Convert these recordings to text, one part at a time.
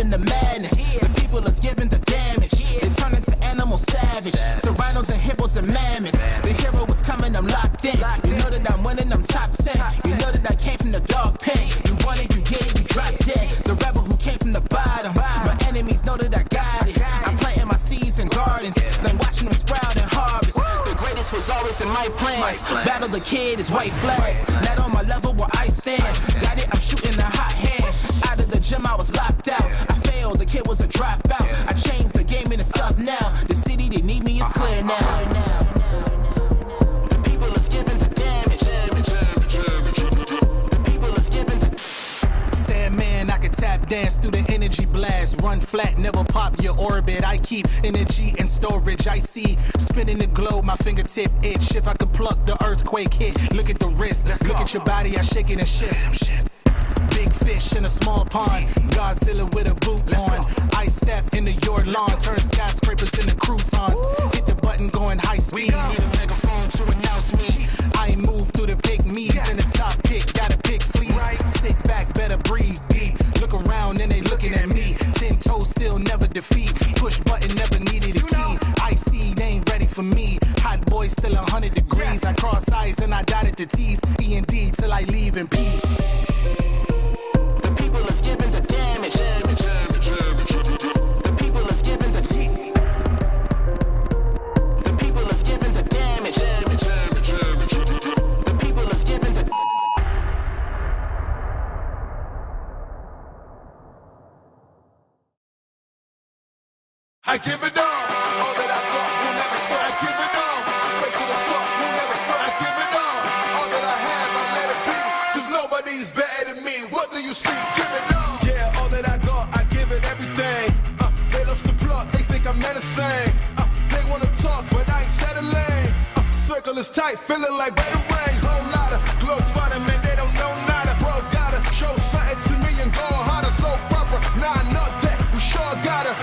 coming to madness. The people is giving the damage. They turn into animal savage. So rhinos and hippos and mammoths. The hero is coming, I'm locked in. You know that I'm winning, I'm top 10. You know that I came from the dog pen. You want it, you get it, you drop dead. The rebel who came from the bottom. My enemies know that I got it. I'm planting my seeds in gardens, then watching them sprout and harvest. The greatest was always in my plans. Battle the kid is white flags. Not on my level where I stand. Got it, I'm shooting a hot hand. Out of the gym, I was locked out. I failed, the kid was a dropout. I changed the game and it's up now. The city, they need me, it's clear now. The people is giving the damage. The people is giving the... Sandman, I can tap dance through the energy blast. Run flat, never pop your orbit. I keep energy and storage. I see spinning the globe, my fingertip itch. If I could pluck the earthquake hit. Look at the wrist, look at your body, I shake it and shift. Big fish in a small pond. Godzilla with a boot on. I step into your lawn. Turn skyscrapers into croutons. Hit the button going high speed. Need a megaphone to announce me. I move through the pygmies. In the top pick, gotta pick fleas. Sit back, better breathe deep. Look around and they looking at me. 10 toes still never defeat. Push button never needed a key. I see they ain't ready for me. Hot boy still 100 degrees. I cross eyes and I dotted the T's. E&D till I leave in peace. The people is giving the damage. The people is giving the... The people is giving the damage. The people is giving the... I give it all that I got will never stop. I give it all, straight to the top, will never stop. I give it all that I have, I let it be, cause nobody's better than me. What do you see? Give it all. Yeah, all that I got, I give it everything. They lost the plot, they think I'm menacing. They wanna talk, but I ain't settling. Circle is tight, feeling like better rains. Whole lot of globe trotting, man, they don't know nada. Bro, gotta show something to me and go harder. So proper, nah, not that, we sure gotta.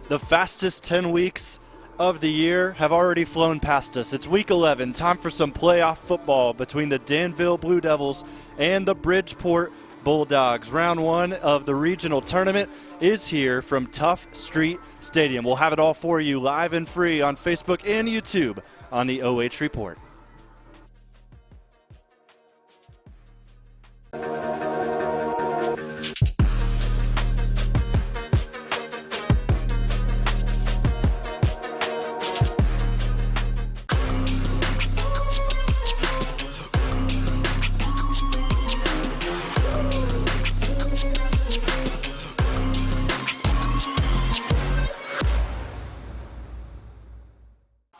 The fastest 10 weeks of the year have already flown past us. It's week 11, time for some playoff football between the Danville Blue Devils and the Bridgeport Bulldogs. Round one of the regional tournament is here from Tough Street Stadium. We'll have it all for you live and free on Facebook and YouTube on the OH Report.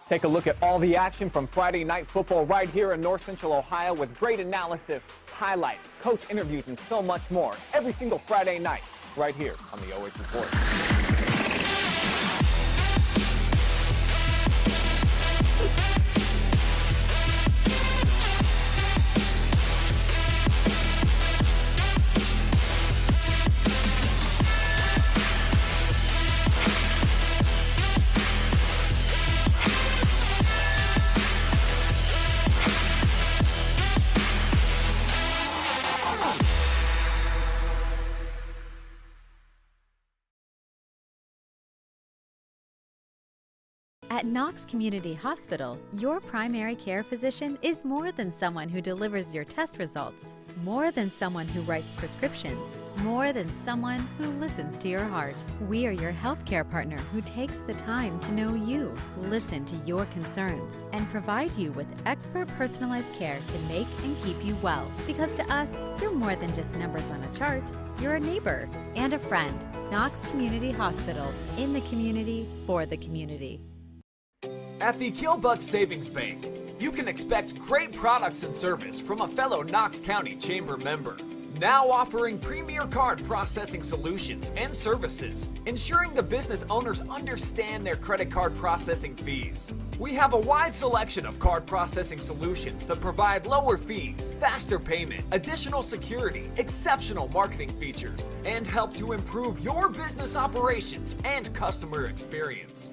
Take a look at all the action from Friday Night Football right here in North Central Ohio with great analysis, highlights, coach interviews, and so much more every single Friday night right here on the OH Report. At Knox Community Hospital, your primary care physician is more than someone who delivers your test results, more than someone who writes prescriptions, more than someone who listens to your heart. We are your healthcare partner who takes the time to know you, listen to your concerns, and provide you with expert personalized care to make and keep you well. Because to us, you're more than just numbers on a chart. You're a neighbor and a friend. Knox Community Hospital, in the community, for the community. At the Killbuck Savings Bank, you can expect great products and service from a fellow Knox County Chamber member. Now offering premier card processing solutions and services, ensuring the business owners understand their credit card processing fees. We have a wide selection of card processing solutions that provide lower fees, faster payment, additional security, exceptional marketing features, and help to improve your business operations and customer experience.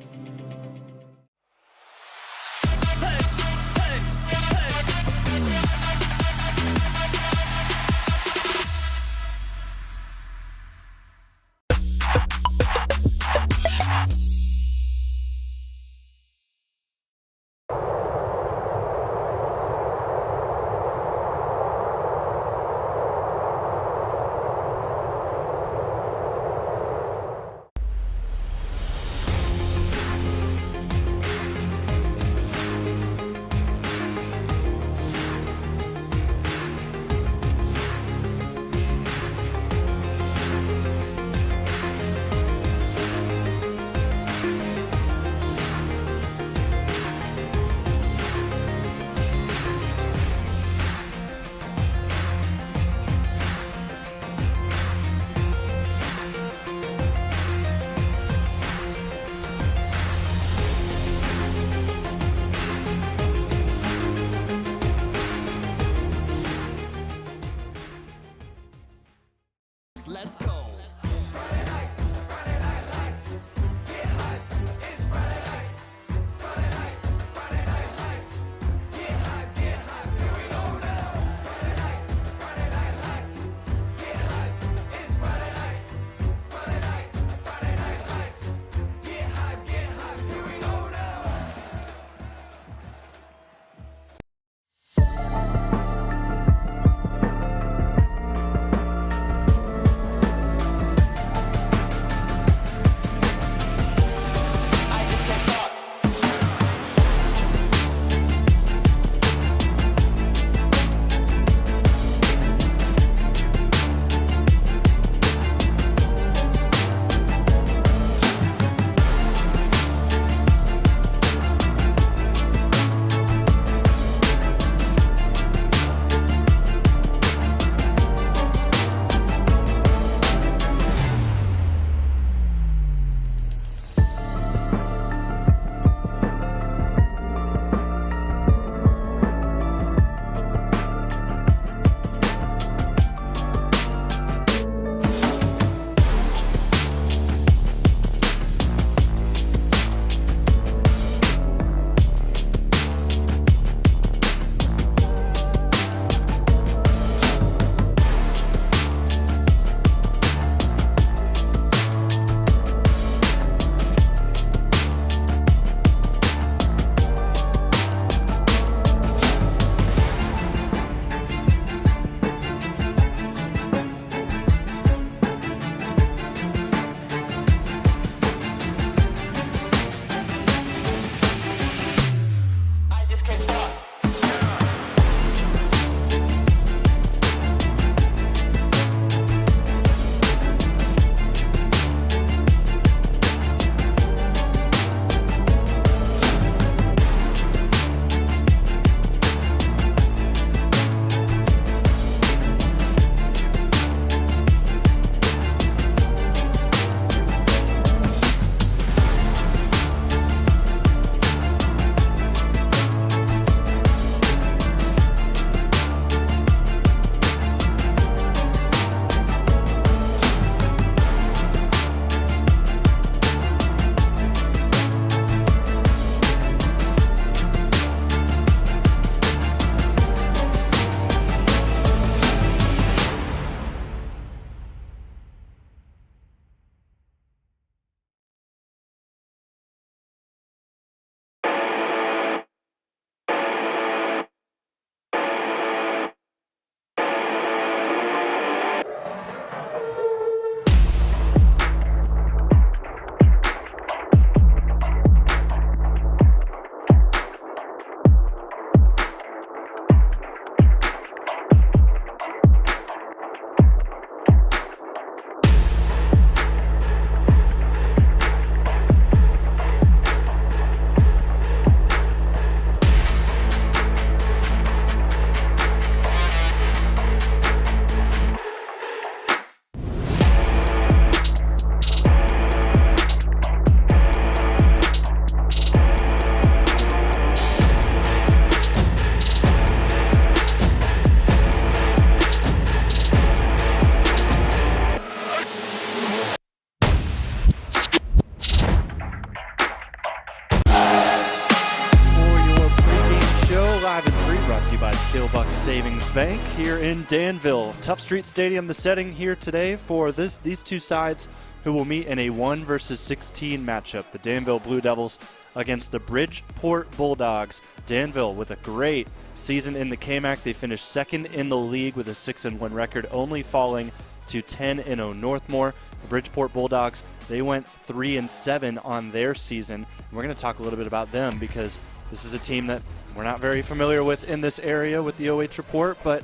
Killbuck Savings Bank here in Danville. Tough Street Stadium, the setting here today for these two sides who will meet in a 1 versus 16 matchup. The Danville Blue Devils against the Bridgeport Bulldogs. Danville with a great season in the KMAC. They finished second in the league with a 6-1 record, only falling to 10-0 Northmore. The Bridgeport Bulldogs, they went 3-7 on their season. We're going to talk a little bit about them because this is a team that we're not very familiar with in this area with the OH Report, but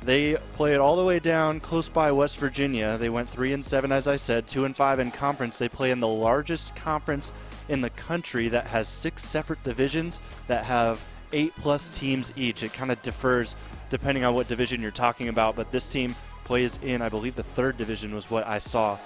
they play it all the way down close by West Virginia. They went 3-7, as I said, 2-5 in conference. They play in the largest conference in the country that has 6 separate divisions that have 8+ teams each. It kind of differs depending on what division you're talking about, but this team plays in, I believe, the 3rd division was what I saw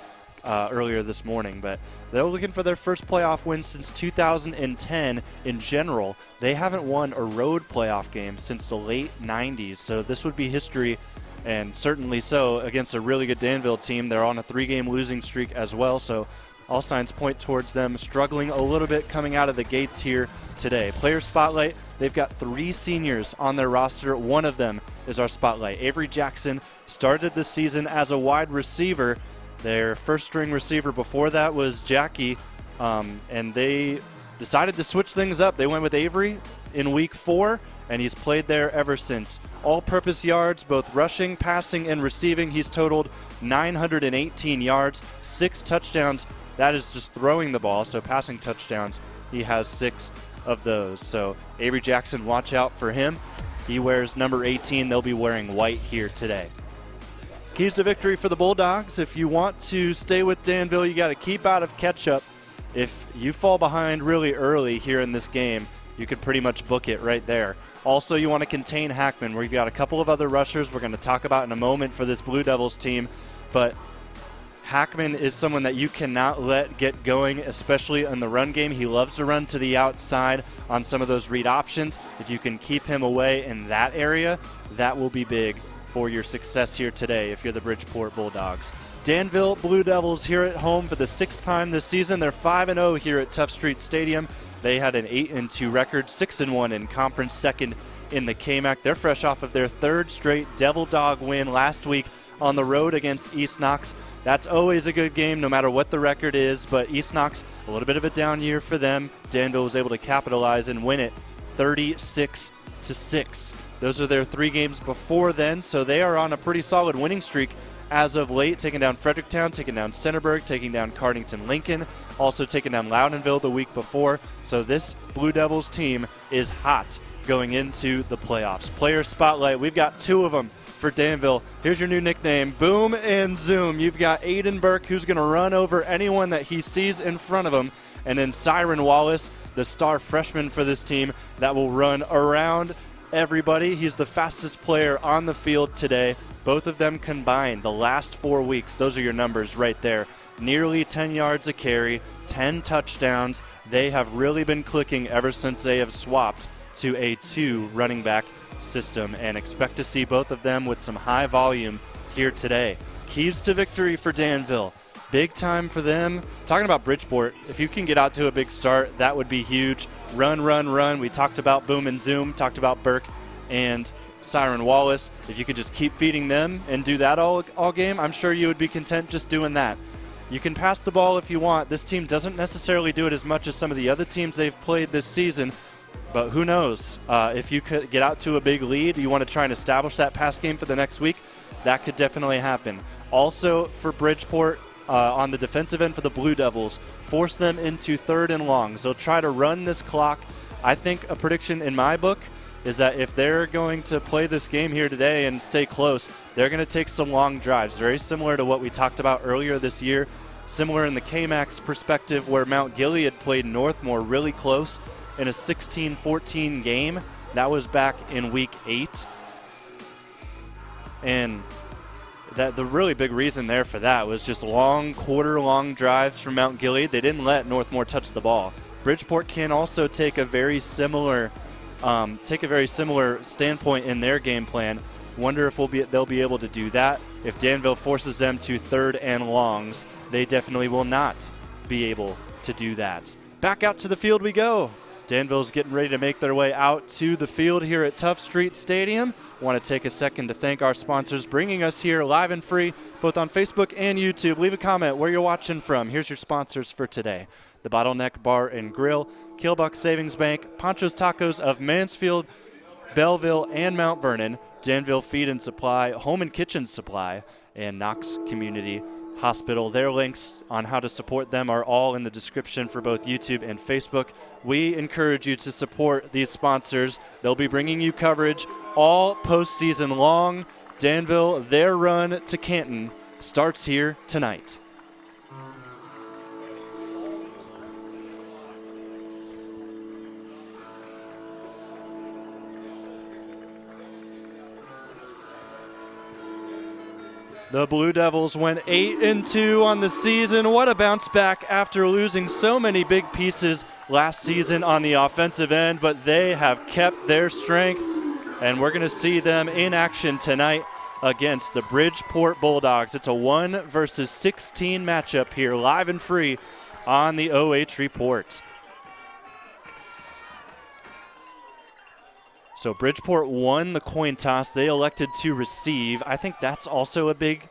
earlier this morning. But they're looking for their first playoff win since 2010 in general. They haven't won a road playoff game since the late 90s, so this would be history, and certainly so against a really good Danville team. They're on a 3-game losing streak as well, so all signs point towards them struggling a little bit coming out of the gates here today. Player spotlight, they've got 3 seniors on their roster. One of them is our spotlight. Avery Jackson started the season as a wide receiver. Their first-string receiver before that was Jackie, and they decided to switch things up. They went with Avery in week 4, and he's played there ever since. All-purpose yards, both rushing, passing, and receiving. He's totaled 918 yards, 6 touchdowns. That is just throwing the ball, so passing touchdowns, he has 6 of those. So Avery Jackson, watch out for him. He wears number 18. They'll be wearing white here today. Keys to victory for the Bulldogs. If you want to stay with Danville, you got to keep out of catch-up. If you fall behind really early here in this game, you could pretty much book it right there. Also, you want to contain Hackman. We've got a couple of other rushers we're going to talk about in a moment for this Blue Devils team, but Hackman is someone that you cannot let get going, especially in the run game. He loves to run to the outside on some of those read options. If you can keep him away in that area, that will be big for your success here today if you're the Bridgeport Bulldogs. Danville Blue Devils here at home for the 6th time this season. They're 5-0 here at Tough Street Stadium. They had an 8-2 record, 6-1 in conference, 2nd in the KMAC. They're fresh off of their 3rd straight Devil Dog win last week on the road against East Knox. That's always a good game no matter what the record is, but East Knox, a little bit of a down year for them. Danville was able to capitalize and win it 36-6. Those are their 3 games before then, so they are on a pretty solid winning streak as of late, taking down Fredericktown, taking down Centerburg, taking down Cardington Lincoln, also taking down Loudonville the week before. So this Blue Devils team is hot going into the playoffs. Player spotlight, we've got 2 of them for Danville. Here's your new nickname, Boom and Zoom. You've got Aiden Burke, who's going to run over anyone that he sees in front of him, and then Siren Wallace, the star freshman for this team, that will run around everybody. He's the fastest player on the field today. Both of them combined the last 4 weeks. Those are your numbers right there. Nearly 10 yards a carry, 10 touchdowns. They have really been clicking ever since they have swapped to a 2 running back system, and expect to see both of them with some high volume here today. Keys to victory for Danville. Big time for them. Talking about Bridgeport, if you can get out to a big start, that would be huge. Run, run, run. We talked about Boom and Zoom, talked about Burke and Siren Wallace. If you could just keep feeding them and do that all game, I'm sure you would be content just doing that. You can pass the ball if you want. This team doesn't necessarily do it as much as some of the other teams they've played this season, but who knows? If you could get out to a big lead, you want to try and establish that pass game for the next week, that could definitely happen. Also for Bridgeport, on the defensive end for the Blue Devils, force them into 3rd and longs. They'll try to run this clock. I think a prediction in my book is that if they're going to play this game here today and stay close, they're going to take some long drives, very similar to what we talked about earlier this year, similar in the KMAX perspective where Mount Gilead played Northmore really close in a 16-14 game. That was back in week 8. And that the really big reason there for that was just long, quarter-long drives from Mount Gilead. They didn't let Northmore touch the ball. Bridgeport can also take a very similar standpoint in their game plan. Wonder if they'll be able to do that. If Danville forces them to 3rd and longs, they definitely will not be able to do that. Back out to the field we go. Danville's getting ready to make their way out to the field here at Tough Street Stadium. Want to take a second to thank our sponsors bringing us here live and free, both on Facebook and YouTube. Leave a comment where you're watching from. Here's your sponsors for today: the Bottleneck Bar and Grill, Killbuck Savings Bank, Panchos Tacos of Mansfield, Belleville, and Mount Vernon, Danville Feed and Supply, Home and Kitchen Supply, and Knox Community Hospital. Their links on how to support them are all in the description for both YouTube and Facebook. We encourage you to support these sponsors. They'll be bringing you coverage all postseason long. Danville, their run to Canton starts here tonight. The Blue Devils went 8-2 on the season. What a bounce back after losing so many big pieces last season on the offensive end, but they have kept their strength, and we're going to see them in action tonight against the Bridgeport Bulldogs. It's a 1 versus 16 matchup here, live and free on the OH Report. So Bridgeport won the coin toss. They elected to receive. I think that's also a big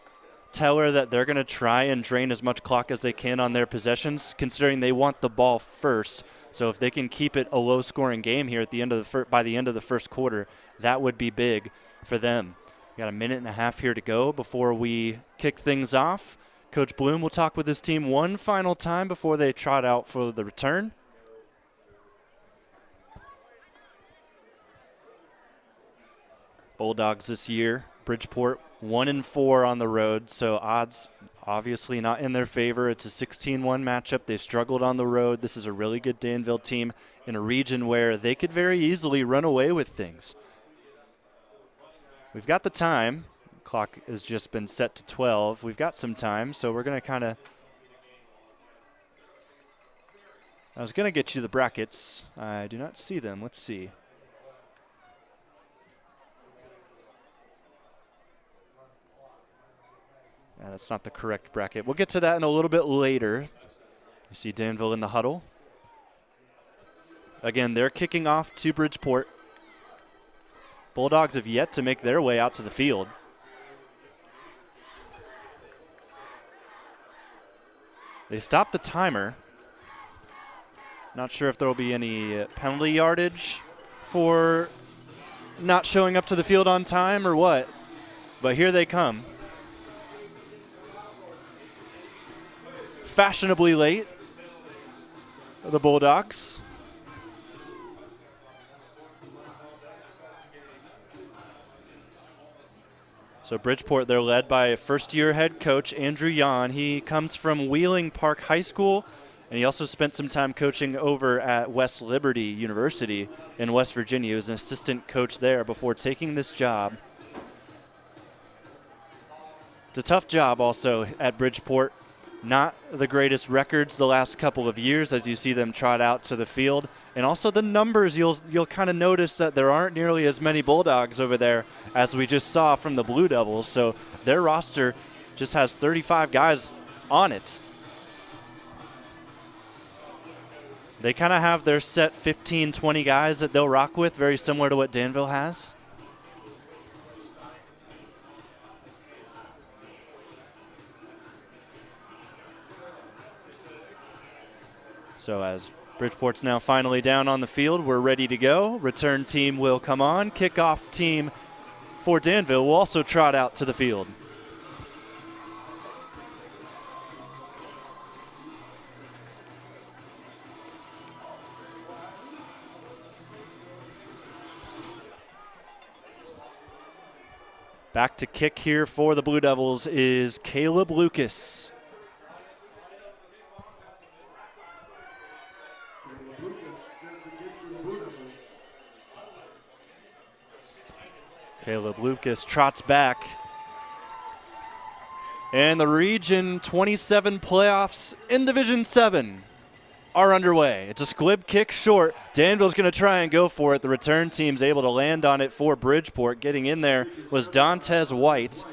teller that they're going to try and drain as much clock as they can on their possessions, considering they want the ball first. So if they can keep it a low-scoring game here at the end of by the end of the first quarter, that would be big for them. We got a minute and a half here to go before we kick things off. Coach Bloom will talk with his team one final time before they trot out for the return. Bulldogs this year, Bridgeport 1-4 on the road, so odds obviously not in their favor. It's a 16-1 matchup. They've struggled on the road. This is a really good Danville team in a region where they could very easily run away with things. We've got the time. The clock has just been set to 12. We've got some time, so we're going to kind of – I was going to get you the brackets. I do not see them. Let's see. That's not the correct bracket. We'll get to that in a little bit later. You see Danville in the huddle. Again, they're kicking off to Bridgeport. Bulldogs have yet to make their way out to the field. They stopped the timer. Not sure if there will be any penalty yardage for not showing up to the field on time or what, but here they come. Fashionably late, the Bulldogs. So Bridgeport, they're led by first-year head coach Andrew Yan. He comes from Wheeling Park High School, and he also spent some time coaching over at West Liberty University in West Virginia. He was an assistant coach there before taking this job. It's a tough job also at Bridgeport. Not the greatest records the last couple of years as you see them trot out to the field. And also the numbers, you'll kind of notice that there aren't nearly as many Bulldogs over there as we just saw from the Blue Devils. So their roster just has 35 guys on it. They kind of have their set 15, 20 guys that they'll rock with, very similar to what Danville has. So as Bridgeport's now finally down on the field, we're ready to go. Return team will come on. Kickoff team for Danville will also trot out to the field. Back to kick here for the Blue Devils is Caleb Lucas. Caleb Lucas trots back. And the Region 27 playoffs in Division 7 are underway. It's a squib kick short. Danville's going to try and go for it. The return team's able to land on it for Bridgeport. Getting in there was Dantes White.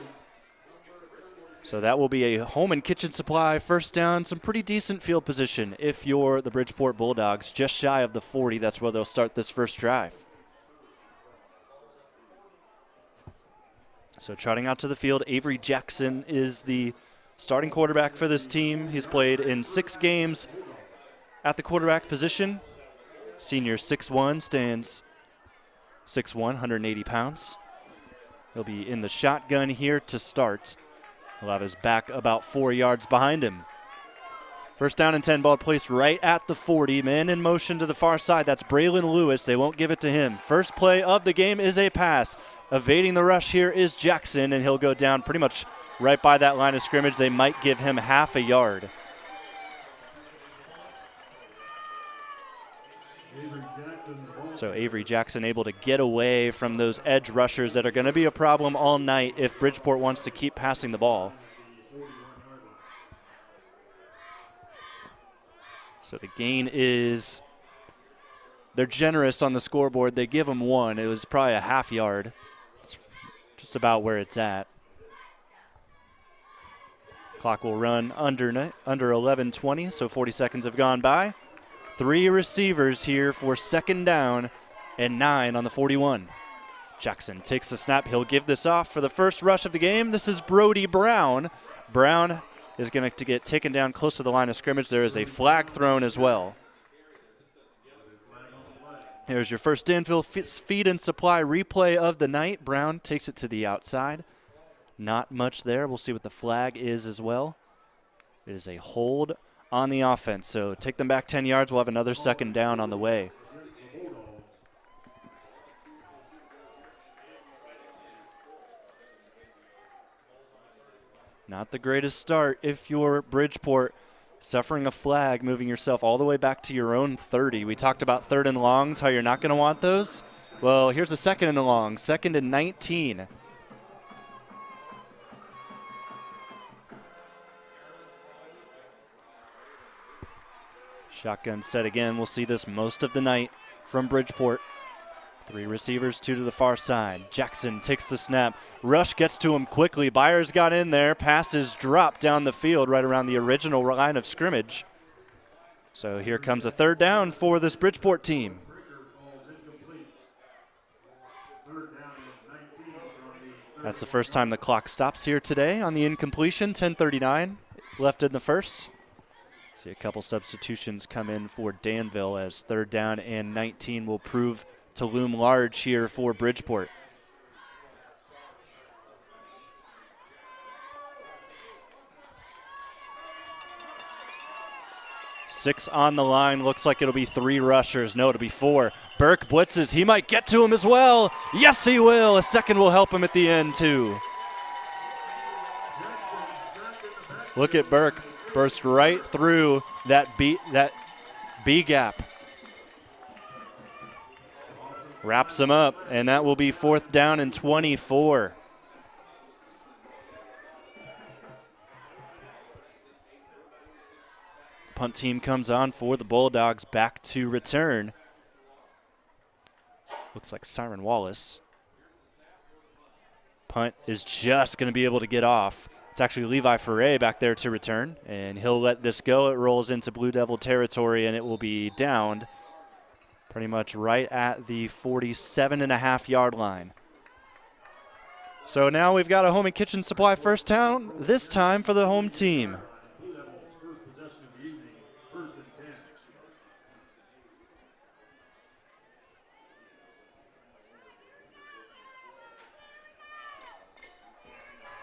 So that will be a home and kitchen supply first down, some pretty decent field position if you're the Bridgeport Bulldogs, just shy of the 40. That's where they'll start this first drive. So trotting out to the field, Avery Jackson is the starting quarterback for this team. He's played in 6 games at the quarterback position. Senior 6'1", stands 6'1", 180 pounds. He'll be in the shotgun here to start. He'll have his back about 4 yards behind him. First down and 10, ball placed right at the 40. Man in motion to the far side. That's Braylon Lewis. They won't give it to him. First play of the game is a pass. Evading the rush here is Jackson, and he'll go down pretty much right by that line of scrimmage. They might give him half a yard. So Avery Jackson able to get away from those edge rushers that are going to be a problem all night if Bridgeport wants to keep passing the ball. So the gain is, they're generous on the scoreboard. They give them 1. It was probably a half yard. It's just about where it's at. Clock will run under 11:20, so 40 seconds have gone by. 3 receivers here for second down and 9 on the 41. Jackson takes the snap. He'll give this off for the first rush of the game. This is Brody Brown. Brown is going to get taken down close to the line of scrimmage. There is a flag thrown as well. Here's your first Danville Feed and Supply replay of the night. Brown takes it to the outside. Not much there. We'll see what the flag is as well. It is a hold on the offense. So take them back 10 yards. We'll have another second down on the way. Not the greatest start if you're Bridgeport, suffering a flag, moving yourself all the way back to your own 30. We talked about third and longs, how you're not going to want those. Well, here's a second and long, 2nd and 19. Shotgun set again. We'll see this most of the night from Bridgeport. 3 receivers, 2 to the far side. Jackson takes the snap. Rush gets to him quickly. Byers got in there. Passes dropped down the field right around the original line of scrimmage. So here comes a third down for this Bridgeport team. That's the first time the clock stops here today on the incompletion. 10:39 left in the first. See a couple substitutions come in for Danville as third down and 19 will prove to loom large here for Bridgeport. Six on the line. Looks like it'll be 3 rushers. No, it'll be 4. Burke blitzes. He might get to him as well. Yes, he will. A second will help him at the end, too. Look at Burke. Burst right through that B gap. Wraps him up, and that will be 4th down and 24. Punt team comes on for the Bulldogs, back to return. Looks like Siren Wallace. Punt is just going to be able to get off. It's actually Levi Ferre back there to return, and he'll let this go. It rolls into Blue Devil territory, and it will be downed pretty much right at the 47.5-yard line. So now we've got a home and kitchen supply first down, this time for the home team.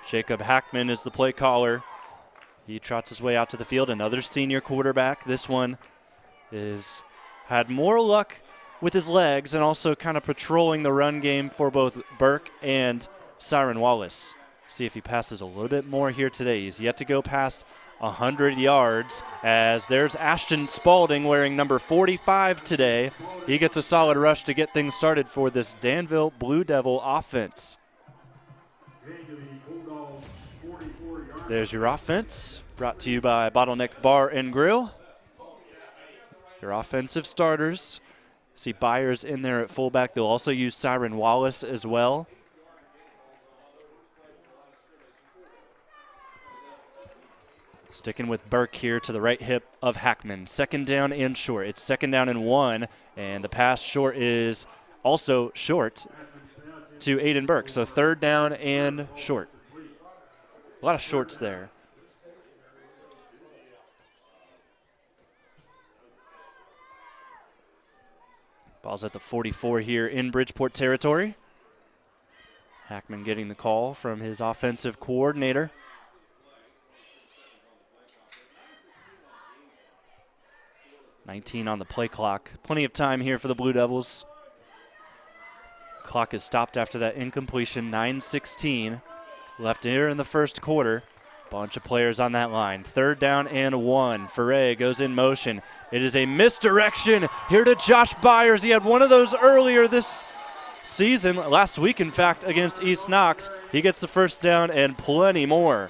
Jacob Hackman is the play caller. He trots his way out to the field. Another senior quarterback. This one is had more luck with his legs and also kind of patrolling the run game for both Burke and Siren Wallace. See if he passes a little bit more here today. He's yet to go past 100 yards as there's Ashton Spalding wearing number 45 today. He gets a solid rush to get things started for this Danville Blue Devil offense. There's your offense, brought to you by Bottleneck Bar and Grill. Your offensive starters. See Byers in there at fullback. They'll also use Siren Wallace as well. Sticking with Burke here to the right hip of Hackman. Second down and short. It's second down and 1, and the pass short is also short to Aiden Burke. So third down and short. A lot of shorts there. Ball's at the 44 here in Bridgeport territory. Hackman getting the call from his offensive coordinator. .19 on the play clock. Plenty of time here for the Blue Devils. Clock is stopped after that incompletion. 9:16 left here in the first quarter. Bunch of players on that line. Third down and 1. Ferre goes in motion. It is a misdirection here to Josh Byers. He had one of those earlier this season, last week in fact, against East Knox. He gets the first down and plenty more.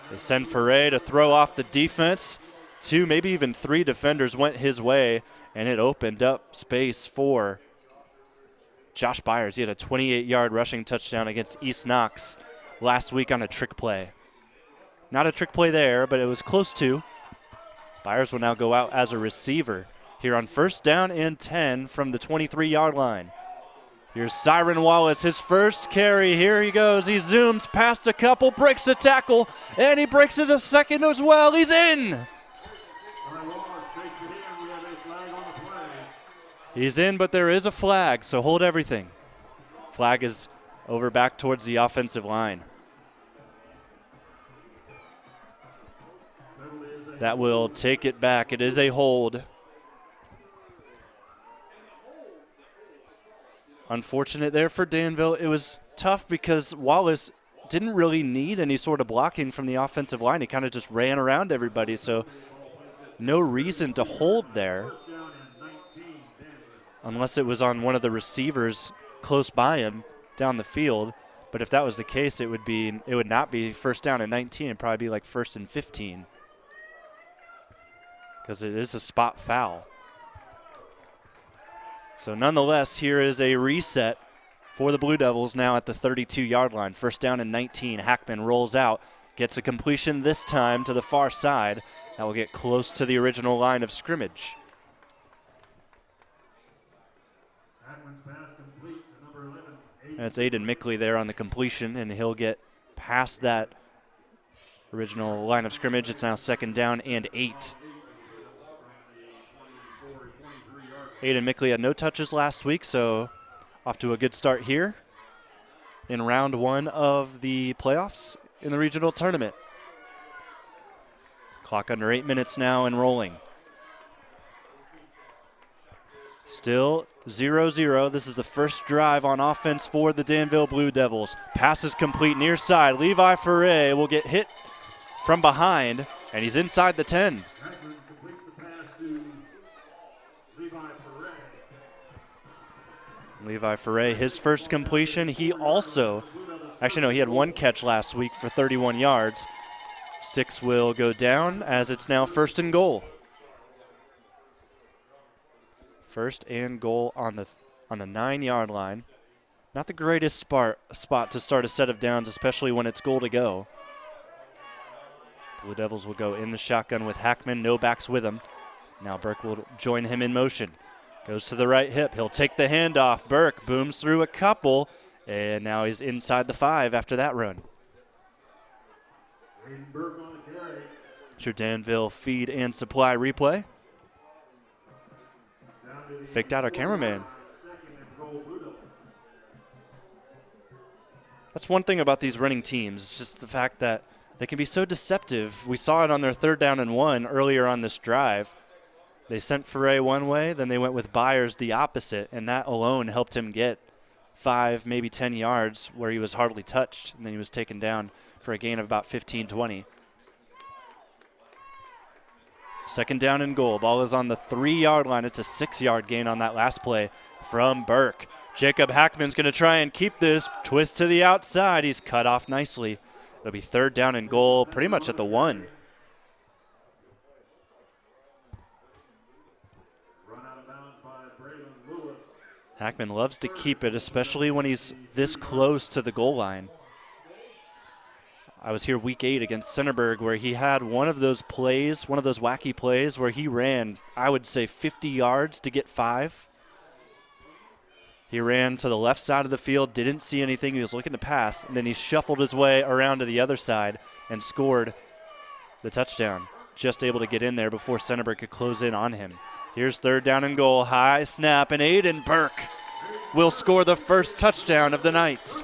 They send Ferre to throw off the defense. 2, maybe even 3 defenders went his way, and it opened up space for Josh Byers. He had a 28-yard rushing touchdown against East Knox last week on a trick play. Not a trick play there, but it was close to. Byers will now go out as a receiver here on first down and 10 from the 23-yard line. Here's Siren Wallace, his first carry. Here he goes. He zooms past a couple, breaks a tackle, and he breaks it a second as well. He's in. He's in, but there is a flag, so hold everything. Flag is over back towards the offensive line. That will take it back. It is a hold. Unfortunate there for Danville. It was tough because Wallace didn't really need any sort of blocking from the offensive line. He kind of just ran around everybody, so no reason to hold there unless it was on one of the receivers close by him down the field. But if that was the case, it would not be first down and 19. It'd probably be like first and 15 because it is a spot foul. So nonetheless, here is a reset for the Blue Devils now at the 32-yard line. First down and 19. Hackman rolls out, gets a completion this time to the far side. That will get close to the original line of scrimmage. And it's Aiden Mickley there on the completion, and he'll get past that original line of scrimmage. It's now second down and 8. Aiden Mickley had no touches last week, so off to a good start here in round 1 of the playoffs in the regional tournament. Clock under 8 minutes now and rolling. Still 0-0. This is the first drive on offense for the Danville Blue Devils. Pass is complete near side. Levi Ferre will get hit from behind, and he's inside the 10. Levi Ferre, his first completion. He also, actually no, he had 1 catch last week for 31 yards. Sticks will go down as it's now first and goal. First and goal on the 9-yard line. Not the greatest spot to start a set of downs, especially when it's goal to go. Blue Devils will go in the shotgun with Hackman, no backs with him. Now Burke will join him in motion. Goes to the right hip. He'll take the handoff. Burke booms through a couple, and now he's inside the 5 after that run. It's your Danville feed and supply replay. Faked out our cameraman. That's one thing about these running teams. It's just the fact that they can be so deceptive. We saw it on their third down and 1 earlier on this drive. They sent Ferre one way, then they went with Byers the opposite, and that alone helped him get 5, maybe 10 yards where he was hardly touched, and then he was taken down for a gain of about 15, 20. Second down and goal. Ball is on the 3-yard line. It's a 6-yard gain on that last play from Burke. Jacob Hackman's going to try and keep this. Twist to the outside. He's cut off nicely. It'll be third down and goal pretty much at the 1. Hackman loves to keep it, especially when he's this close to the goal line. I was here week 8 against Centerburg where he had one of those plays, one of those wacky plays where he ran, I would say, 50 yards to get 5. He ran to the left side of the field, didn't see anything. He was looking to pass, and then he shuffled his way around to the other side and scored the touchdown. Just able to get in there before Centerburg could close in on him. Here's 3rd down and goal. High snap, and Aiden Burke will score the first touchdown of the night.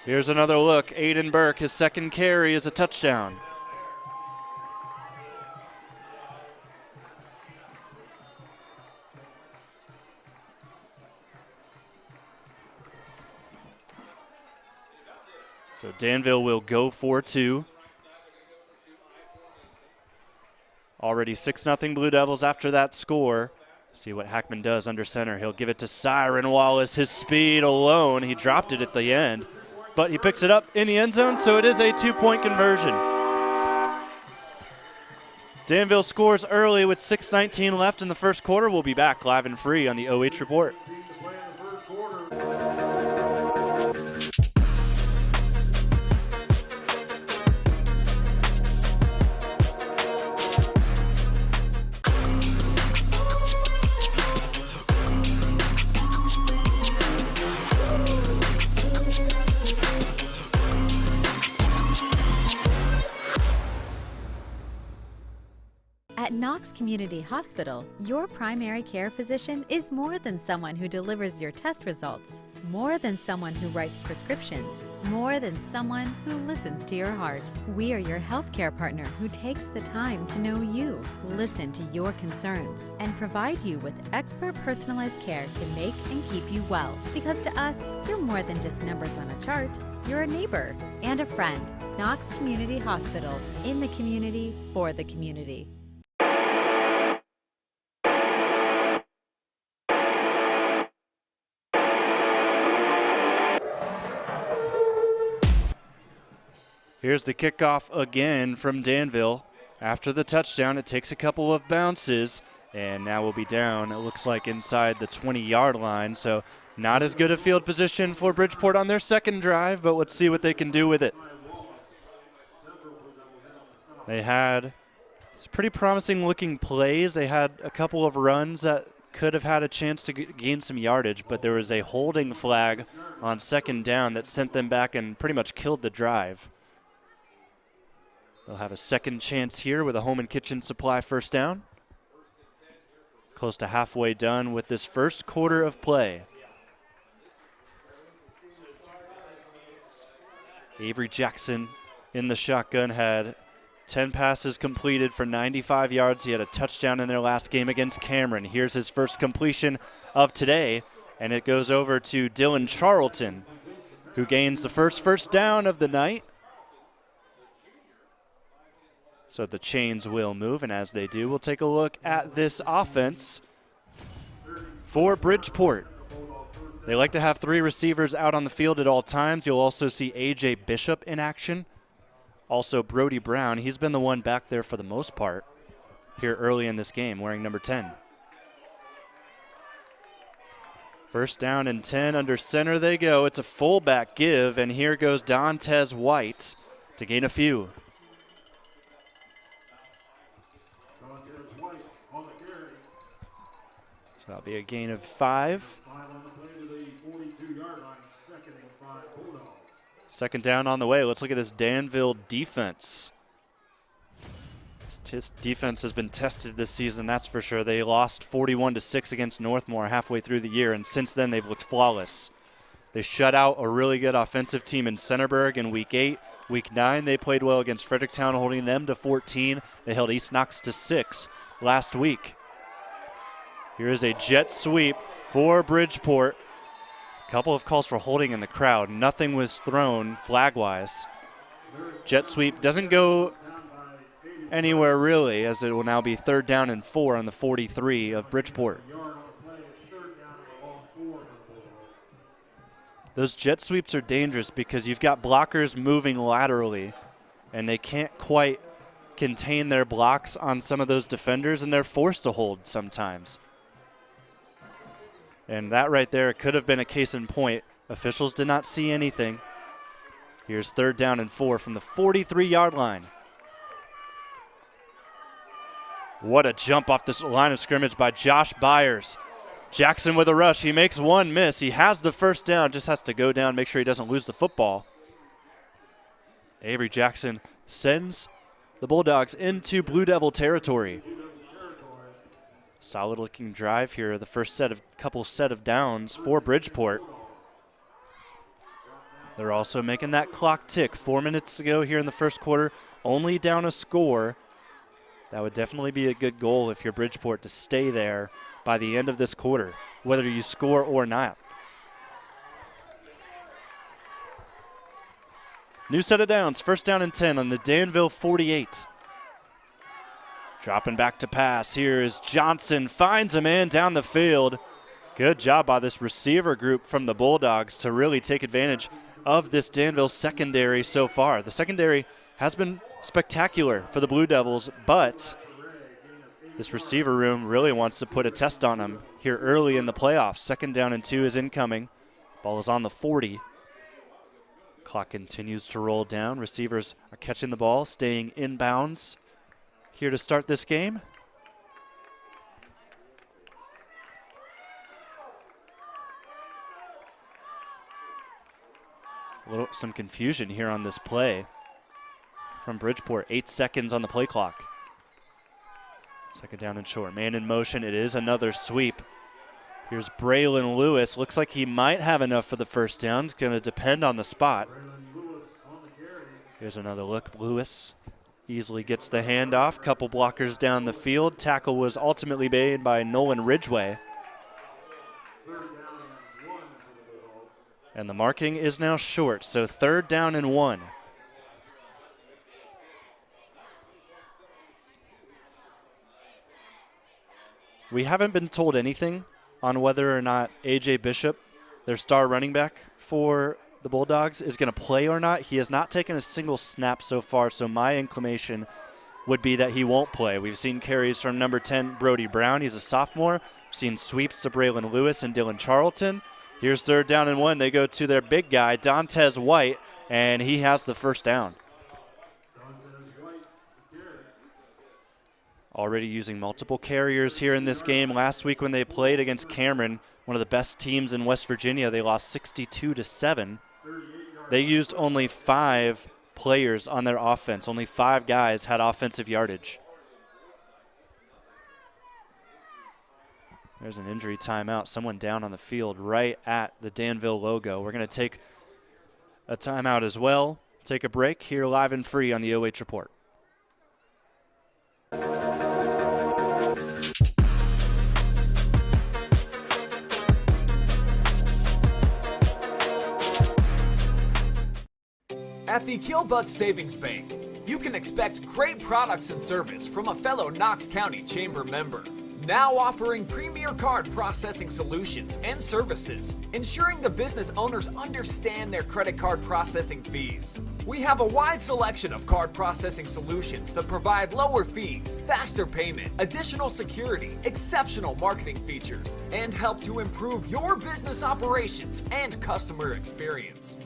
Here's another look. Aiden Burke, his second carry is a touchdown. So Danville will go for 2. Already 6-0 Blue Devils after that score. See what Hackman does under center. He'll give it to Siren Wallace. His speed alone. He dropped it at the end, but he picks it up in the end zone, so it is a 2-point conversion. Danville scores early with 6:19 left in the first quarter. We'll be back live and free on the OH Report. At Knox Community Hospital, your primary care physician is more than someone who delivers your test results, more than someone who writes prescriptions, more than someone who listens to your heart. We are your healthcare partner who takes the time to know you, listen to your concerns, and provide you with expert personalized care to make and keep you well. Because to us, you're more than just numbers on a chart. You're a neighbor and a friend. Knox Community Hospital, in the community, for the community. Here's the kickoff again from Danville. After the touchdown, it takes a couple of bounces, and now we'll be down, it looks like, inside the 20-yard line. So not as good a field position for Bridgeport on their second drive, but let's see what they can do with it. They had pretty promising-looking plays. They had a couple of runs that could have had a chance to gain some yardage, but there was a holding flag on second down that sent them back and pretty much killed the drive. They'll have a second chance here with a home and kitchen supply first down. Close to halfway done with this first quarter of play. Avery Jackson in the shotgun had 10 passes completed for 95 yards. He had a touchdown in their last game against Cameron. Here's his first completion of today, and it goes over to Dylan Charlton, who gains the first down of the night. So the chains will move, and as they do, we'll take a look at this offense for Bridgeport. They like to have 3 receivers out on the field at all times. You'll also see A.J. Bishop in action. Also Brody Brown. He's been the one back there for the most part here early in this game, wearing number 10. First down and 10 under center they go. It's a fullback give, and here goes Dontez White to gain a few. So that'll be a gain of 5. Second down on the way. Let's look at this Danville defense. This defense has been tested this season, that's for sure. They lost 41-6 against Northmore halfway through the year, and since then they've looked flawless. They shut out a really good offensive team in Centerburg in Week 8. Week 9, they played well against Fredericktown, holding them to 14. They held East Knox to 6 last week. Here is a jet sweep for Bridgeport. A couple of calls for holding in the crowd. Nothing was thrown flag-wise. Jet sweep doesn't go anywhere really, as it will now be 3rd down and 4 on the 43 of Bridgeport. Those jet sweeps are dangerous because you've got blockers moving laterally, and they can't quite contain their blocks on some of those defenders, and they're forced to hold sometimes. And that right there could have been a case in point. Officials did not see anything. Here's 3rd down and 4 from the 43-yard line. What a jump off this line of scrimmage by Josh Byers. Jackson with a rush. He makes one miss. He has the first down, just has to go down, make sure he doesn't lose the football. Avery Jackson sends the Bulldogs into Blue Devil territory. Solid looking drive here. The first couple set of downs for Bridgeport. They're also making that clock tick. 4 minutes to go here in the first quarter. Only down a score. That would definitely be a good goal if you're Bridgeport to stay there by the end of this quarter, whether you score or not. New set of downs. 1st down and 10 on the Danville 48. Dropping back to pass. Here is Johnson. Finds a man down the field. Good job by this receiver group from the Bulldogs to really take advantage of this Danville secondary so far. The secondary has been spectacular for the Blue Devils, but this receiver room really wants to put a test on them here early in the playoffs. 2nd down and 2 is incoming. Ball is on the 40. Clock continues to roll down. Receivers are catching the ball, staying inbounds here to start this game. Some confusion here on this play from Bridgeport. 8 seconds on the play clock. 2nd down and short. Man in motion. It is another sweep. Here's Braylon Lewis. Looks like he might have enough for the first down. It's going to depend on the spot. Here's another look. Lewis easily gets the handoff. Couple blockers down the field. Tackle was ultimately made by Nolan Ridgway. And the marking is now short, so 3rd down and 1. We haven't been told anything on whether or not A.J. Bishop, their star running back for the Bulldogs, is going to play or not. He has not taken a single snap so far, so my inclination would be that he won't play. We've seen carries from number 10, Brody Brown. He's a sophomore. We've seen sweeps to Braylon Lewis and Dylan Charlton. Here's 3rd down and 1. They go to their big guy, Dontez White, and he has the first down. Already using multiple carriers here in this game. Last week when they played against Cameron, one of the best teams in West Virginia, they lost 62-7. They used only 5 players on their offense. Only 5 guys had offensive yardage. There's an injury timeout. Someone down on the field right at the Danville logo. We're going to take a timeout as well. Take a break here live and free on the OH Report. At the Killbuck Savings Bank, you can expect great products and service from a fellow Knox County Chamber member. Now offering premier card processing solutions and services, ensuring the business owners understand their credit card processing fees. We have a wide selection of card processing solutions that provide lower fees, faster payment, additional security, exceptional marketing features, and help to improve your business operations and customer experience.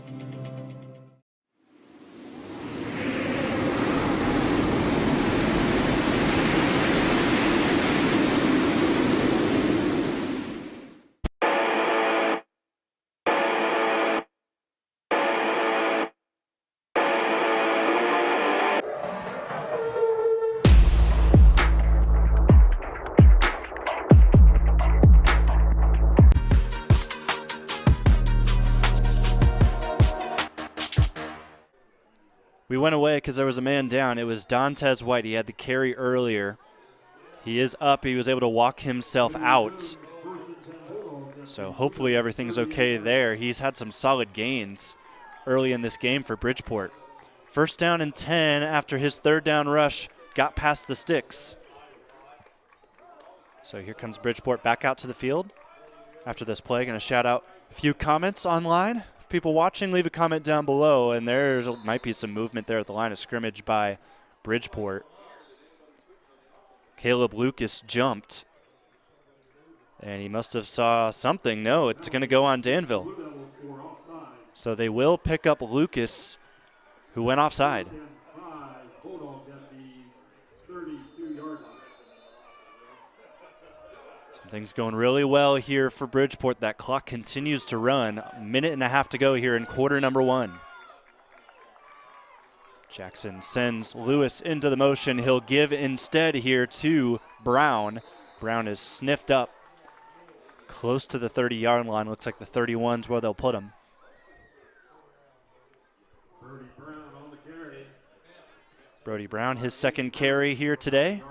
We went away because there was a man down. It was Dontez White. He had the carry earlier. He is up. He was able to walk himself out. So hopefully everything's okay there. He's had some solid gains early in this game for Bridgeport. 1st down and 10 after his 3rd down rush got past the sticks. So here comes Bridgeport back out to the field. After this play, going to shout out a few comments online. People watching, leave a comment down below, and there might be some movement there at the line of scrimmage by Bridgeport. Caleb Lucas jumped. And he must have saw something. No, it's going to go on Danville. So they will pick up Lucas, who went offside. Something's going really well here for Bridgeport. That clock continues to run. A minute and a half to go here in quarter number 1. Jackson sends Lewis into the motion. He'll give instead here to Brown. Brown is sniffed up close to the 30-yard line. Looks like the 31's where they'll put him. Brody Brown, his second carry here today.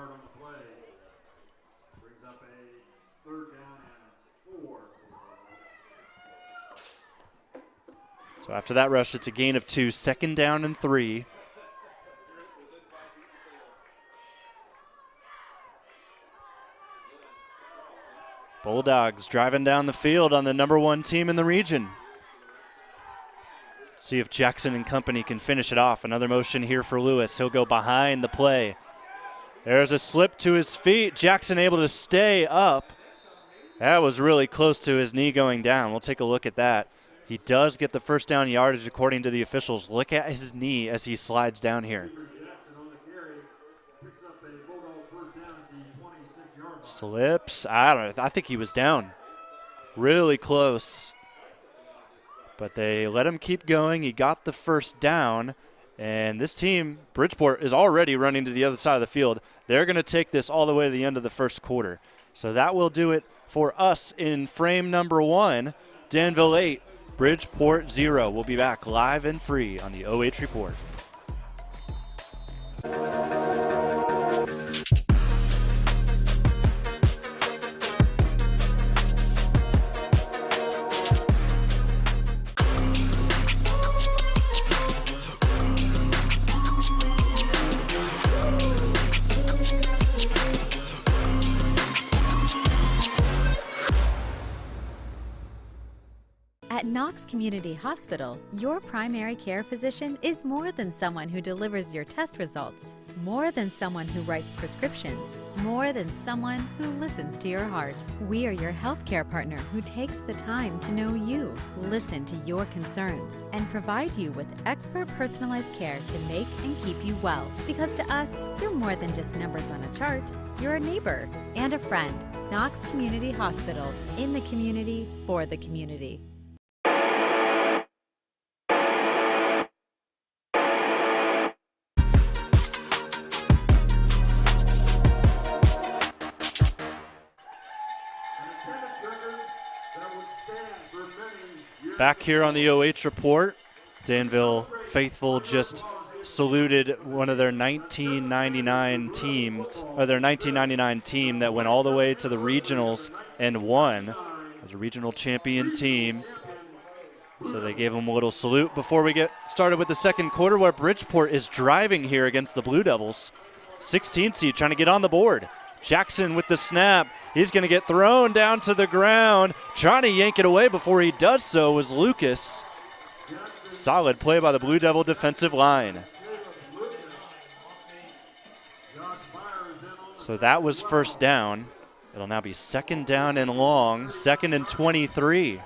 So after that rush, it's a gain of 2, 2nd down and 3. Bulldogs driving down the field on the number 1 team in the region. See if Jackson and company can finish it off. Another motion here for Lewis. He'll go behind the play. There's a slip to his feet. Jackson able to stay up. That was really close to his knee going down. We'll take a look at that. He does get the first down yardage according to the officials. Look at his knee as he slides down here. Slips. I don't know. I think he was down. Really close. But they let him keep going. He got the first down. And this team, Bridgeport, is already running to the other side of the field. They're going to take this all the way to the end of the first quarter. So that will do it for us in frame number 1. Danville 8, Bridgeport 0. We'll be back live and free on the OH Report. At Knox Community Hospital, your primary care physician is more than someone who delivers your test results, more than someone who writes prescriptions, more than someone who listens to your heart. We are your healthcare partner who takes the time to know you, listen to your concerns, and provide you with expert personalized care to make and keep you well. Because to us, you're more than just numbers on a chart. You're a neighbor and a friend. Knox Community Hospital, in the community, for the community. Back here on the OH Report, Danville faithful just saluted one of their 1999 teams, or their 1999 team that went all the way to the regionals and won. It was a regional champion team. So they gave them a little salute before we get started with the second quarter, where Bridgeport is driving here against the Blue Devils. 16 seed trying to get on the board. Jackson with the snap. He's going to get thrown down to the ground. Trying to yank it away before he does so was Lucas. Solid play by the Blue Devil defensive line. So that was first down. It'll now be 2nd down and long, 2nd and 23.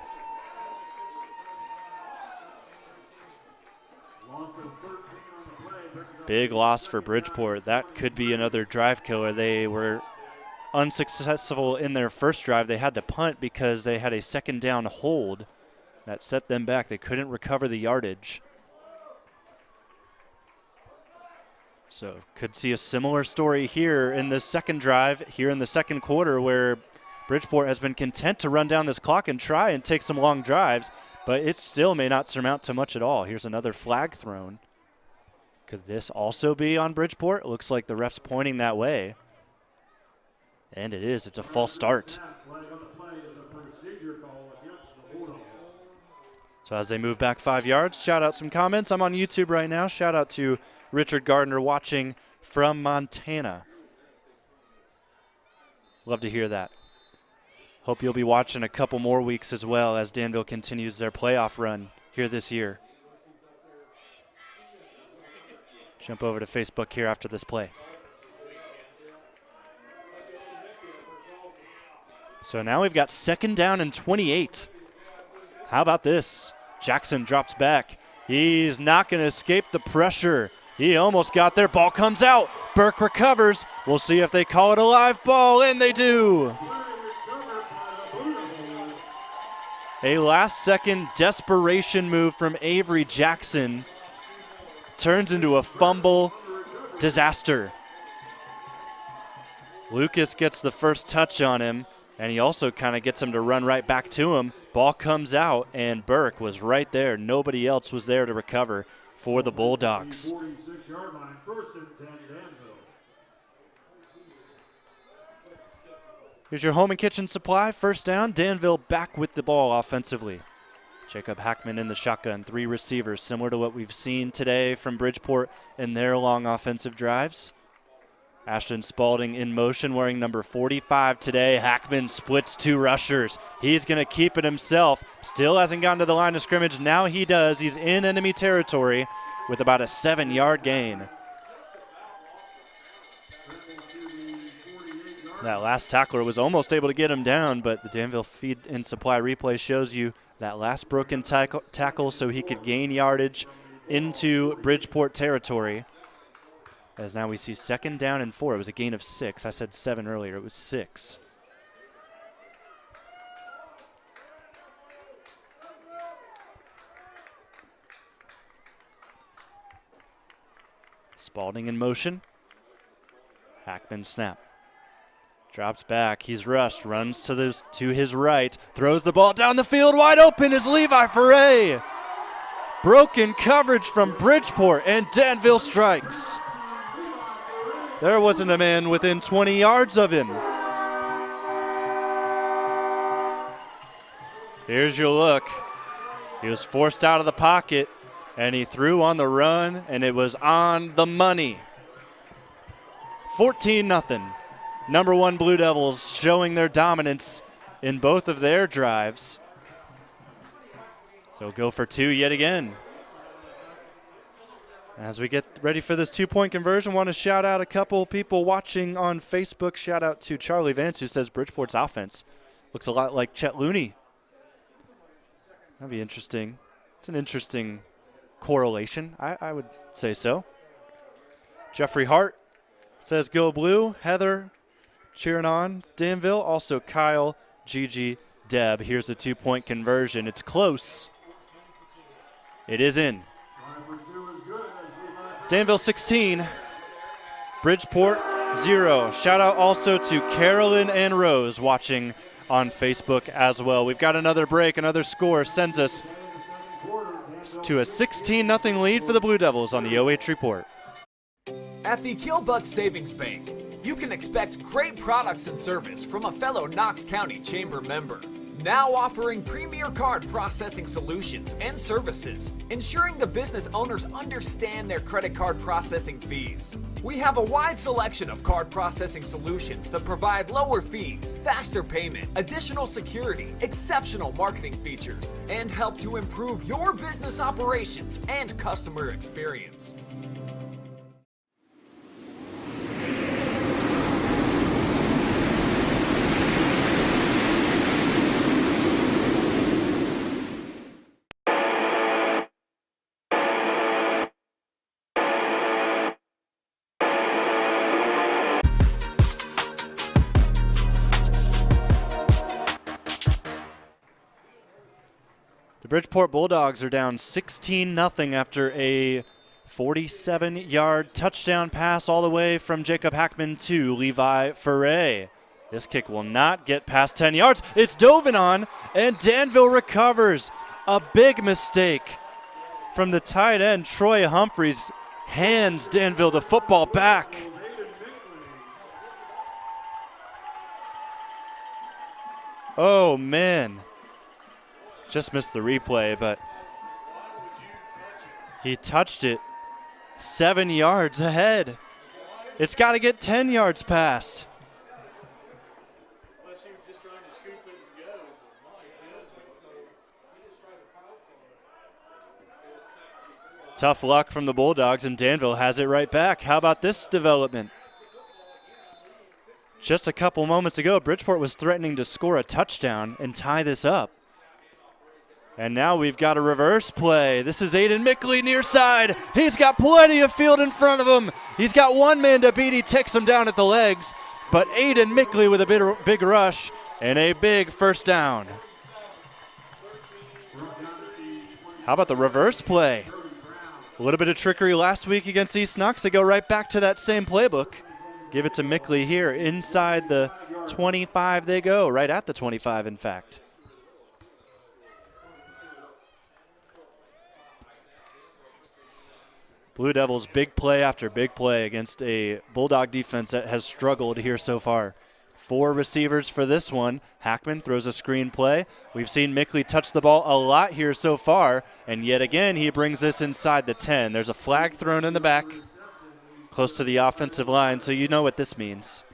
Big loss for Bridgeport. That could be another drive killer. They were unsuccessful in their first drive. They had to punt because they had a 2nd down hold that set them back. They couldn't recover the yardage. So could see a similar story here in the second drive, here in the second quarter, where Bridgeport has been content to run down this clock and try and take some long drives, but it still may not surmount to much at all. Here's another flag thrown. Could this also be on Bridgeport? It looks like the ref's pointing that way. And it is. It's a false start. So as they move back 5 yards, shout out some comments. I'm on YouTube right now. Shout out to Richard Gardner watching from Montana. Love to hear that. Hope you'll be watching a couple more weeks as well as Danville continues their playoff run here this year. Jump over to Facebook here after this play. So now we've got 2nd down and 28. How about this? Jackson drops back. He's not going to escape the pressure. He almost got there. Ball comes out. Burke recovers. We'll see if they call it a live ball, and they do. A last-second desperation move from Avery Jackson turns into a fumble disaster. Lucas gets the first touch on him, and he also kind of gets him to run right back to him. Ball comes out, and Burke was right there. Nobody else was there to recover for the Bulldogs. Here's your home and kitchen supply. 1st down, Danville back with the ball offensively. Jacob Hackman in the shotgun, 3 receivers, similar to what we've seen today from Bridgeport in their long offensive drives. Ashton Spalding in motion, wearing number 45 today. Hackman splits 2 rushers. He's going to keep it himself. Still hasn't gotten to the line of scrimmage. Now he does. He's in enemy territory with about a 7-yard gain. That last tackler was almost able to get him down, but the Danville Feed and Supply replay shows you that last broken tackle so he could gain yardage into Bridgeport territory. As now we see 2nd down and 4. It was a gain of 6. I said 7 earlier. It was 6. Spalding in motion. Hackman snap. Drops back. He's rushed. Runs to his right. Throws the ball down the field. Wide open is Levi Ferre. Broken coverage from Bridgeport, and Danville strikes. There wasn't a man within 20 yards of him. Here's your look. He was forced out of the pocket, and he threw on the run, and it was on the money. 14-0. Number 1 Blue Devils showing their dominance in both of their drives. So go for 2 yet again. As we get ready for this 2-point conversion, want to shout out a couple people watching on Facebook. Shout out to Charlie Vance, who says Bridgeport's offense looks a lot like Chet Looney. That'd be interesting. It's an interesting correlation. I would say so. Jeffrey Hart says go blue. Heather cheering on Danville. Also Kyle, Gigi, Deb. Here's a 2-point conversion. It's close. It is in. Danville 16, Bridgeport 0. Shout out also to Carolyn and Rose watching on Facebook as well. We've got another break. Another score sends us to a 16-0 lead for the Blue Devils on the OH Report. At the Killbuck Savings Bank, you can expect great products and service from a fellow Knox County Chamber member. Now offering premier card processing solutions and services, ensuring the business owners understand their credit card processing fees. We have a wide selection of card processing solutions that provide lower fees, faster payment, additional security, exceptional marketing features, and help to improve your business operations and customer experience. Bridgeport Bulldogs are down 16-0 after a 47-yard touchdown pass all the way from Jacob Hackman to Levi Ferre. This kick will not get past 10 yards. It's dove on, and Danville recovers. A big mistake from the tight end, Troy Humphreys, hands Danville the football back. Oh, man. Just missed the replay, but he touched it 7 yards ahead. It's got to get 10 yards past. Tough luck from the Bulldogs, and Danville has it right back. How about this development? Just a couple moments ago, Bridgeport was threatening to score a touchdown and tie this up. And now we've got a reverse play. This is Aiden Mickley near side. He's got plenty of field in front of him. He's got one man to beat. He takes him down at the legs. But Aiden Mickley with a big rush and a big first down. How about the reverse play? A little bit of trickery last week against East Knox. They go right back to that same playbook. Give it to Mickley here. Inside the 25 they go, right at the 25, in fact. Blue Devils big play after big play against a Bulldog defense that has struggled here so far. 4 receivers for this one. Hackman throws a screen play. We've seen Mickley touch the ball a lot here so far, and yet again he brings this inside the 10. There's a flag thrown in the back, close to the offensive line, so you know what this means.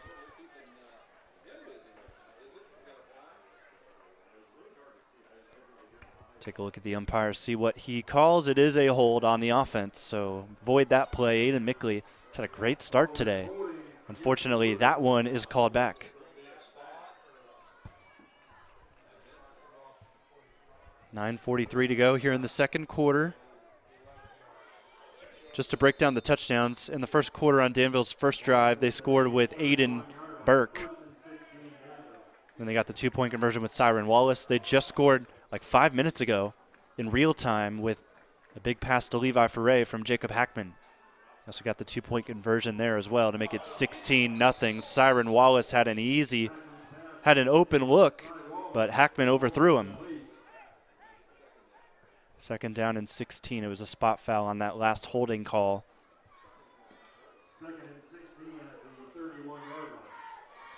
Take a look at the umpire, see what he calls. It is a hold on the offense, so void that play. Aiden Mickley has had a great start today. Unfortunately, that one is called back. 9:43 to go here in the second quarter. Just to break down the touchdowns, in the first quarter on Danville's first drive, they scored with Aiden Burke. Then they got the 2-point conversion with Siren Wallace. They just scored like 5 minutes ago in real time with a big pass to Levi Ferre from Jacob Hackman. Also got the 2-point conversion there as well to make it 16-0. Siren Wallace had an open look, but Hackman overthrew him. Second down and 16. It was a spot foul on that last holding call.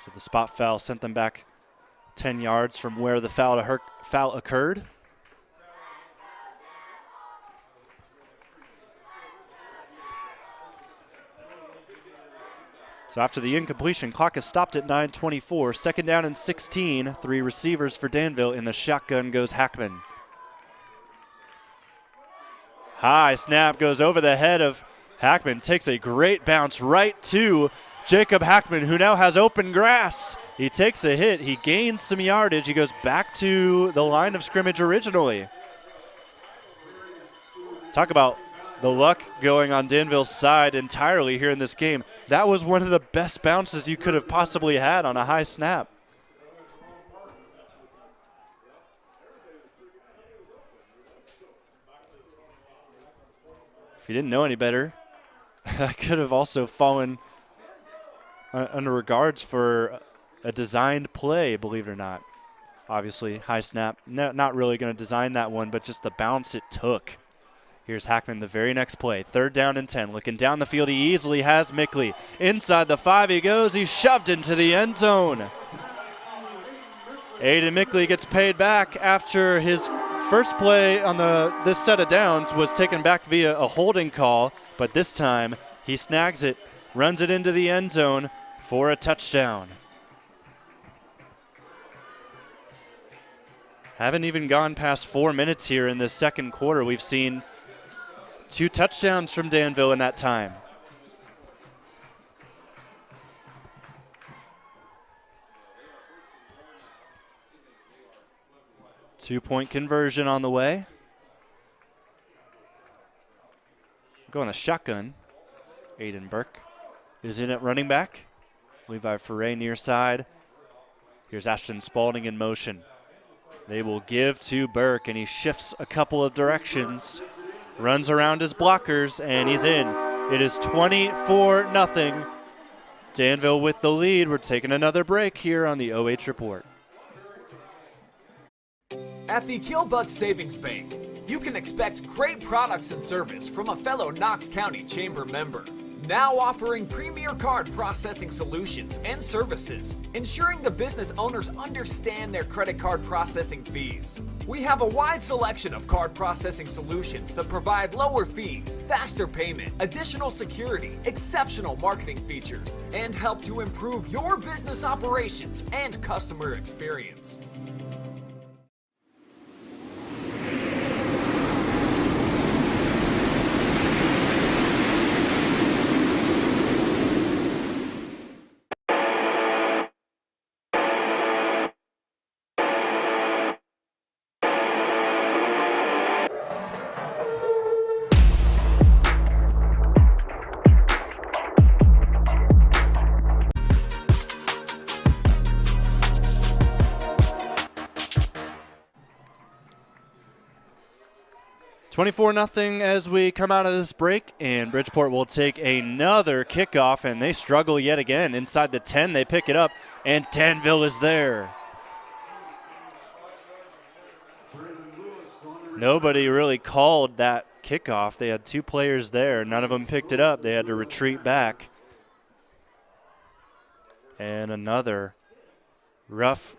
So the spot foul sent them back 10 yards from where the foul occurred. So after the incompletion, clock is stopped at 9:24. Second down and 16. 3 receivers for Danville. In the shotgun goes Hackman. High snap goes over the head of Hackman. Takes a great bounce right to Jacob Hackman, who now has open grass. He takes a hit. He gains some yardage. He goes back to the line of scrimmage originally. Talk about the luck going on Danville's side entirely here in this game. That was one of the best bounces you could have possibly had on a high snap. If you didn't know any better, that could have also fallen under regards for a designed play, believe it or not. Obviously, high snap. Not really going to design that one, but just the bounce it took. Here's Hackman the very next play. 3rd down and 10. Looking down the field, he easily has Mickley. Inside the 5 he goes. He's shoved into the end zone. Aiden Mickley gets paid back after his first play on this set of downs was taken back via a holding call, but this time he snags it, runs it into the end zone for a touchdown. Haven't even gone past 4 minutes here in this second quarter. We've seen 2 touchdowns from Danville in that time. Two-point conversion on the way. Going a shotgun. Aiden Burke is in at running back. Levi Ferre near side. Here's Ashton Spalding in motion. They will give to Burke, and he shifts a couple of directions. Runs around his blockers, and he's in. It is 24-0. Danville with the lead. We're taking another break here on the OH Report. At the Killbuck Savings Bank, you can expect great products and service from a fellow Knox County Chamber member. Now offering premier card processing solutions and services, ensuring the business owners understand their credit card processing fees. We have a wide selection of card processing solutions that provide lower fees, faster payment, additional security, exceptional marketing features, and help to improve your business operations and customer experience. 24-0 as we come out of this break, and Bridgeport will take another kickoff, and they struggle yet again. Inside the 10, they pick it up, and Danville is there. Nobody really called that kickoff. They had two players there. None of them picked it up. They had to retreat back. And another rough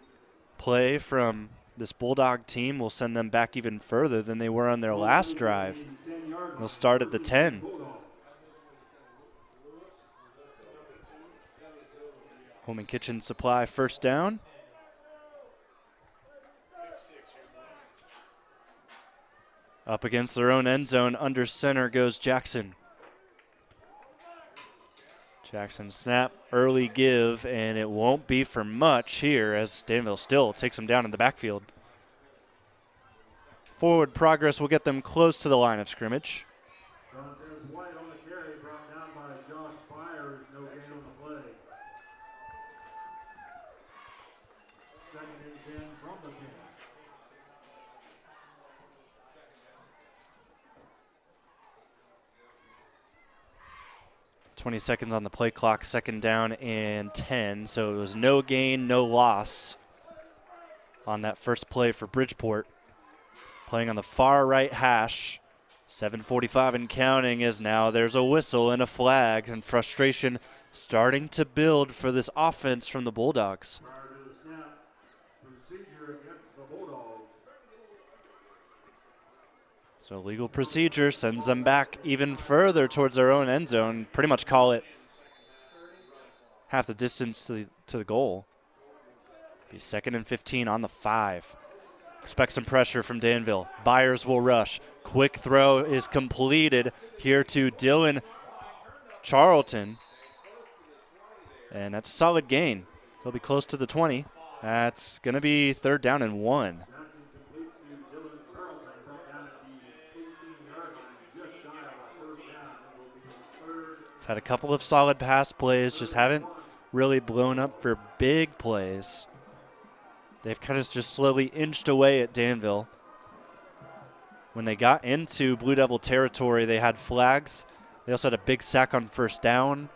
play from this Bulldog team will send them back even further than they were on their last drive. They'll start at the 10. Home and Kitchen Supply first down. Up against their own end zone, under center goes Jackson. Jackson snap, early give, and it won't be for much here as Danville still takes them down in the backfield. Forward progress will get them close to the line of scrimmage. White on the carry, brought down by Josh Byers, no gain on the play. Second and 10 from the 10. 20 seconds on the play clock, second down and 10. So it was no gain, no loss on that first play for Bridgeport. Playing on the far right hash. 7:45 and counting as now there's a whistle and a flag, and frustration starting to build for this offense from the Bulldogs. Prior to the snap, procedure against the Bulldogs. So legal procedure sends them back even further towards their own end zone. Pretty much call it half the distance to the goal. Be 2nd and 15 on the 5. Expect some pressure from Danville. Byers will rush. Quick throw is completed here to Dylan Charlton. And that's a solid gain. He'll be close to the 20. That's going to be 3rd down and 1. Had a couple of solid pass plays, just haven't really blown up for big plays. They've kind of just slowly inched away at Danville. When they got into Blue Devil territory, they had flags. They also had a big sack on first down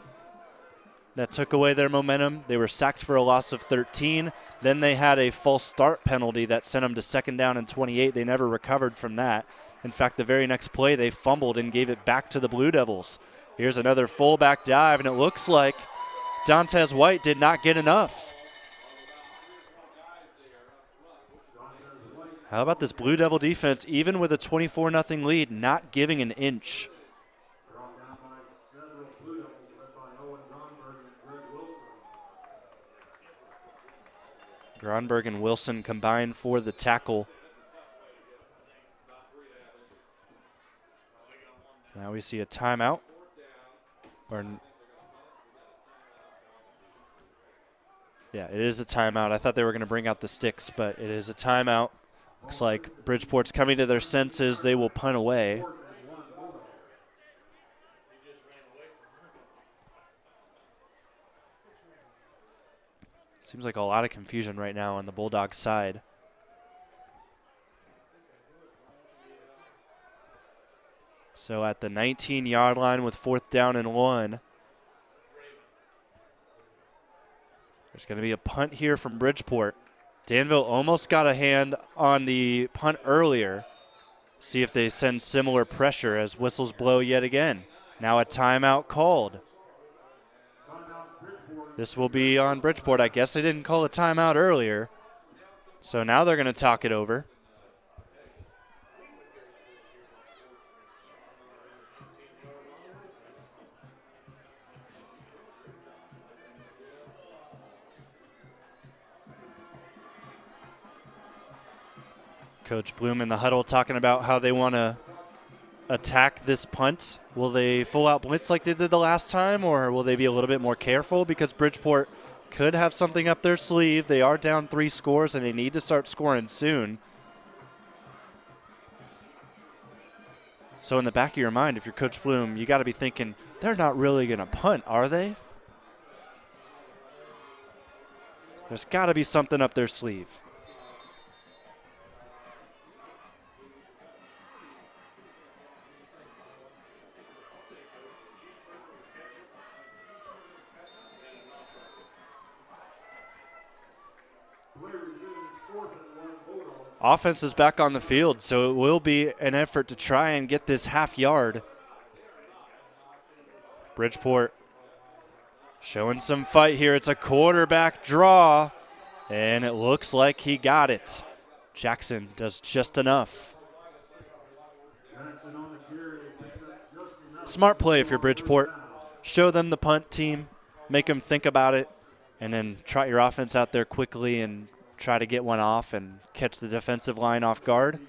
that took away their momentum. They were sacked for a loss of 13. Then they had a false start penalty that sent them to 2nd down and 28. They never recovered from that. In fact, the very next play, they fumbled and gave it back to the Blue Devils. Here's another fullback dive, and it looks like Dantes White did not get enough. How about this Blue Devil defense, even with a 24-0 lead, not giving an inch? Gronberg and Wilson combined for the tackle. Now we see a timeout. Yeah, it is a timeout. I thought they were going to bring out the sticks, but it is a timeout. Looks like Bridgeport's coming to their senses. They will punt away. Seems like a lot of confusion right now on the Bulldogs side. So at the 19-yard line with 4th down and 1. There's going to be a punt here from Bridgeport. Danville almost got a hand on the punt earlier. See if they send similar pressure as whistles blow yet again. Now a timeout called. This will be on Bridgeport. I guess they didn't call a timeout earlier. So now they're going to talk it over. Coach Bloom in the huddle talking about how they want to attack this punt. Will they full out blitz like they did the last time, or will they be a little bit more careful because Bridgeport could have something up their sleeve? They are down 3 scores and they need to start scoring soon. So in the back of your mind, if you're Coach Bloom, you got to be thinking, they're not really going to punt, are they? There's got to be something up their sleeve. Offense is back on the field, so it will be an effort to try and get this half yard. Bridgeport showing some fight here. It's a quarterback draw, and it looks like he got it. Jackson does just enough. Smart play if you're Bridgeport. Show them the punt team, make them think about it, and then trot your offense out there quickly and try to get one off and catch the defensive line off guard.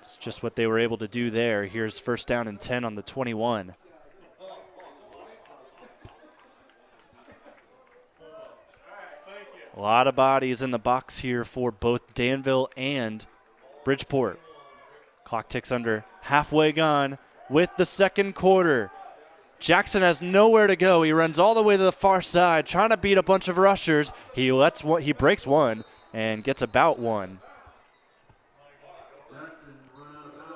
It's just what they were able to do there. Here's 1st down and 10 on the 21. A lot of bodies in the box here for both Danville and Bridgeport. Clock ticks under halfway gone with the second quarter. Jackson has nowhere to go. He runs all the way to the far side, trying to beat a bunch of rushers. He breaks one and gets about one.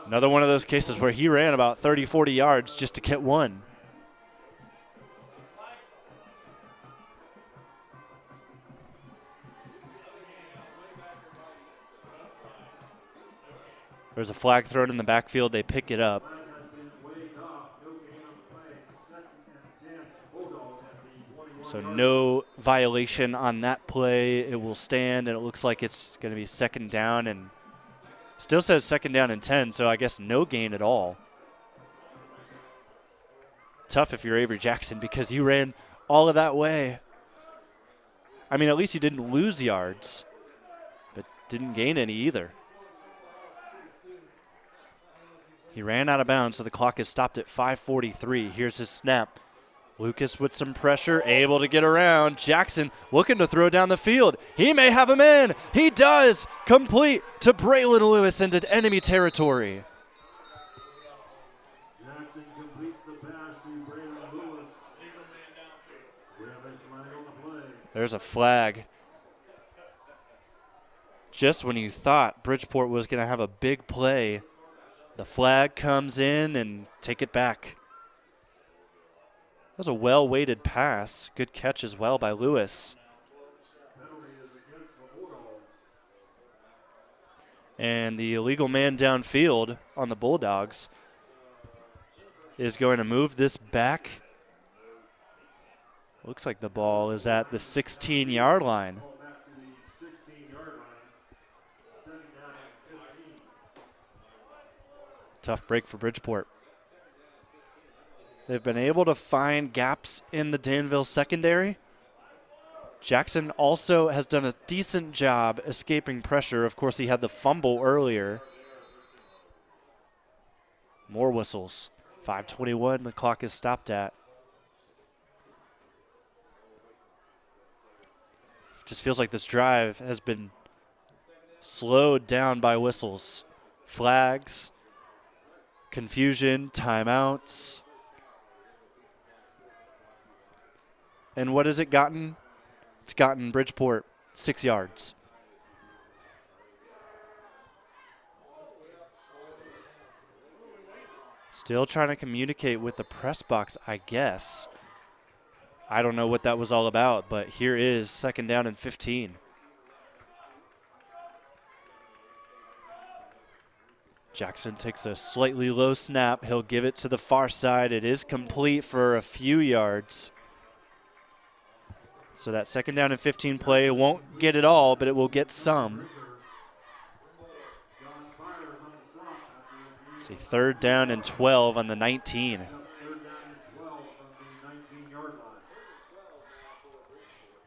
Another one of those cases where he ran about 30, 40 yards just to get one. There's a flag thrown in the backfield. They pick it up. So no violation on that play. It will stand, and it looks like it's going to be 2nd down, and still says 2nd down and 10, so I guess no gain at all. Tough if you're Avery Jackson because you ran all of that way. I mean, at least you didn't lose yards, but didn't gain any either. He ran out of bounds, so the clock is stopped at 5:43. Here's his snap. Lucas with some pressure, able to get around. Jackson looking to throw down the field. He may have him in. He does. Complete to Braylon Lewis into enemy territory. Jackson completes the pass to Braylon Lewis. There's a flag. Just when you thought Bridgeport was going to have a big play, the flag comes in and take it back. That was a well-weighted pass. Good catch as well by Lewis. And the illegal man downfield on the Bulldogs is going to move this back. Looks like the ball is at the 16-yard line. Tough break for Bridgeport. They've been able to find gaps in the Danville secondary. Jackson also has done a decent job escaping pressure. Of course, he had the fumble earlier. More whistles. 5:21, the clock is stopped at. Just feels like this drive has been slowed down by whistles. Flags, confusion, timeouts. And what has it gotten? It's gotten Bridgeport 6 yards. Still trying to communicate with the press box, I guess. I don't know what that was all about, but here is 2nd down and 15. Jackson takes a slightly low snap. He'll give it to the far side. It is complete for a few yards. So that 2nd down and 15 play won't get it all, but it will get some. See, 3rd down and 12 on the 19.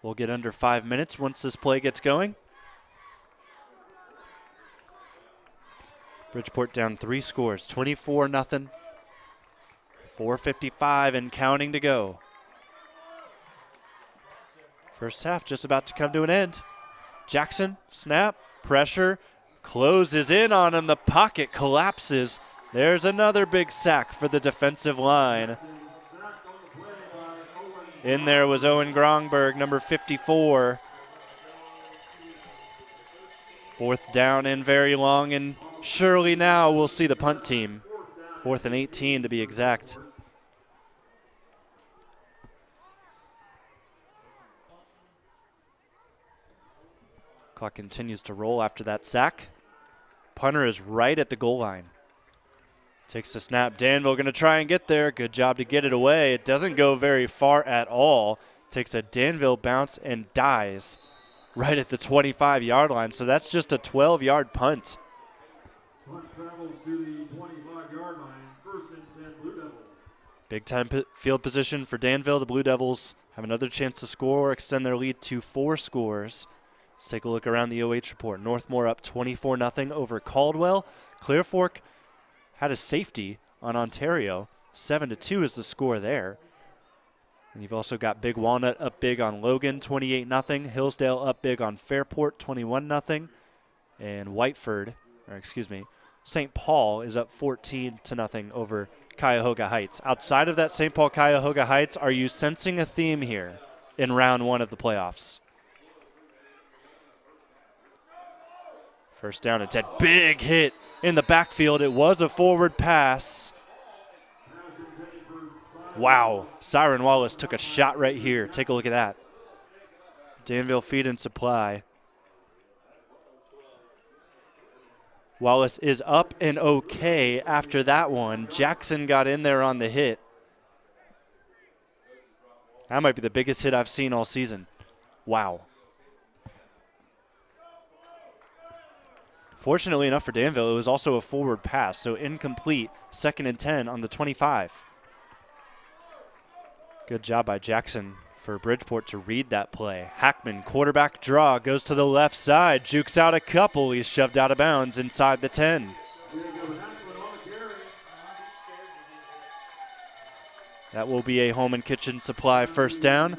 We'll get under 5 minutes once this play gets going. Bridgeport down 3 scores, 24-0. 4:55 and counting to go. First half just about to come to an end. Jackson, snap, pressure, closes in on him. The pocket collapses. There's another big sack for the defensive line. In there was Owen Grongberg, number 54. 4th down and very long, and surely now we'll see the punt team. 4th and 18 to be exact. Clock continues to roll after that sack. Punter is right at the goal line. Takes the snap. Danville going to try and get there. Good job to get it away. It doesn't go very far at all. Takes a Danville bounce and dies right at the 25-yard line. So that's just a 12-yard punt. Punt travels to the 25-yard line. First and 10, Blue Devils. Big time field position for Danville. The Blue Devils have another chance to score, extend their lead to 4 scores. Let's take a look around the OH report. Northmore up 24-0 over Caldwell. Clear Fork had a safety on Ontario. 7-2 is the score there. And you've also got Big Walnut up big on Logan, 28-0. Hillsdale up big on Fairport, 21-0. And St. Paul is up 14-0 over Cuyahoga Heights. Outside of that St. Paul Cuyahoga Heights, are you sensing a theme here in round 1 of the playoffs? First down, it's a big hit in the backfield. It was a forward pass. Wow, Siren Wallace took a shot right here. Take a look at that. Danville Feed and Supply. Wallace is up and okay after that one. Jackson got in there on the hit. That might be the biggest hit I've seen all season. Wow. Fortunately enough for Danville, it was also a forward pass, so incomplete. 2nd and 10 on the 25. Good job by Jackson for Bridgeport to read that play. Hackman, quarterback draw, goes to the left side, jukes out a couple. He's shoved out of bounds inside the 10. That will be a Home and Kitchen Supply first down.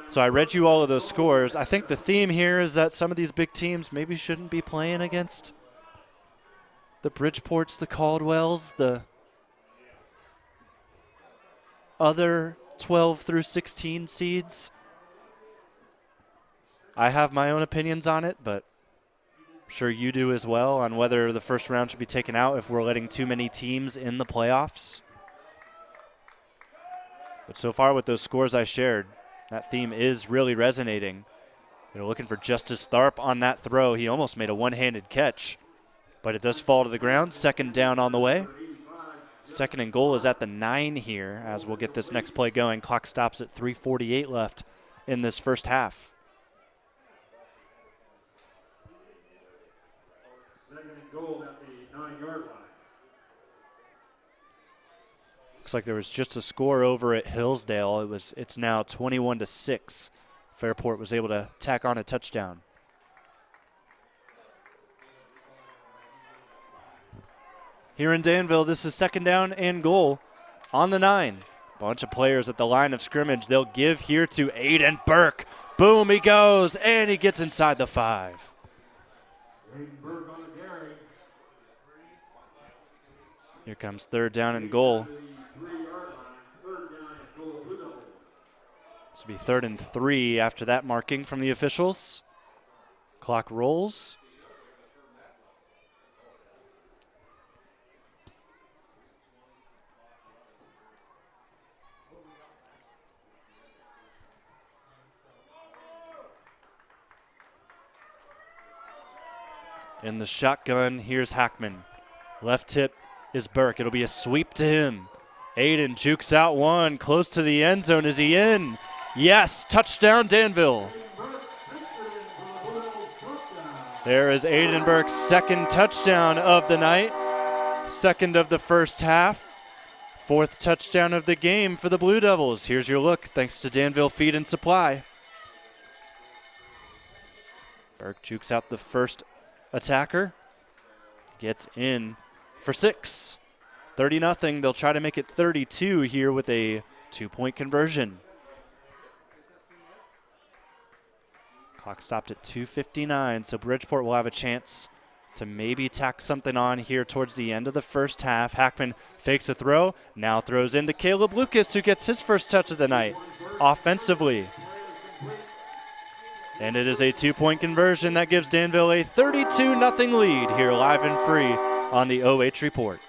So I read you all of those scores. I think the theme here is that some of these big teams maybe shouldn't be playing against the Bridgeports, the Caldwells, the other 12 through 16 seeds. I have my own opinions on it, but I'm sure you do as well, on whether the first round should be taken out if we're letting too many teams in the playoffs. But so far with those scores I shared, that theme is really resonating. They're looking for Justice Tharp on that throw. He almost made a one-handed catch, but it does fall to the ground. 2nd down on the way. 2nd and goal is at the 9 here as we'll get this next play going. Clock stops at 3:48 left in this first half. 2nd and goal at the 9-yard line. Looks like there was just a score over at Hillsdale. It's now 21-6. Fairport was able to tack on a touchdown. Here in Danville, this is 2nd down and goal on the 9. Bunch of players at the line of scrimmage. They'll give here to Aiden Burke. Boom, he goes, and he gets inside the 5. Aiden Burke on the carry. Here comes 3rd down and goal. 3-yard line. 3rd down and goal, Blue Devils. This will be 3rd and 3 after that marking from the officials. Clock rolls. In the shotgun, here's Hackman. Left tip is Burke. It'll be a sweep to him. Aiden jukes out one. Close to the end zone. Is he in? Yes, touchdown Danville. There is Aiden Burke's 2nd touchdown of the night. 2nd of the first half. 4th touchdown of the game for the Blue Devils. Here's your look, thanks to Danville Feed and Supply. Burke jukes out the first attacker. Gets in for 6. 30-0. They'll try to make it 32 here with a 2-point conversion. Clock stopped at 2:59, so Bridgeport will have a chance to maybe tack something on here towards the end of the first half. Hackman fakes a throw, now throws into Caleb Lucas, who gets his first touch of the night offensively. And it is a 2-point conversion that gives Danville a 32-0 lead here live and free on the OH Report.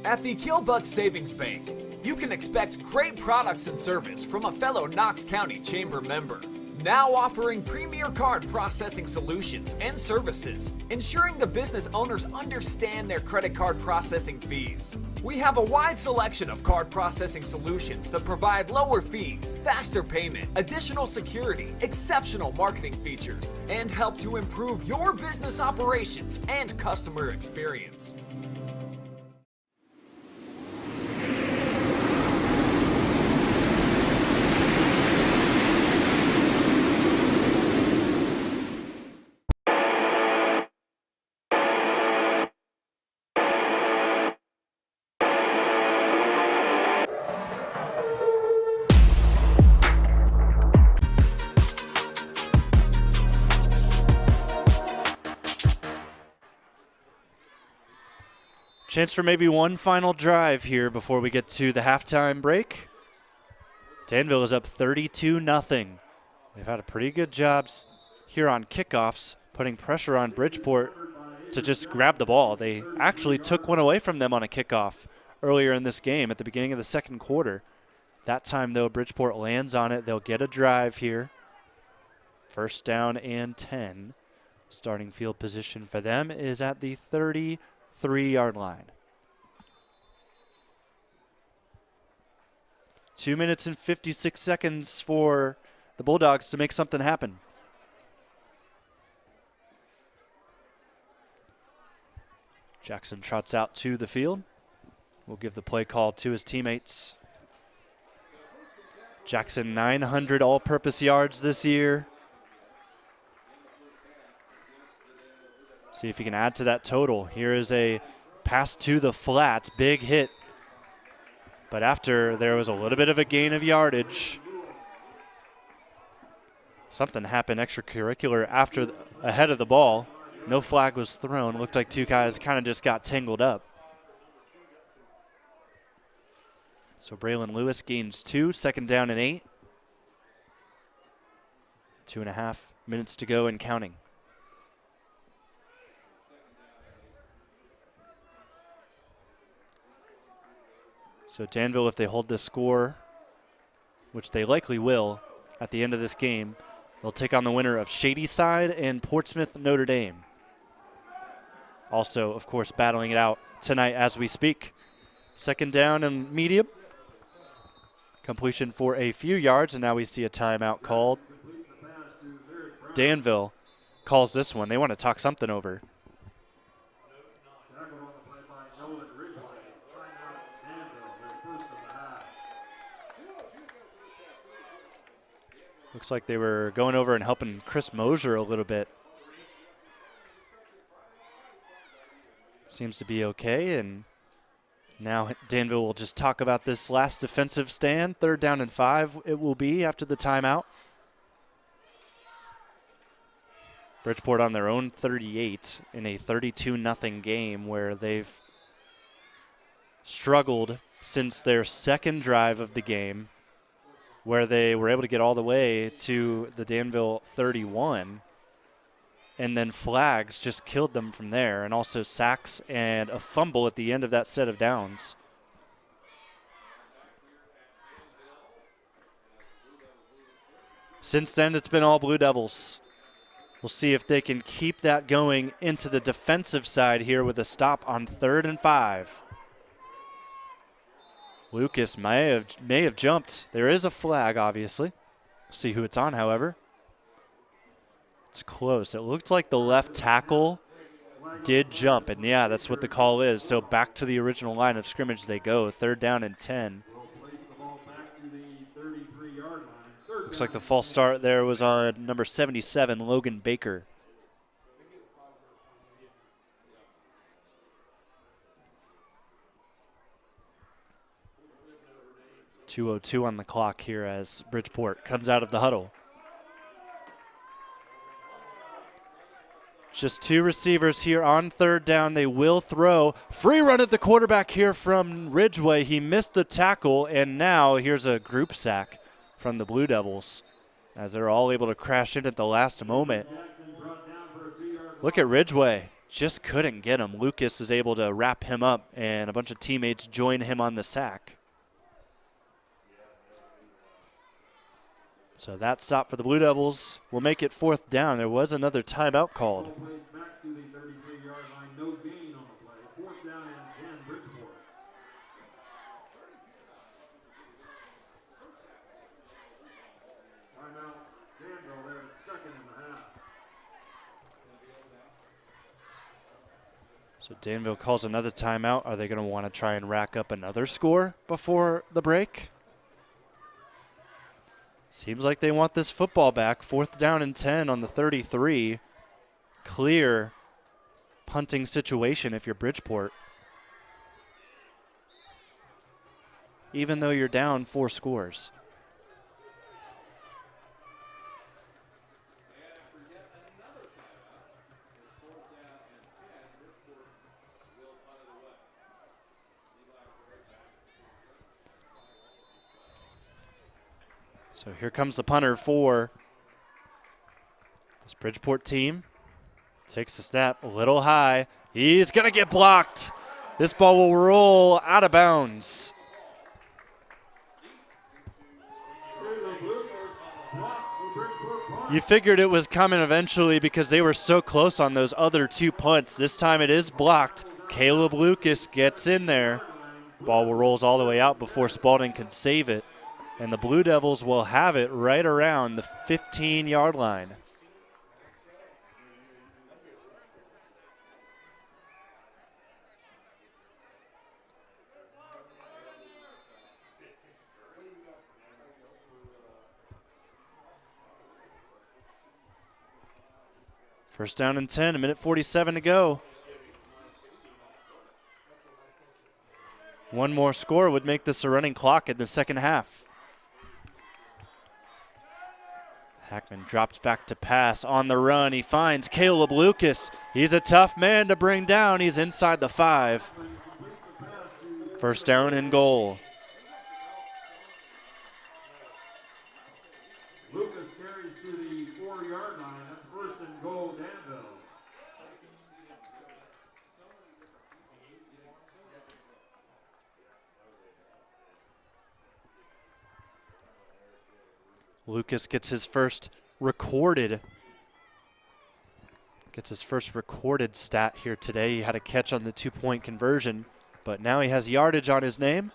At the Killbuck Savings Bank, you can expect great products and service from a fellow Knox County Chamber member. Now offering premier card processing solutions and services, ensuring the business owners understand their credit card processing fees. We have a wide selection of card processing solutions that provide lower fees, faster payment, additional security, exceptional marketing features, and help to improve your business operations and customer experience. Chance for maybe one final drive here before we get to the halftime break. Danville is up 32-0. They've had a pretty good job here on kickoffs, putting pressure on Bridgeport to just grab the ball. They actually took one away from them on a kickoff earlier in this game at the beginning of the second quarter. That time, though, Bridgeport lands on it. They'll get a drive here. First down and 10. Starting field position for them is at the 33-yard line. 2 minutes and 56 seconds for the Bulldogs to make something happen. Jackson trots out to the field. We'll give the play call to his teammates. Jackson, 900 all-purpose yards this year. See if he can add to that total. Here is a pass to the flats, big hit. But after there was a little bit of a gain of yardage, something happened extracurricular ahead of the ball. No flag was thrown. Looked like two guys kind of just got tangled up. So Braylon Lewis gains 2, second down and 8. 2.5 minutes to go and counting. So Danville, if they hold this score, which they likely will at the end of this game, they'll take on the winner of Shadyside and Portsmouth Notre Dame. Also, of course, battling it out tonight as we speak. Second down and medium. Completion for a few yards, and now we see a timeout called. Danville calls this one. They want to talk something over. Looks like they were going over and helping Chris Mosier a little bit. Seems to be okay, and now Danville will just talk about this last defensive stand. 3rd down and 5 it will be after the timeout. Bridgeport on their own 38 in a 32-0 game where they've struggled since their second drive of the game, where they were able to get all the way to the Danville 31, and then flags just killed them from there, and also sacks and a fumble at the end of that set of downs. Since then, it's been all Blue Devils. We'll see if they can keep that going into the defensive side here with a stop on 3rd and 5. Lucas may have jumped. There is a flag, obviously. See who it's on, however. It's close. It looked like the left tackle did jump, and yeah, that's what the call is. So back to the original line of scrimmage they go. 3rd down and 10. Looks like the false start there was on number 77, Logan Baker. .202 on the clock here as Bridgeport comes out of the huddle. Just 2 receivers here on 3rd down. They will throw. Free run at the quarterback here from Ridgeway. He missed the tackle, and now here's a group sack from the Blue Devils as they're all able to crash in at the last moment. Look at Ridgeway. Just couldn't get him. Lucas is able to wrap him up, and a bunch of teammates join him on the sack. So that stop for the Blue Devils will make it 4th down. There was another timeout called. Ball plays back to the 33-yard line. No gain on the play. 4th down and 10, Bridgeport. Timeout, Danville there, 2nd and a half. So Danville calls another timeout. Are they going to want to try and rack up another score before the break? Seems like they want this football back. 4th down and 10 on the 33. Clear punting situation if you're Bridgeport. Even though you're down 4 scores. So here comes the punter for this Bridgeport team. Takes the snap a little high. He's going to get blocked. This ball will roll out of bounds. You figured it was coming eventually because they were so close on those other 2 punts. This time it is blocked. Caleb Lucas gets in there. Ball rolls all the way out before Spalding could save it. And the Blue Devils will have it right around the 15-yard line. First down and 10, 1:47 to go. One more score would make this a running clock in the second half. Hackman drops back to pass on the run. He finds Caleb Lucas. He's a tough man to bring down. He's inside the 5. First down and goal. Lucas carries to the 4-yard line. That's 1st and goal, Danville. Lucas gets his first recorded stat here today. He had a catch on the 2-point conversion, but now he has yardage on his name.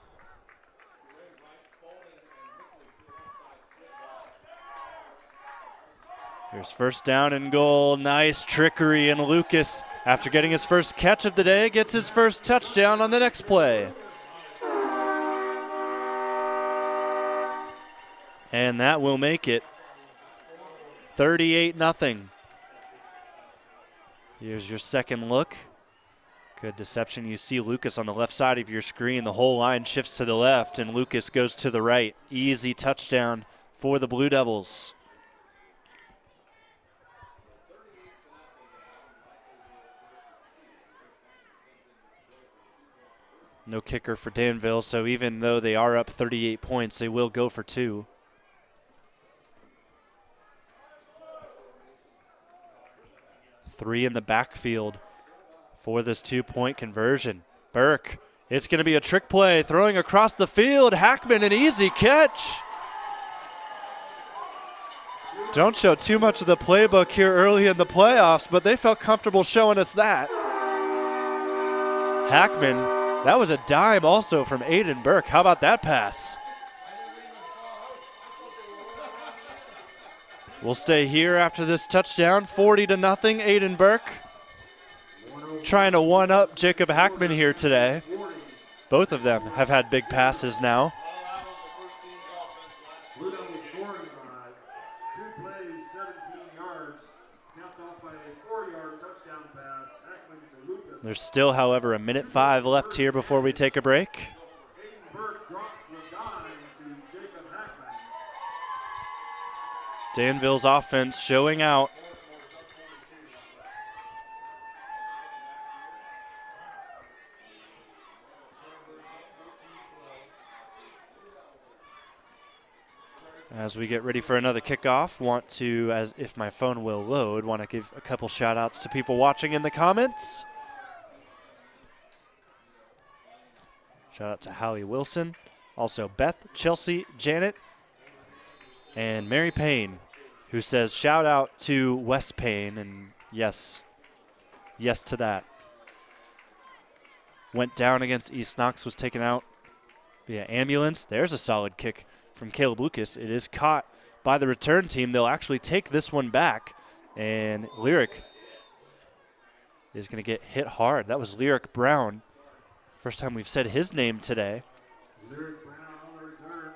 Here's first down and goal. Nice trickery, and Lucas, after getting his first catch of the day, gets his first touchdown on the next play. And that will make it 38-0. Here's your second look. Good deception. You see Lucas on the left side of your screen. The whole line shifts to the left, and Lucas goes to the right. Easy touchdown for the Blue Devils. No kicker for Danville, so even though they are up 38 points, they will go for 2. Three in the backfield for this 2-point conversion. Burke, it's going to be a trick play, throwing across the field. Hackman, an easy catch. Don't show too much of the playbook here early in the playoffs, but they felt comfortable showing us that. Hackman, that was a dime also from Aiden Burke. How about that pass? We'll stay here after this touchdown. 40-0, Aiden Burke. Trying to one-up Jacob Hackman here today. Both of them have had big passes now. Blue Devils scoring drive. 2 plays, 17 yards. Capped off by a 4-yard touchdown pass. Hackman to Lucas. There's still, however, 1:05 left here before we take a break. Aiden Burke drops the dime to Jacob Hackman. Danville's offense showing out. As we get ready for another kickoff, want to, as if my phone will load, want to give a couple shout outs to people watching in the comments. Shout out to Hallie Wilson, also Beth, Chelsea, Janet, And Mary Payne, who says, shout out to Wes Payne, and yes to that. Went down against East Knox, was taken out via ambulance. There's a solid kick from Caleb Lucas. It is caught by the return team. They'll actually take this one back, and Lyric is going to get hit hard. That was Lyric Brown. First time we've said his name today. Lyric Brown on the return.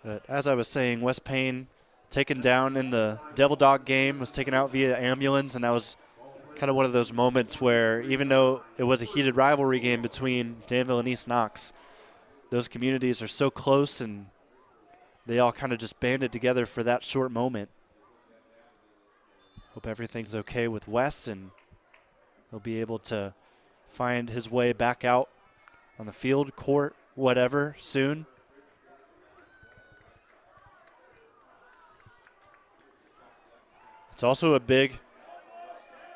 But as I was saying, Wes Payne taken down in the Devil Dog game, was taken out via ambulance, and that was kind of one of those moments where even though it was a heated rivalry game between Danville and East Knox, those communities are so close and they all kind of just banded together for that short moment. Hope everything's okay with Wes and he'll be able to find his way back out on the field, court, whatever, soon. It's also a big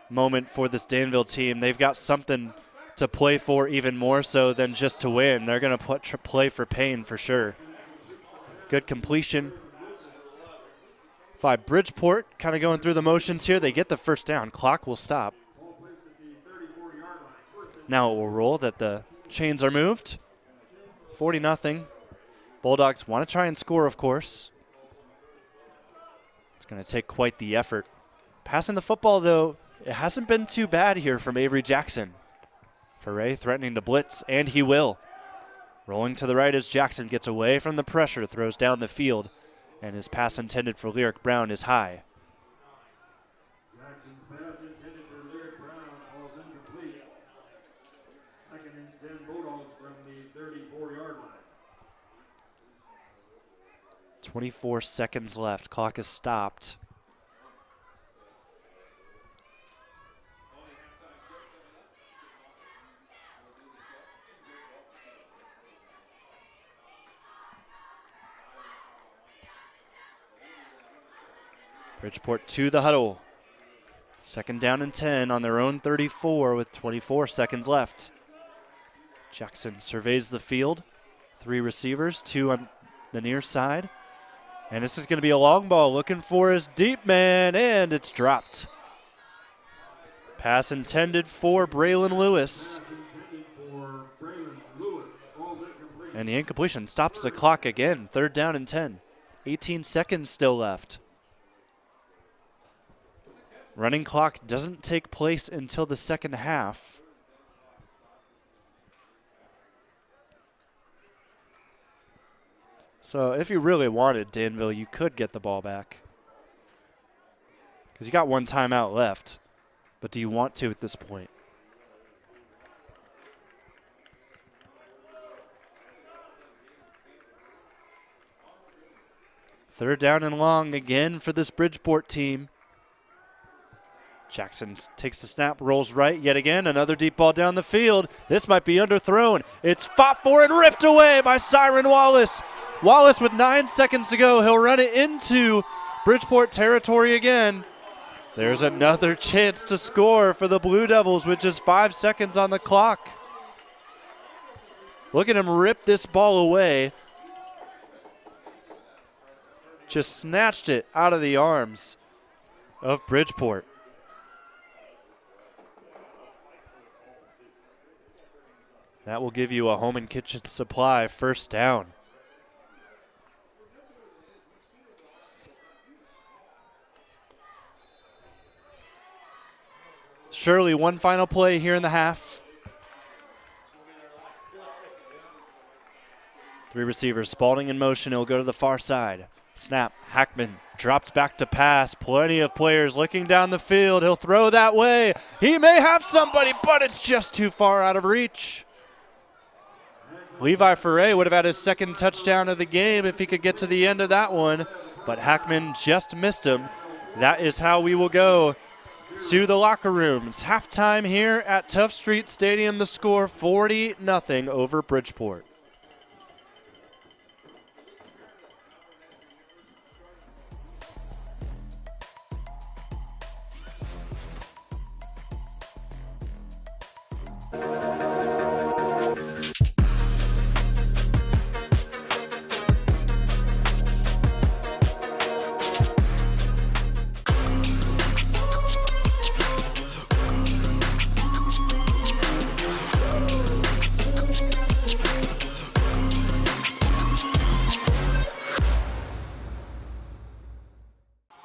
moment for this Danville team. They've got something to play for even more so than just to win. They're going to play for pain for sure. Good completion by Bridgeport, kind of going through the motions here. They get the first down. Clock will stop. Now it will roll that the chains are moved. 40-0. Bulldogs want to try and score, of course. It's going to take quite the effort. Passing the football, though, it hasn't been too bad here from Avery Jackson. Foray threatening to blitz, and he will. Rolling to the right as Jackson gets away from the pressure, throws down the field, and his pass intended for Lyric Brown is high. Jackson's pass intended for Lyric Brown falls incomplete. Second and 10 Bulldogs from the 34-yard line. 24 seconds left. Clock is stopped. Bridgeport to the huddle. Second down and 10 on their own 34 with 24 seconds left. Jackson surveys the field. 3 receivers, 2 on the near side. And this is going to be a long ball looking for his deep man, and it's dropped. Pass intended for Braylon Lewis. And the incompletion stops the clock again. Third down and 10. 18 seconds still left. Running clock doesn't take place until the second half. So if you really wanted, Danville, you could get the ball back. Because you got one timeout left. But do you want to at this point? Third down and long again for this Bridgeport team. Jackson takes the snap, rolls right yet again. Another deep ball down the field. This might be underthrown. It's fought for and ripped away by Siren Wallace. Wallace with 9 seconds to go. He'll run it into Bridgeport territory again. There's another chance to score for the Blue Devils with just 5 seconds on the clock. Look at him rip this ball away. Just snatched it out of the arms of Bridgeport. That will give you a home and kitchen supply first down. Shirley, one final play here in the half. 3 receivers, Spalding in motion. He'll go to the far side. Snap, Hackman drops back to pass. Plenty of players looking down the field. He'll throw that way. He may have somebody, but it's just too far out of reach. Levi Foray would have had his second touchdown of the game if he could get to the end of that one, but Hackman just missed him. That is how we will go to the locker room. It's halftime here at Tough Street Stadium. The score 40-0 over Bridgeport.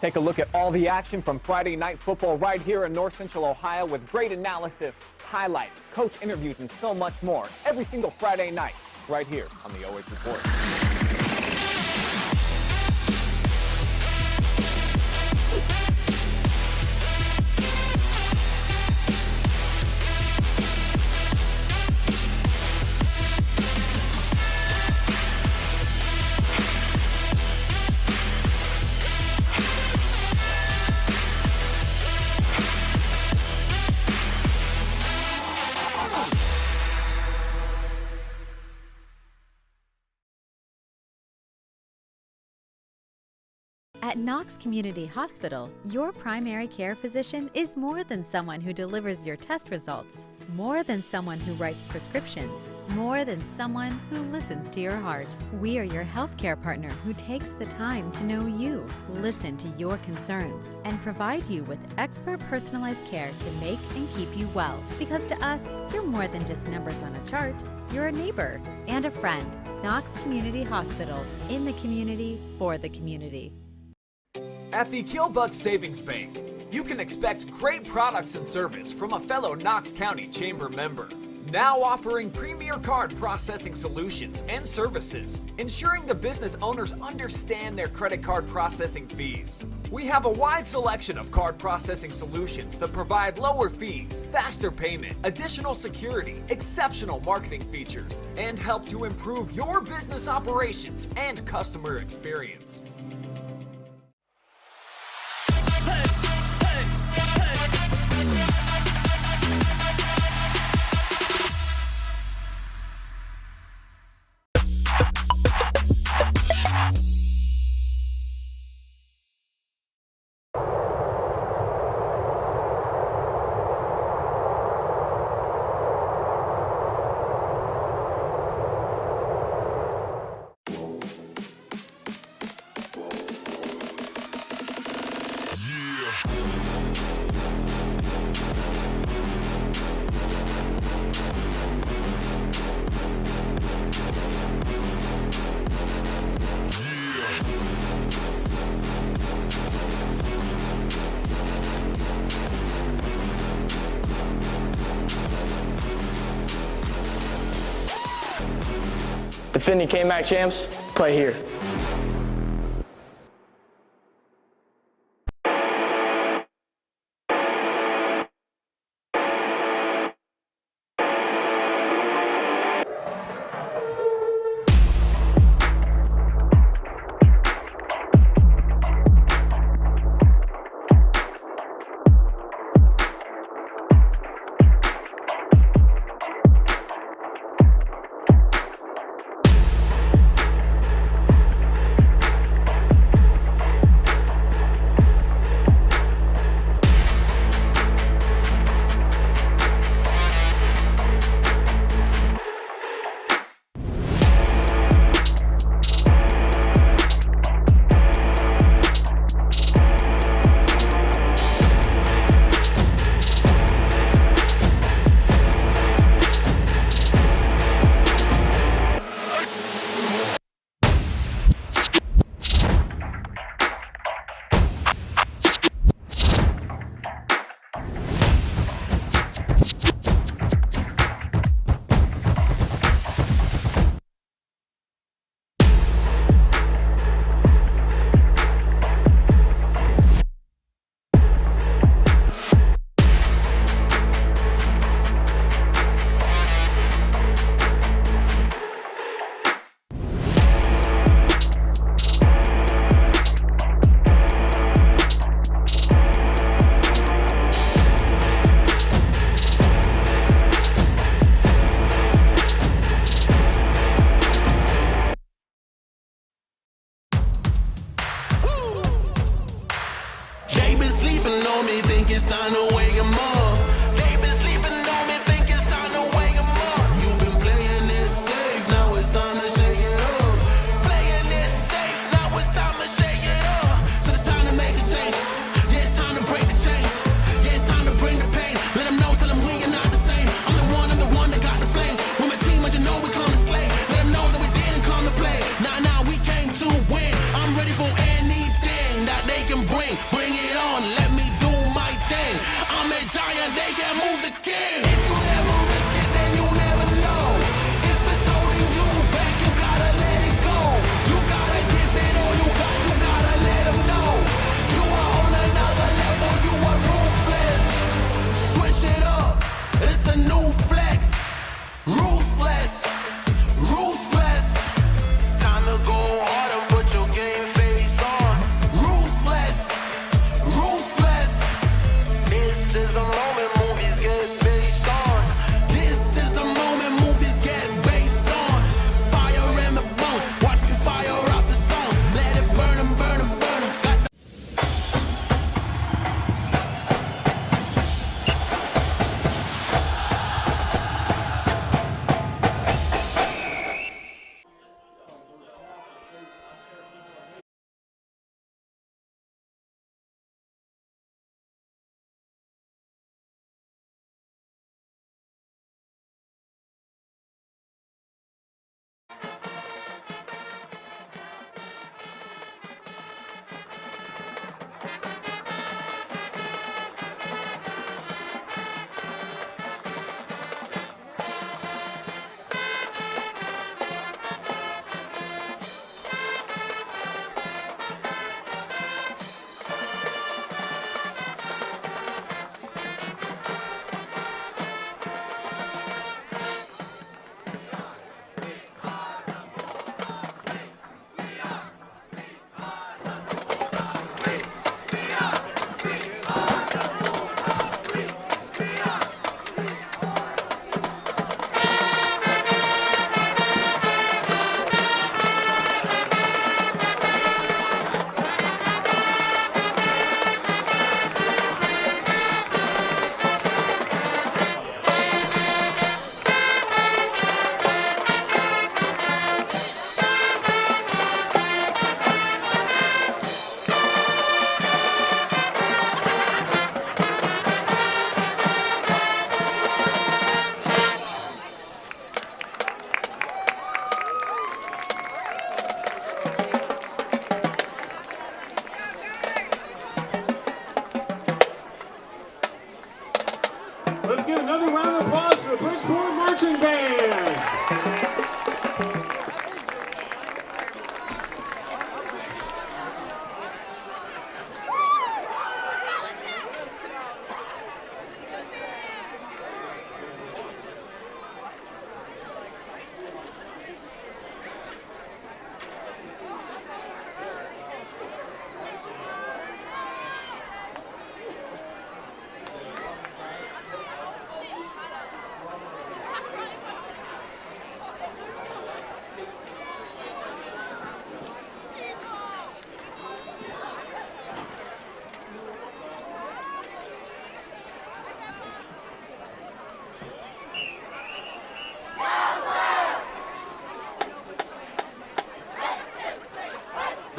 Take a look at all the action from Friday night football right here in North Central Ohio with great analysis, highlights, coach interviews, and so much more every single Friday night right here on the OH Report. At Knox Community Hospital, your primary care physician is more than someone who delivers your test results, more than someone who writes prescriptions, more than someone who listens to your heart. We are your healthcare partner who takes the time to know you, listen to your concerns, and provide you with expert personalized care to make and keep you well. Because to us, you're more than just numbers on a chart. You're a neighbor and a friend. Knox Community Hospital, in the community, for the community. At the Killbuck Savings Bank, you can expect great products and service from a fellow Knox County Chamber member. Now offering premier card processing solutions and services, ensuring the business owners understand their credit card processing fees. We have a wide selection of card processing solutions that provide lower fees, faster payment, additional security, exceptional marketing features, and help to improve your business operations and customer experience. Defending K-Mac champs, play here.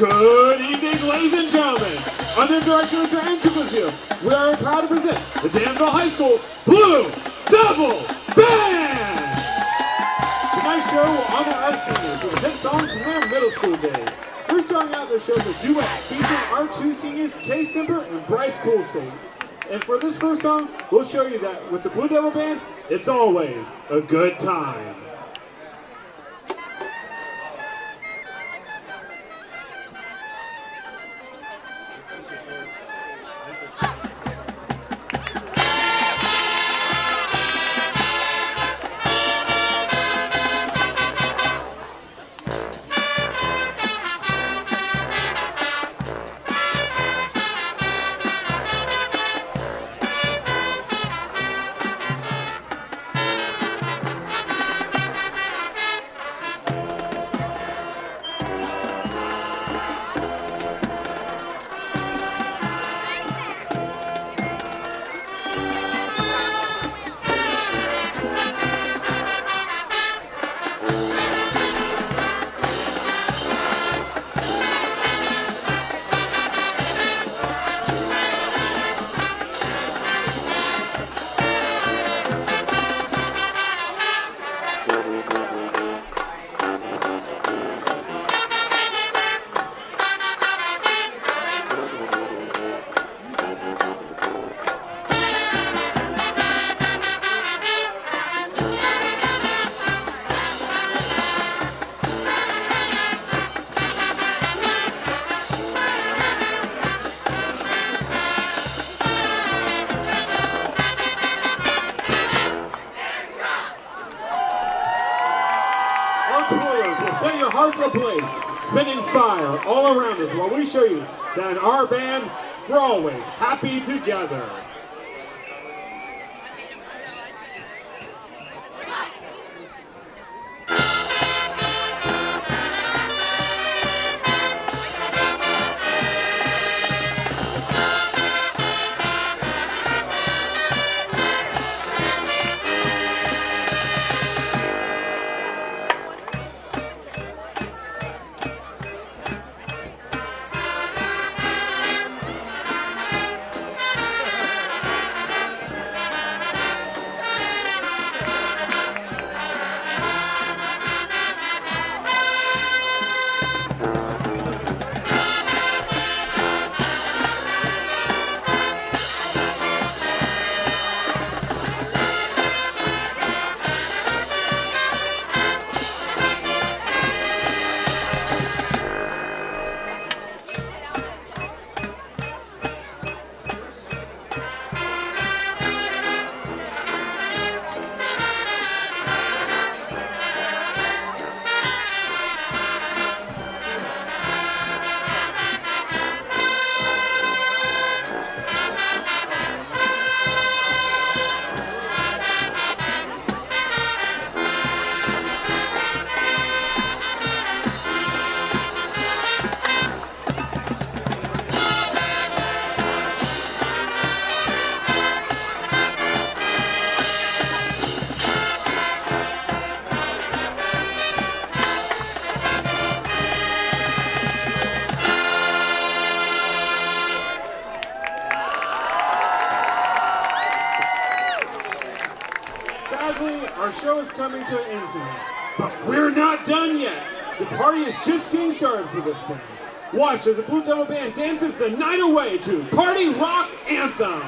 Good evening, ladies and gentlemen. Under the direction of Mr. Antipas, we are proud to present the Danville High School Blue Devil Band. Tonight's show will honor our seniors with hit songs from their middle school days. We're starting out the show with a duet featuring our two seniors, Kay Simper and Bryce Coulson. And for this first song, we'll show you that with the Blue Devil Band, it's always a good time. Set your hearts ablaze, spinning fire all around us while we show you that in our band, we're always happy together. Our show is coming to an end tonight, but we're not done yet. The party is just getting started for this band. Watch as the Blue Devil Band dances the night away to Party Rock Anthem.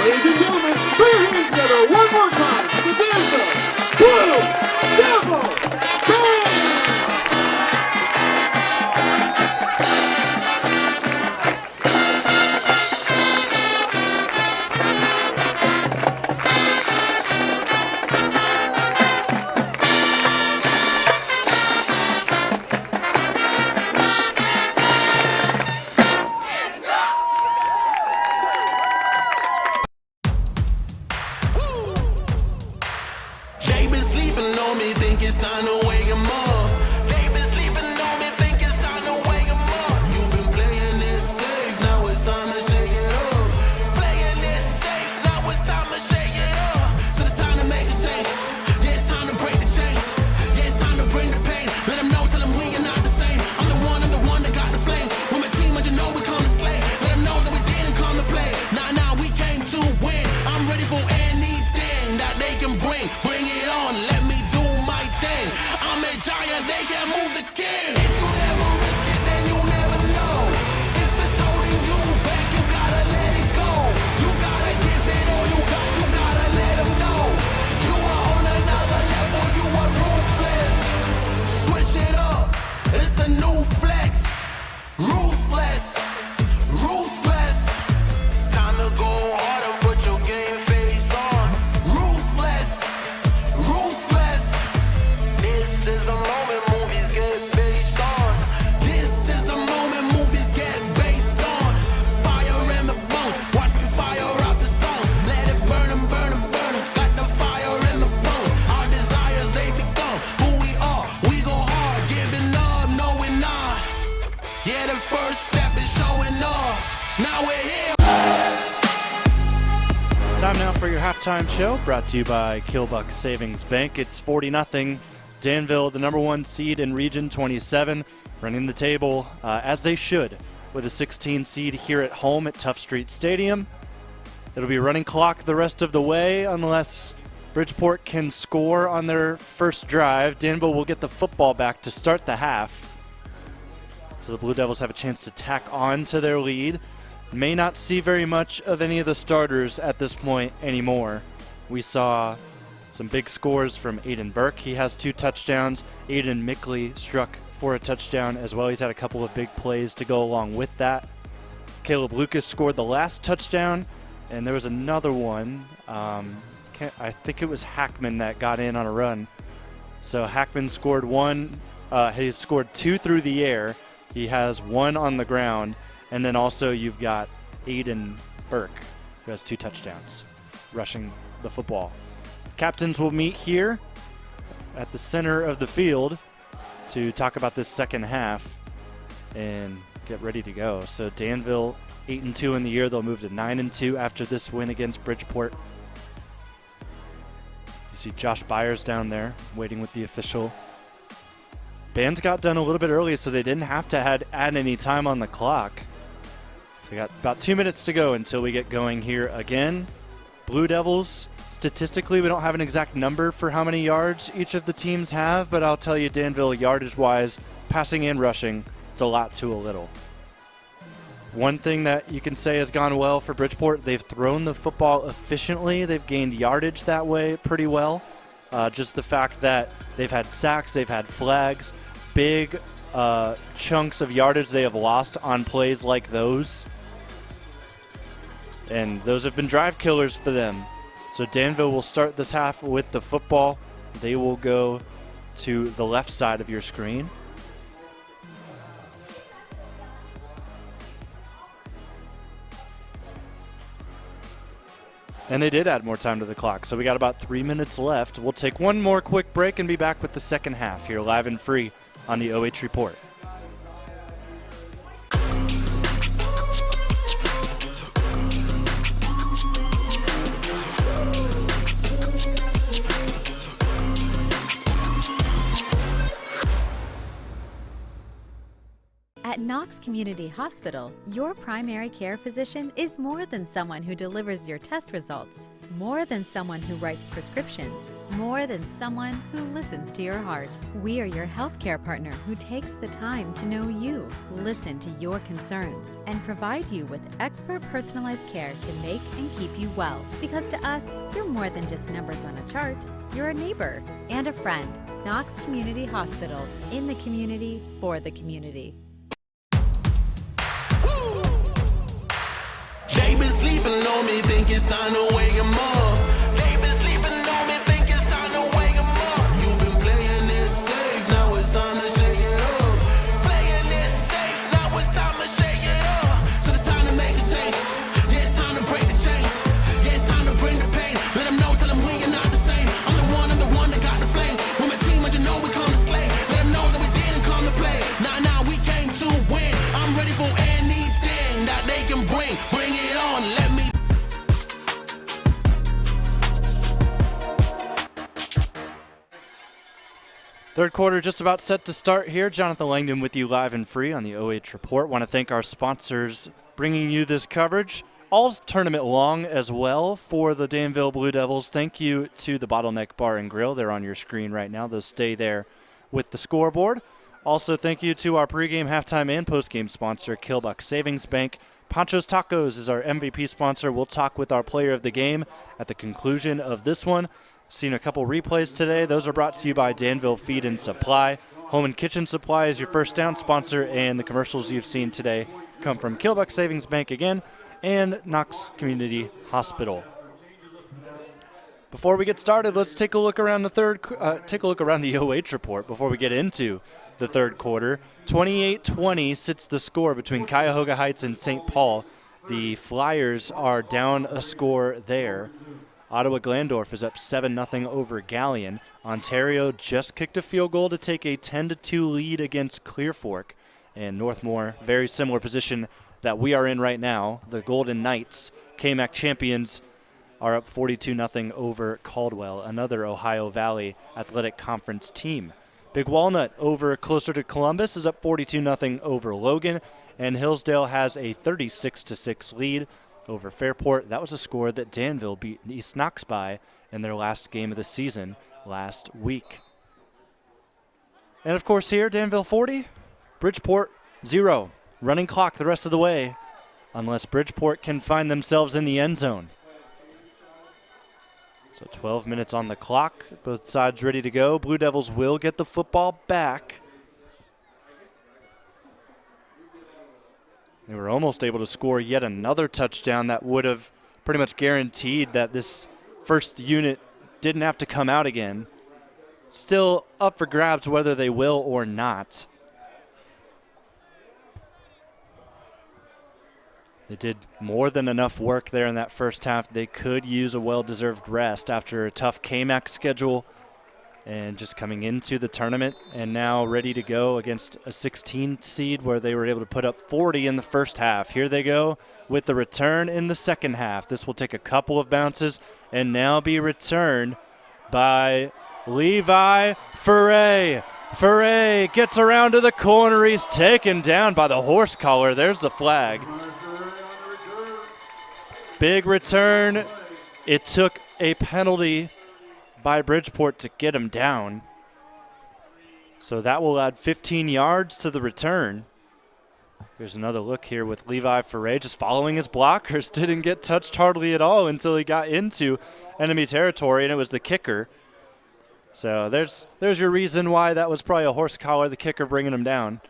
Ladies and gentlemen, put your hands together one more time for the Danville Blue Devils Band! They been sleeping on me, think it's time to wake 'em up. They been sleeping on me, think it's time to wake 'em up. You've been playing it safe, now it's time to shake it up. Playing it safe, now it's time to shake it up. So it's time to make a change. Yeah, it's time to break the chains. Yeah, it's time to bring the pain. Let them know, tell them we are not the same. I'm the one that got the flames. With my team, as you know, we come to slay. Let them know that we didn't come to play. Nah, we came to win. I'm ready for anything that they can bring. Bring it on, let me do my thing. I'm a giant, they can move the king. If you never risk it, then you never know. If it's holding you back, you gotta let it go. You gotta give it all you gotta let them know. You are on another level, you are ruthless. Switch it up, it's the new flex. Ruthless, ruthless. Time to go hard and put your game face on. Ruthless, ruthless. This is the moment movies get based on. This is the moment movies get based on. Fire in the bones, watch me fire up the songs. Let it burn 'em, burn 'em, burn 'em. Like the fire in the bones. Our desires, they become who we are. We go hard, giving up, no we're not. Yeah, the first step is showing up. Now we're here. Time now for your halftime show, brought to you by Killbuck Savings Bank. It's 40-0. Danville, the number 1 seed in Region 27, running the table as they should, with a 16 seed here at home at Tough Street Stadium. It'll be running clock the rest of the way unless Bridgeport can score on their first drive. Danville will get the football back to start the half. So the Blue Devils have a chance to tack on to their lead. May not see very much of any of the starters at this point anymore. We saw some big scores from Aiden Burke. He has 2 touchdowns. Aiden Mickley struck for a touchdown as well. He's had a couple of big plays to go along with that. Caleb Lucas scored the last touchdown, and there was another one. I think it was Hackman that got in on a run. So Hackman scored one. He's scored 2 through the air. He has 1 on the ground. And then also you've got Aiden Burke, who has 2 touchdowns, rushing the football. Captains will meet here at the center of the field to talk about this second half and get ready to go. So Danville 8-2 in the year. They'll move to 9-2 after this win against Bridgeport. You see Josh Byers down there waiting with the official. Bands got done a little bit early, so they didn't have to add any time on the clock. So we got about 2 minutes to go until we get going here again. Blue Devils, statistically, we don't have an exact number for how many yards each of the teams have, but I'll tell you, Danville, yardage-wise, passing and rushing, it's a lot to a little. One thing that you can say has gone well for Bridgeport, they've thrown the football efficiently. They've gained yardage that way pretty well. Just the fact that they've had sacks, they've had flags, big chunks of yardage they have lost on plays like those. And those have been drive killers for them. So Danville will start this half with the football. They will go to the left side of your screen. And they did add more time to the clock, so we got about 3 minutes left. We'll take one more quick break and be back with the second half here live and free on the OH Report. At Knox Knox Community Hospital, your primary care physician is more than someone who delivers your test results, more than someone who writes prescriptions, more than someone who listens to your heart. We are your healthcare partner who takes the time to know you, listen to your concerns, and provide you with expert personalized care to make and keep you well. Because to us, you're more than just numbers on a chart. You're a neighbor and a friend. Knox Community Hospital, in the community, for the community. They been sleeping on me, think it's time to wake 'em up. They been sleeping on me, think it's time to wake 'em up. You've been playing it safe, now it's time to shake it up. Playing it safe, now it's time to shake it up. So it's time to make a change. Yeah, it's time to break the chains. Yeah, it's time to bring the pain. Let them know, tell them we are not the same. I'm the one that got the flames. With my team, but you know we come to slay. Let them know that we didn't come to play. Nah, we came to win. I'm ready for anything that they can bring. Bring it on, let me. Third quarter just about set to start here. Jonathan Langdon with you live and free on the OH Report. Want to thank our sponsors bringing you this coverage all tournament long as well for the Danville Blue Devils. Thank you to the Bottleneck Bar and Grill. They're on your screen right now. They'll stay there with the scoreboard. Also, thank you to our pregame, halftime, and postgame sponsor, Killbuck Savings Bank. Panchos Tacos is our MVP sponsor. We'll talk with our player of the game at the conclusion of this one. Seen a couple replays today. Those are brought to you by Danville Feed and Supply. Home and Kitchen Supply is your first down sponsor, and the commercials you've seen today come from Killbuck Savings Bank again and Knox Community Hospital. Before we get started, let's take a look around the OH report before we get into the third quarter. 28-20 sits the score between Cuyahoga Heights and St. Paul. The Flyers are down a score there. Ottawa Glandorf is up 7-0 over Galleon. Ontario just kicked a field goal to take a 10-2 lead against Clear Fork. And Northmore, very similar position that we are in right now. The Golden Knights, KMAC champions, are up 42-0 over Caldwell, another Ohio Valley Athletic Conference team. Big Walnut over closer to Columbus is up 42-0 over Logan, and Hillsdale has a 36-6 lead over Fairport. That was a score that Danville beat East Knox by in their last game of the season last week. And of course here, Danville 40, Bridgeport 0. Running clock the rest of the way unless Bridgeport can find themselves in the end zone. So 12 minutes on the clock, both sides ready to go. Blue Devils will get the football back. They were almost able to score yet another touchdown that would have pretty much guaranteed that this first unit didn't have to come out again. Still up for grabs whether they will or not. They did more than enough work there in that first half. They could use a well-deserved rest after a tough KMAC schedule and just coming into the tournament and now ready to go against a 16 seed where they were able to put up 40 in the first half. Here they go with the return in the second half. This will take a couple of bounces and now be returned by Levi Ferre. Ferre gets around to the corner. He's taken down by the horse collar. There's the flag. Big return. It took a penalty by Bridgeport to get him down. So that will add 15 yards to the return. Here's another look here with Levi Ferre just following his blockers. Didn't get touched hardly at all until he got into enemy territory, and it was the kicker. So there's your reason why that was probably a horse collar, the kicker bringing him down.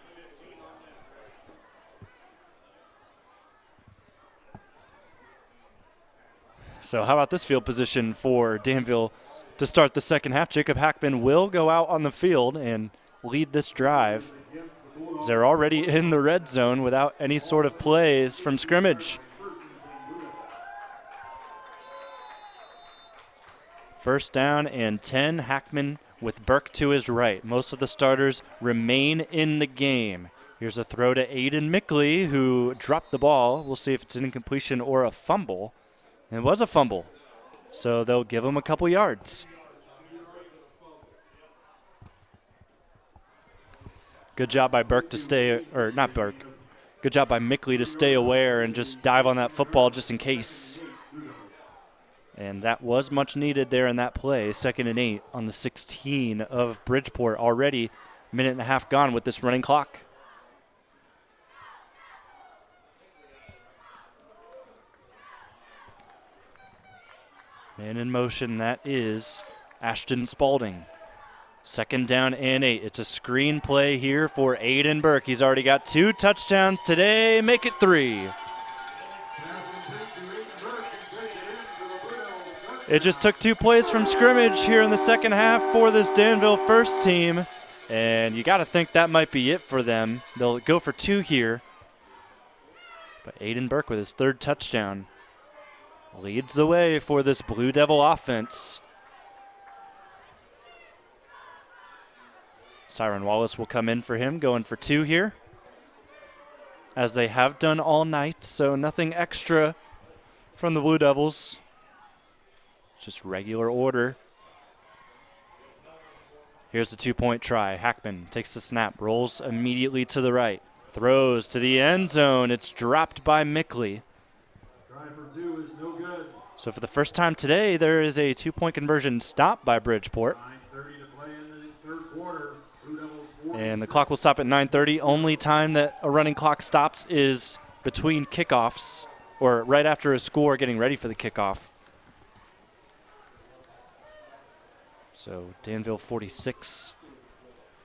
So how about this field position for Danville to start the second half? Jacob Hackman will go out on the field and lead this drive. They're already in the red zone without any sort of plays from scrimmage. First down and 10. Hackman with Burke to his right. Most of the starters remain in the game. Here's a throw to Aiden Mickley, who dropped the ball. We'll see if it's an incompletion or a fumble. It was a fumble, so they'll give him a couple yards. Good job by Burke to stay, or not Burke, Good job by Mickley to stay aware and just dive on that football just in case. And that was much needed there in that play. 2nd and 8 on the 16 of Bridgeport. Already a minute and a half gone with this running clock. Man in motion, that is Ashton Spalding. 2nd down and 8. It's a screen play here for Aiden Burke. He's already got 2 touchdowns today. Make it 3. It just took 2 plays from scrimmage here in the second half for this Danville first team. And you got to think that might be it for them. They'll go for 2 here. But Aiden Burke with his 3rd touchdown leads the way for this Blue Devil offense. Siren Wallace will come in for him, going for 2 here, as they have done all night, so nothing extra from the Blue Devils. Just regular order. Here's the 2-point try. Hackman takes the snap, rolls immediately to the right, throws to the end zone. It's dropped by Mickley. Try for 2 is no good. So for the first time today, there is a 2-point conversion stop by Bridgeport. 9:30 to play in the 3rd quarter. Blue Devils 4. And the clock will stop at 9:30. Only time that a running clock stops is between kickoffs or right after a score getting ready for the kickoff. So Danville 46,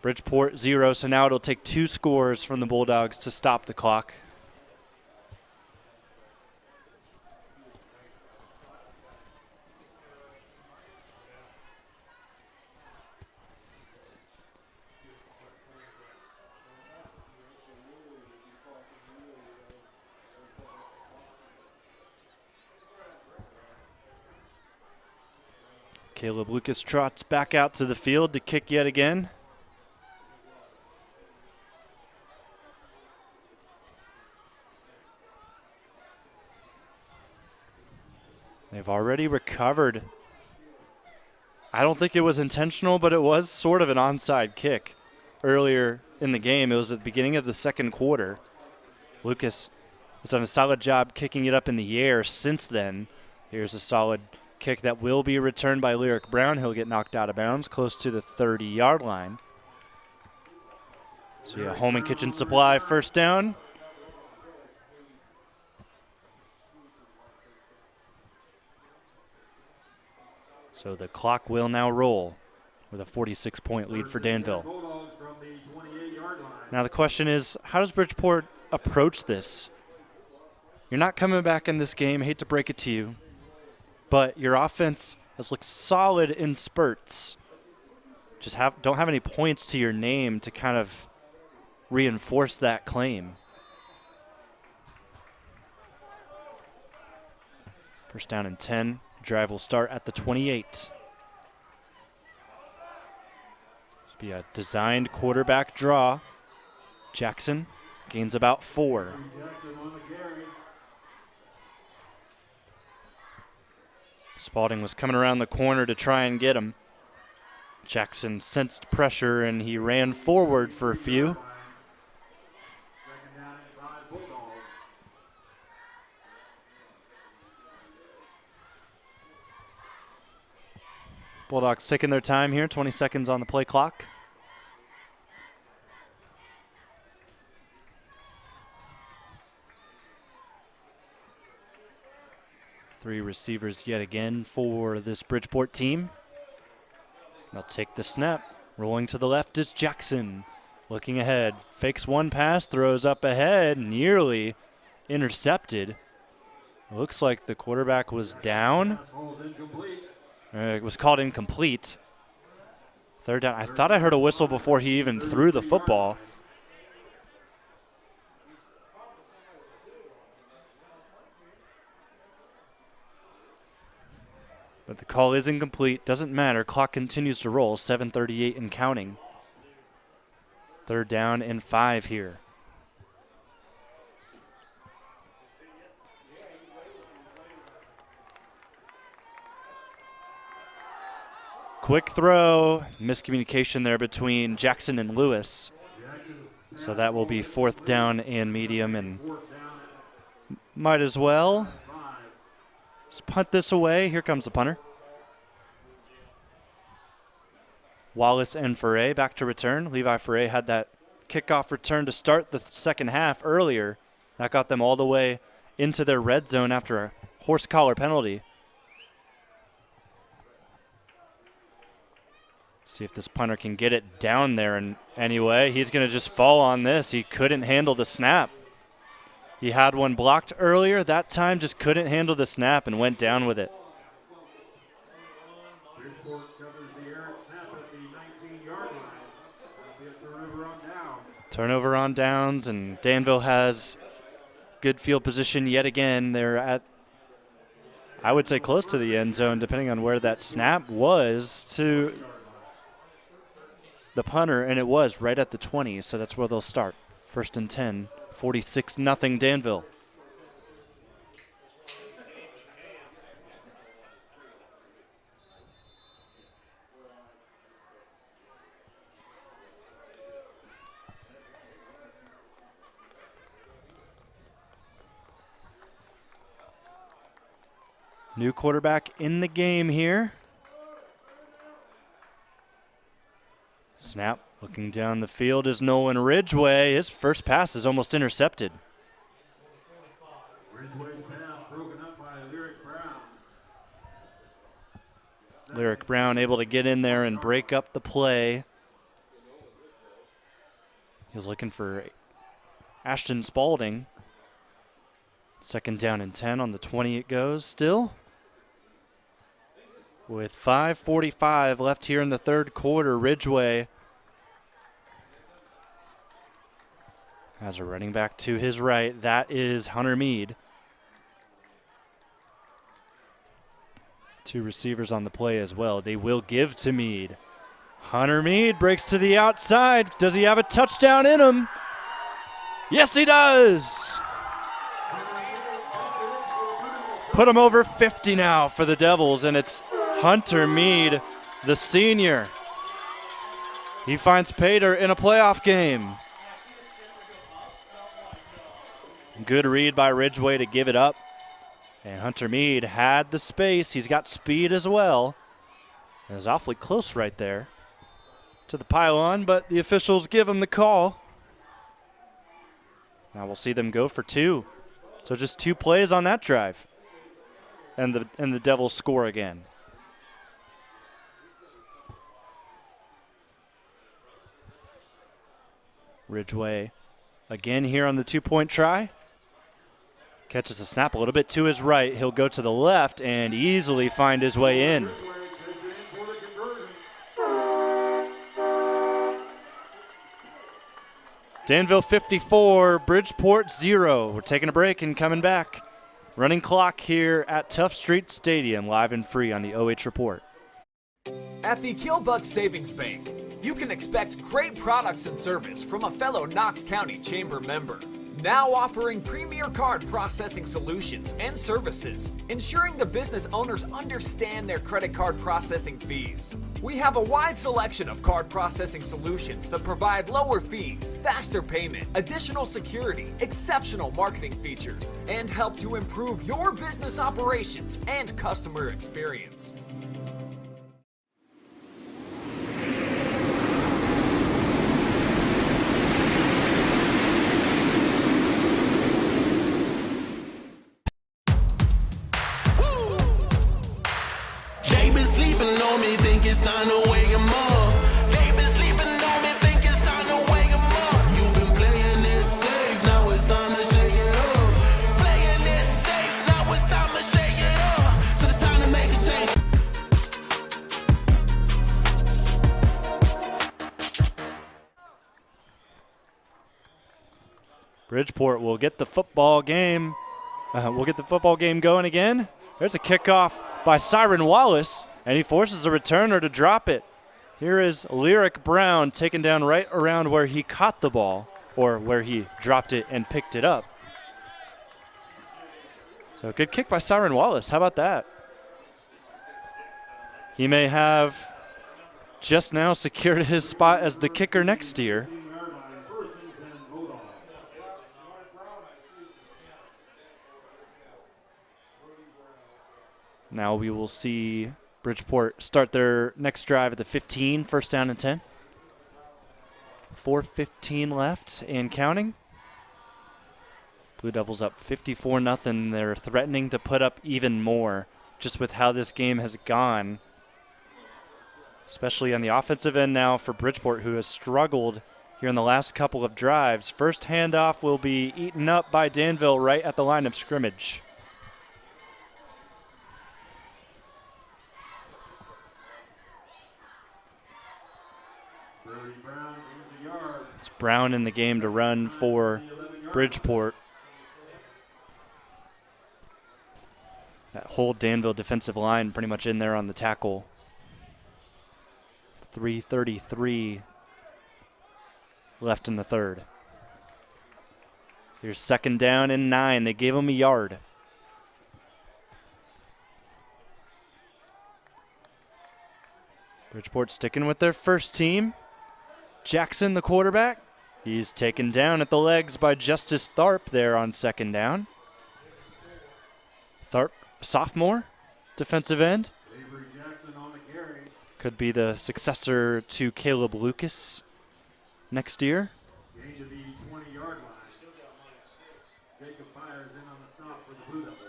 Bridgeport 0. So now it'll take 2 scores from the Bulldogs to stop the clock. Caleb Lucas trots back out to the field to kick yet again. They've already recovered. I don't think it was intentional, but it was sort of an onside kick earlier in the game. It was at the beginning of the 2nd quarter. Lucas has done a solid job kicking it up in the air since then. Here's a solid kick that will be returned by Lyric Brown. He'll get knocked out of bounds close to the 30-yard line. So yeah, Home and Kitchen Supply first down. So the clock will now roll with a 46-point lead for Danville. Now the question is, how does Bridgeport approach this? You're not coming back in this game, I hate to break it to you, but your offense has looked solid in spurts. Just don't have any points to your name to kind of reinforce that claim. First down and 10. Drive will start at the 28. This will be a designed quarterback draw. Jackson gains about 4. Spalding was coming around the corner to try and get him. Jackson sensed pressure and he ran forward for a few. Bulldogs taking their time here, 20 seconds on the play clock. Three receivers yet again for this Bridgeport team. They'll take the snap. Rolling to the left is Jackson. Looking ahead, fakes one pass, throws up ahead, nearly intercepted. Looks like the quarterback was down. It was called incomplete. Third down. I thought I heard a whistle before he even threw the football. But the call is incomplete. Doesn't matter. Clock continues to roll. 7:38 and counting. Third down and 5 here. Quick throw. Miscommunication there between Jackson and Lewis. So that will be 4th down and medium, and might as well just punt this away. Here comes the punter. Wallace and Ferre back to return. Levi Ferre had that kickoff return to start the second half earlier. That got them all the way into their red zone after a horse collar penalty. See if this punter can get it down there in any way. He's going to just fall on this. He couldn't handle the snap. He had one blocked earlier. That time just couldn't handle the snap and went down with it. Turnover on downs, and Danville has good field position yet again. They're at, I would say, close to the end zone, depending on where that snap was to the punter, and it was right at the 20, so that's where they'll start. 1st and 10, 46-0 Danville. New quarterback in the game here. Snap, looking down the field is Nolan Ridgway. His first pass is almost intercepted. Ridgway's pass broken up by Lyric Brown. Lyric Brown able to get in there and break up the play. He was looking for Ashton Spaulding. 2nd down and 10 on the 20 it goes still. With 5:45 left here in the third quarter, Ridgway has a running back to his right. That is Hunter Mead. 2 receivers on the play as well. They will give to Mead. Hunter Mead breaks to the outside. Does he have a touchdown in him? Yes, he does. Put him over 50 now for the Devils, and it's Hunter Mead, the senior. He finds Pater in a playoff game. Good read by Ridgway to give it up. And Hunter Mead had the space. He's got speed as well. It was awfully close right there to the pylon, but the officials give him the call. Now we'll see them go for 2. So just 2 plays on that drive. And the Devils score again. Ridgway again here on the 2-point try. Catches a snap a little bit to his right. He'll go to the left and easily find his way in. Danville 54, Bridgeport 0. We're taking a break and coming back. Running clock here at Tough Street Stadium, live and free on the OH Report. At the Killbuck Savings Bank, you can expect great products and service from a fellow Knox County Chamber member. Now offering premier card processing solutions and services, ensuring the business owners understand their credit card processing fees. We have a wide selection of card processing solutions that provide lower fees, faster payment, additional security, exceptional marketing features, and help to improve your business operations and customer experience. On me, think it's time to wake 'em up. They been sleeping on me, think it's time to wake 'em up. You've been playing it safe, now it's time to shake it up. Playing it safe, now it's time to shake it up. So it's time to make a change. Bridgeport will get the football game. Going again. There's a kickoff by Siren Wallace, and he forces a returner to drop it. Here is Lyric Brown taken down right around where he caught the ball, or where he dropped it and picked it up. So good kick by Siren Wallace. How about that? He may have just now secured his spot as the kicker next year. Now we will see Bridgeport start their next drive at the 15, first down and 10. 4:15 left and counting. Blue Devils up 54-0. They're threatening to put up even more just with how this game has gone, especially on the offensive end now for Bridgeport, who has struggled here in the last couple of drives. First handoff will be eaten up by Danville right at the line of scrimmage. It's Brown in the game to run for Bridgeport. That whole Danville defensive line pretty much in there on the tackle. 3:33 left in the third. Here's second down and 9. They gave him a yard. Bridgeport sticking with their first team. Jackson, the quarterback. He's taken down at the legs by Justice Tharp there on second down. Tharp, sophomore, defensive end. Could be the successor to Caleb Lucas next year. Gain to the 20-yard line. Jacob fires in on the stop for the Blue Devils.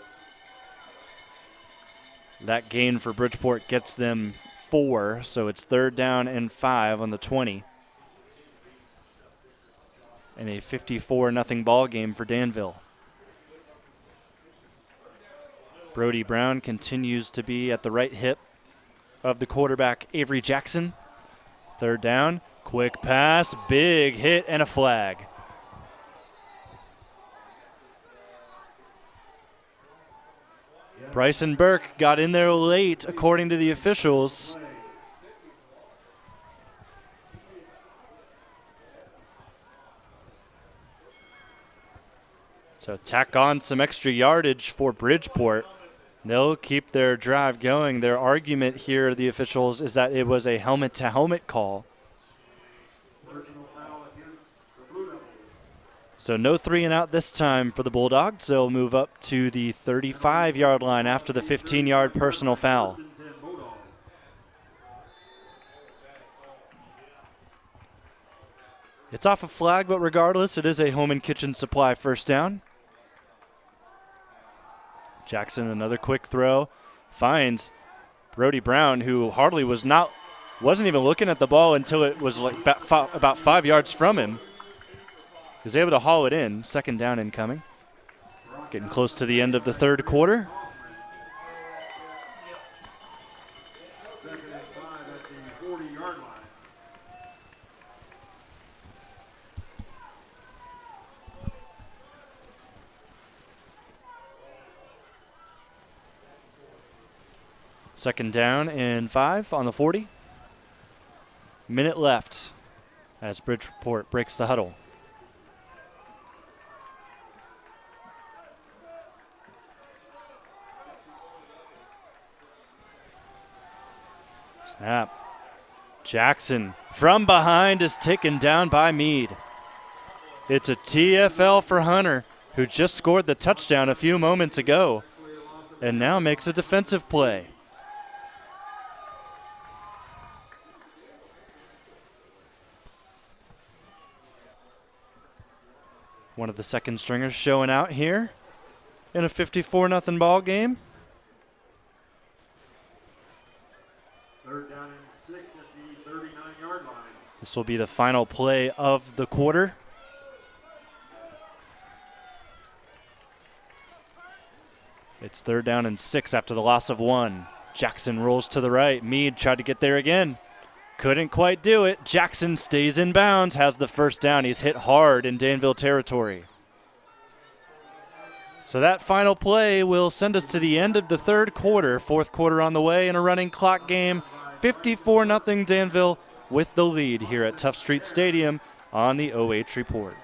That gain for Bridgeport gets them 4, so it's third down and 5 on the 20. And a 54-0 ball game for Danville. Brody Brown continues to be at the right hip of the quarterback, Avery Jackson. Third down, quick pass, big hit, and a flag. Bryson Burke got in there late, according to the officials. So tack on some extra yardage for Bridgeport. They'll keep their drive going. Their argument here, the officials, is that it was a helmet-to-helmet call. So no 3 and out this time for the Bulldogs. They'll move up to the 35-yard line after the 15-yard personal foul. It's off a flag, but regardless, it is a home and kitchen supply first down. Jackson, another quick throw, finds Brody Brown, who hardly wasn't even looking at the ball until it was like about 5 yards from him. He was able to haul it in. Second down incoming. Getting close to the end of the third quarter. Second and 5 at the 40-yard line. Second down and 5 on the 40. Minute left as Bridgeport breaks the huddle. Snap. Jackson from behind is taken down by Meade. It's a TFL for Hunter, who just scored the touchdown a few moments ago and now makes a defensive play. One of the second stringers showing out here in a 54-0 ball game. Third down and 6 at the 39-yard line. This will be the final play of the quarter. It's third down and 6 after the loss of 1. Jackson rolls to the right. Meade tried to get there again. Couldn't quite do it. Jackson stays in bounds, has the first down. He's hit hard in Danville territory. So that final play will send us to the end of the third quarter. Fourth quarter on the way in a running clock game. 54-0 Danville with the lead here at Tough Street Stadium on the OH Report.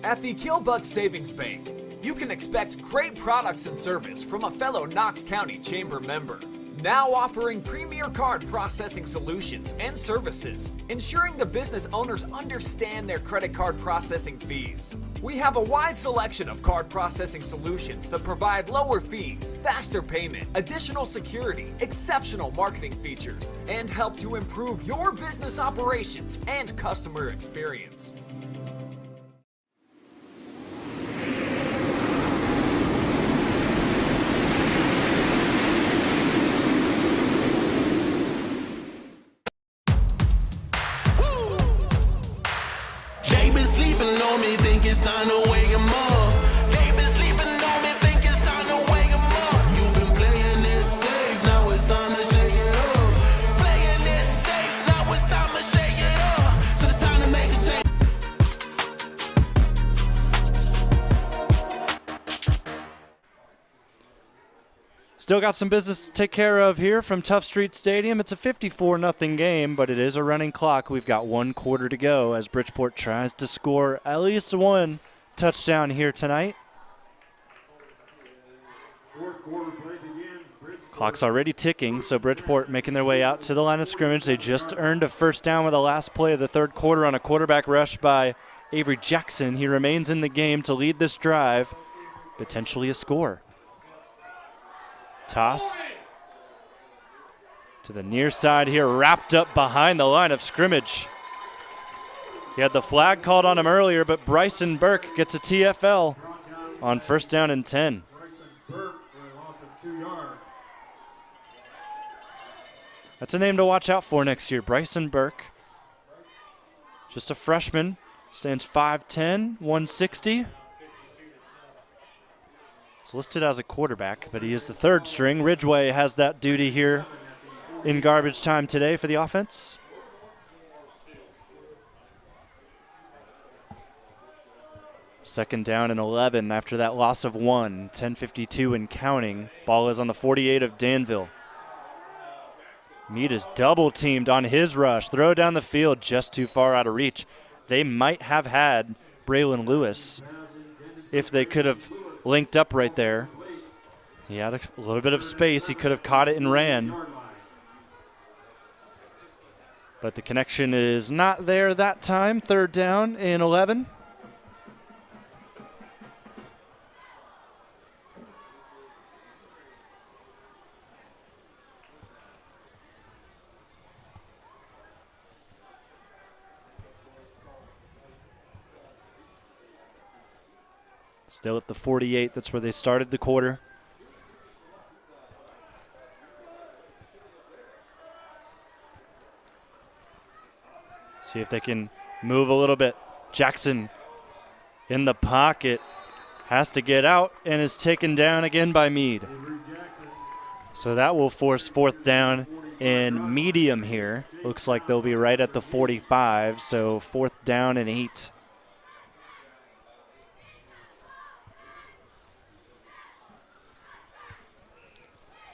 At the Killbuck Savings Bank, you can expect great products and service from a fellow Knox County Chamber member. Now offering premier card processing solutions and services, ensuring the business owners understand their credit card processing fees. We have a wide selection of card processing solutions that provide lower fees, faster payment, additional security, exceptional marketing features, and help to improve your business operations and customer experience. They been sleeping on me, think it's time to wake 'em up. They been sleeping on me, think it's time to wake 'em up. You've been playing it safe, now it's time to shake it up. Playing it safe, now it's time to shake it up. So it's time to make a change. Still got some business to take care of here from Tough Street Stadium. It's a 54-0 game, but it is a running clock. We've got 1 quarter to go as Bridgeport tries to score at least 1 touchdown here tonight. Clock's already ticking, so Bridgeport making their way out to the line of scrimmage. They just earned a first down with the last play of the third quarter on a quarterback rush by Avery Jackson. He remains in the game to lead this drive, potentially a score. Toss to the near side here, wrapped up behind the line of scrimmage. He had the flag called on him earlier, but Bryson Burke gets a TFL on first down and 10. That's a name to watch out for next year, Bryson Burke. Just a freshman, stands 5'10", 160. He's listed as a quarterback, but he is the third string. Ridgway has that duty here in garbage time today for the offense. Second down and 11 after that loss of 1, 10:52 and counting. Ball is on the 48 of Danville. Meade is double teamed on his rush. Throw down the field just too far out of reach. They might have had Braylon Lewis if they could have linked up right there. He had a little bit of space. He could have caught it and ran. But the connection is not there that time. Third down and 11. Still at the 48, that's where they started the quarter. See if they can move a little bit. Jackson in the pocket, has to get out and is taken down again by Meade. So that will force fourth down and medium here. Looks like they'll be right at the 45, so fourth down and 8.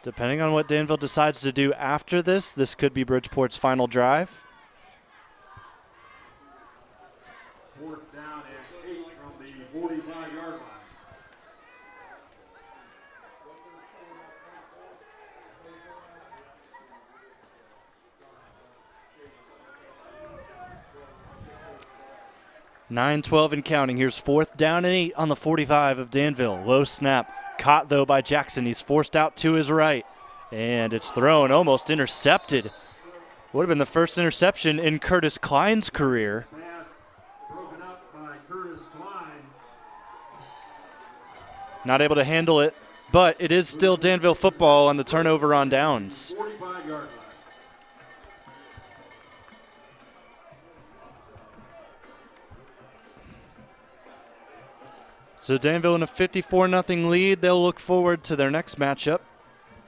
Depending on what Danville decides to do after this could be Bridgeport's final drive. Fourth down and 8 from the 45-yard line. (9-12) and counting. Here's fourth down and 8 on the 45 of Danville. Low snap. Caught, though, by Jackson. He's forced out to his right. And it's thrown, almost intercepted. Would have been the first interception in Curtis Klein's career. Pass broken up by Curtis Klein. Not able to handle it, but it is still Danville football on the turnover on downs. 45-yard line. So Danville in a 54-0 lead. They'll look forward to their next matchup,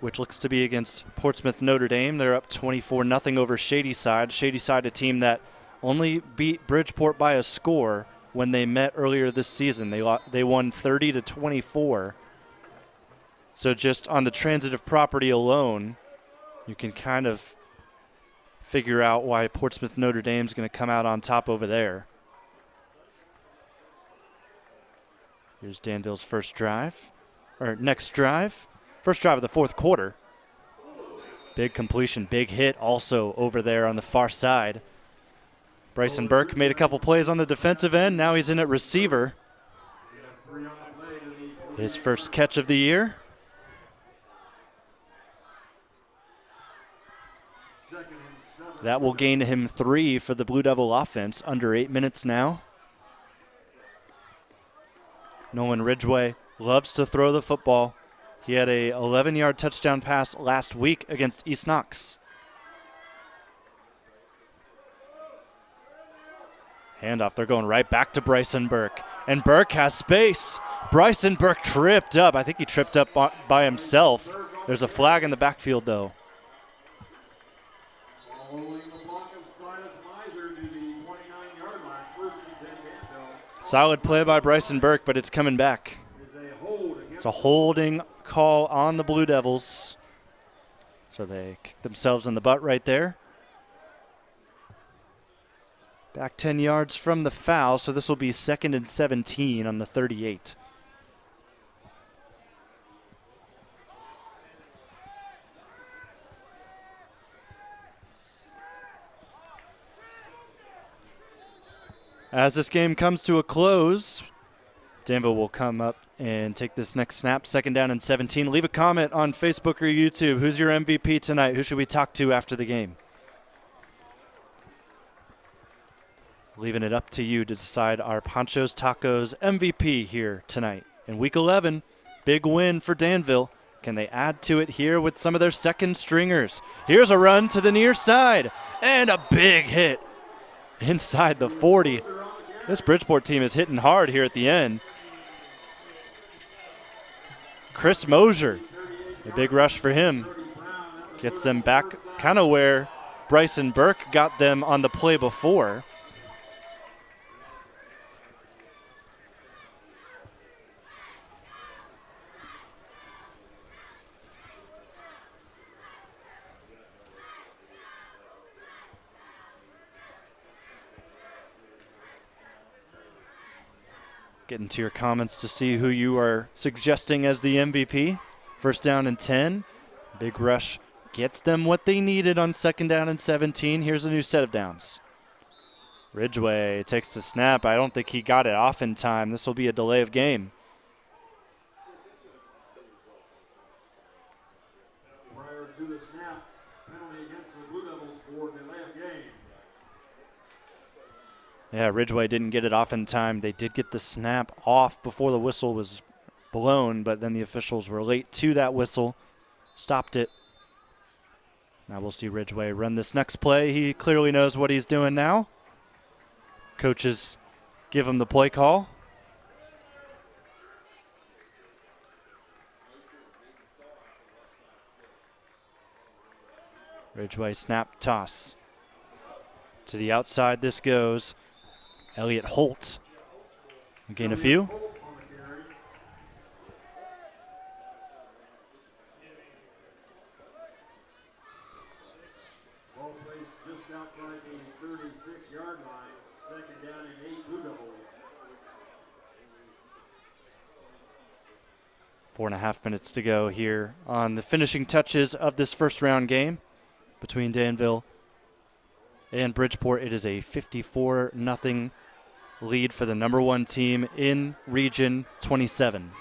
which looks to be against Portsmouth Notre Dame. They're up 24-0 over Shadyside. Shadyside, a team that only beat Bridgeport by a score when they met earlier this season. They won 30-24. So just on the transitive property alone, you can kind of figure out why Portsmouth Notre Dame's going to come out on top over there. Here's Danville's next drive. First drive of the fourth quarter. Big completion, big hit also over there on the far side. Bryson Burke made a couple plays on the defensive end. Now he's in at receiver. His first catch of the year. That will gain him 3 for the Blue Devil offense. Under 8 minutes now. Nolan Ridgway loves to throw the football. He had a 11-yard touchdown pass last week against East Knox. Handoff, they're going right back to Bryson Burke. And Burke has space. Bryson Burke tripped up. I think he tripped up by himself. There's a flag in the backfield, though. Solid play by Bryson Burke, but it's coming back. It's a holding call on the Blue Devils. So they kick themselves in the butt right there. Back 10 yards from the foul, so this will be 2nd and 17 on the 38. As this game comes to a close, Danville will come up and take this next snap, 2nd down and 17. Leave a comment on Facebook or YouTube. Who's your MVP tonight? Who should we talk to after the game? Leaving it up to you to decide our Panchos Tacos MVP here tonight. In Week 11, big win for Danville. Can they add to it here with some of their second stringers? Here's a run to the near side and a big hit inside the 40. This Bridgeport team is hitting hard here at the end. Chris Mosier, a big rush for him. Gets them back kind of where Bryson Burke got them on the play before. Get into your comments to see who you are suggesting as the MVP. 1st down and 10. Big rush gets them what they needed on 2nd down and 17. Here's a new set of downs. Ridgway takes the snap. I don't think he got it off in time. This will be a delay of game. Prior to the snap, penalty against the Blue Devils for delay of game. Yeah, Ridgway didn't get it off in time. They did get the snap off before the whistle was blown, but then the officials were late to that whistle, stopped it. Now we'll see Ridgway run this next play. He clearly knows what he's doing now. Coaches give him the play call. Ridgway snap toss. To the outside this goes. Elliott Holt. Gain a few. Ball placed just outside the 36-yard line. 2nd down and 8, Blue Devils. 4.5 minutes to go here on the finishing touches of this first round game between Danville and Bridgeport. It is a 54-0 lead for the number 1 team in Region 27.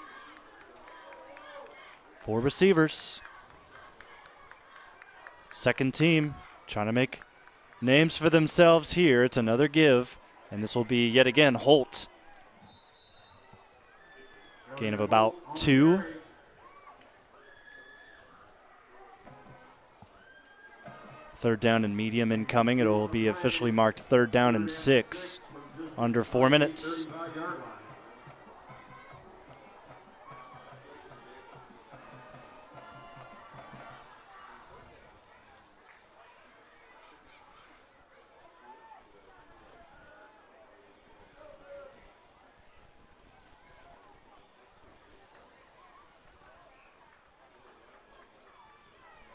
4 receivers. Second team trying to make names for themselves here. It's another give, and this will be yet again Holt. Gain of about 2. Third down and medium incoming. It will be officially marked 3rd down and 6. Under 4 minutes.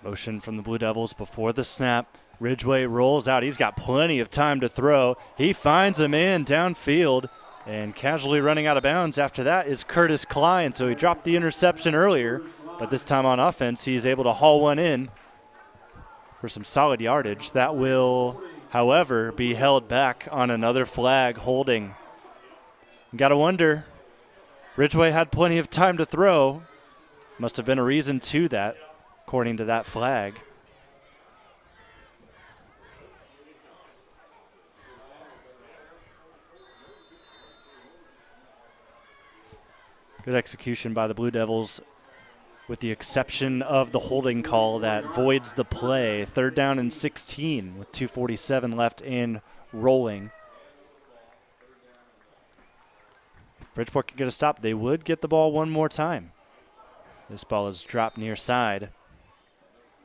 Motion from the Blue Devils before the snap. Ridgway rolls out. He's got plenty of time to throw. He finds a man downfield, and casually running out of bounds after that is Curtis Klein. So he dropped the interception earlier, but this time on offense, he's able to haul one in. for some solid yardage. That will, however, be held back on another flag holding. Got to wonder, Ridgeway had plenty of time to throw. Must have been a reason to that, according to that flag. Good execution by the Blue Devils, with the exception of the holding call that voids the play. 3rd down and 16 with 2:47 left and rolling. If Bridgeport can get a stop, they would get the ball one more time. This ball is dropped near side.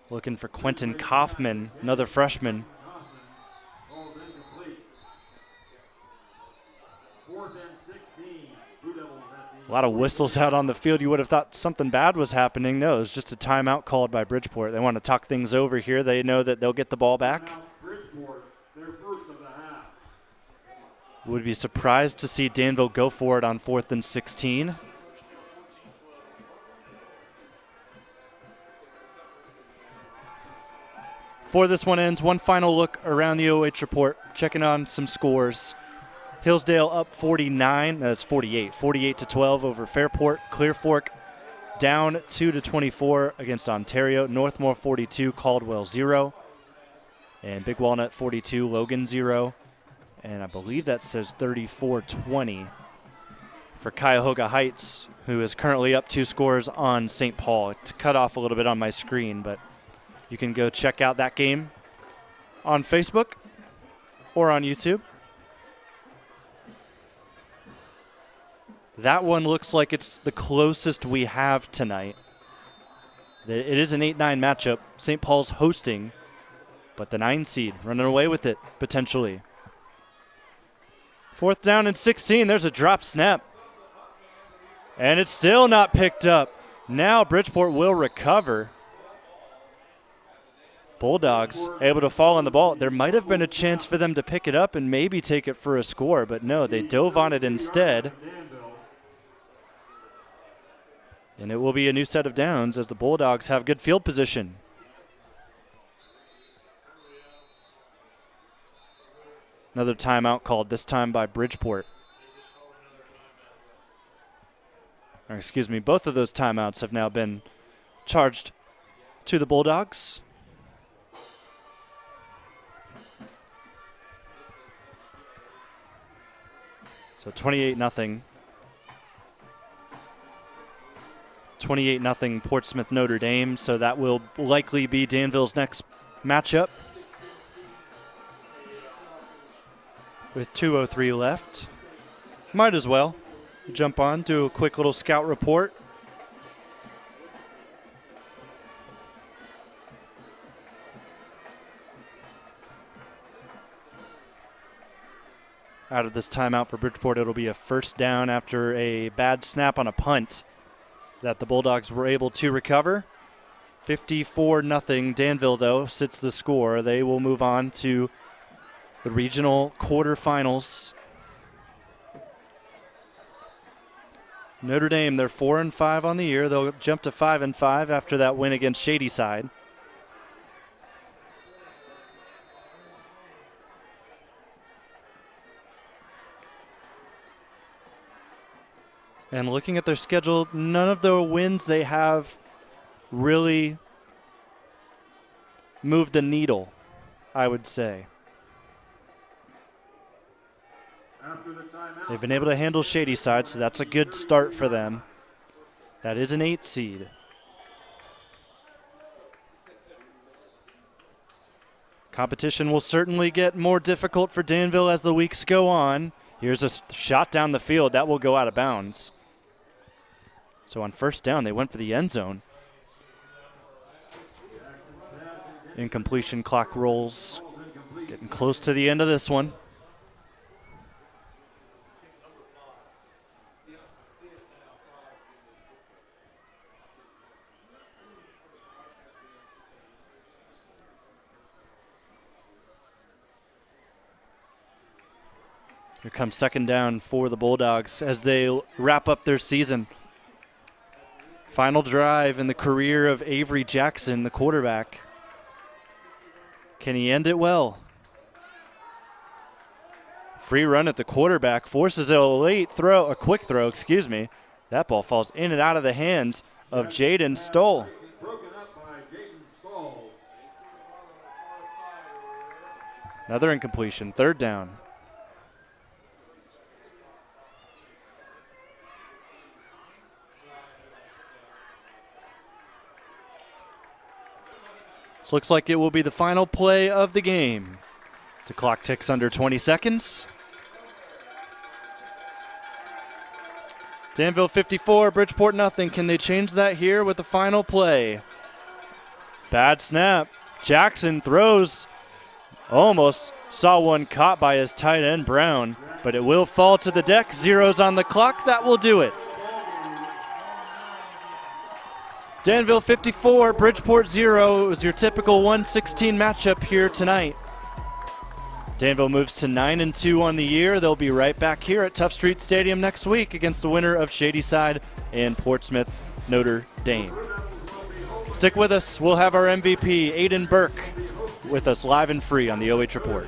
Looking for Quentin Kaufman, another freshman. A lot of whistles out on the field. You would have thought something bad was happening. No, it was just a timeout called by Bridgeport. They want to talk things over here. They know that they'll get the ball back. Would be surprised to see Danville go for it on 4th and 16. Before this one ends, one final look around the OH report, checking on some scores. Hillsdale up 49, that's 48-12 over Fairport. Clear Fork down 2-24 against Ontario. Northmore 42, Caldwell 0. And Big Walnut 42, Logan 0. And I believe that says 34-20 for Cuyahoga Heights, who is currently up 2 scores on St. Paul. It's cut off a little bit on my screen, but you can go check out that game on Facebook or on YouTube. That one looks like it's the closest we have tonight. It is an 8-9 matchup. St. Paul's hosting, but the 9 seed running away with it, potentially. 4th down and 16. There's a drop snap. And it's still not picked up. Now Bridgeport will recover. Bulldogs able to fall on the ball. There might have been a chance for them to pick it up and maybe take it for a score, but no, they dove on it instead. And it will be a new set of downs as the Bulldogs have good field position. Another timeout called, this time by Bridgeport. Or excuse me, both of those timeouts have now been charged to the Bulldogs. So 28-0. 28-0 Portsmouth Notre Dame, so that will likely be Danville's next matchup. With 2:03 left. Might as well jump on, do a quick little scout report. Out of this timeout for Bridgeport, it'll be a 1st down after a bad snap on a punt that the Bulldogs were able to recover. 54-0. Danville, though, sits the score. They will move on to the regional quarterfinals. Notre Dame, they're 4-5 on the year. They'll jump to 5-5 after that win against Shadyside. And looking at their schedule, none of the wins they have really moved the needle, I would say. They've been able to handle Shadyside, so that's a good start for them. That is an 8 seed. Competition will certainly get more difficult for Danville as the weeks go on. Here's a shot down the field. That will go out of bounds. So on 1st down, they went for the end zone. Incompletion clock rolls. Getting close to the end of this one. Here comes 2nd down for the Bulldogs as they wrap up their season. Final drive in the career of Avery Jackson, the quarterback. Can he end it well? Free run at the quarterback forces a quick throw, excuse me. That ball falls in and out of the hands of Jaden Stoll. Another incompletion, 3rd down. This looks like it will be the final play of the game. As the clock ticks under 20 seconds. Danville 54, Bridgeport nothing. Can they change that here with the final play? Bad snap. Jackson throws. Almost saw one caught by his tight end, Brown, but it will fall to the deck. 0's on the clock. That will do it. Danville 54, Bridgeport 0. It was your typical 1-16 matchup here tonight. Danville moves to 9-2 on the year. They'll be right back here at Tough Street Stadium next week against the winner of Shadyside and Portsmouth Notre Dame. Stick with us. We'll have our MVP, Aiden Burke, with us live and free on the OH Report.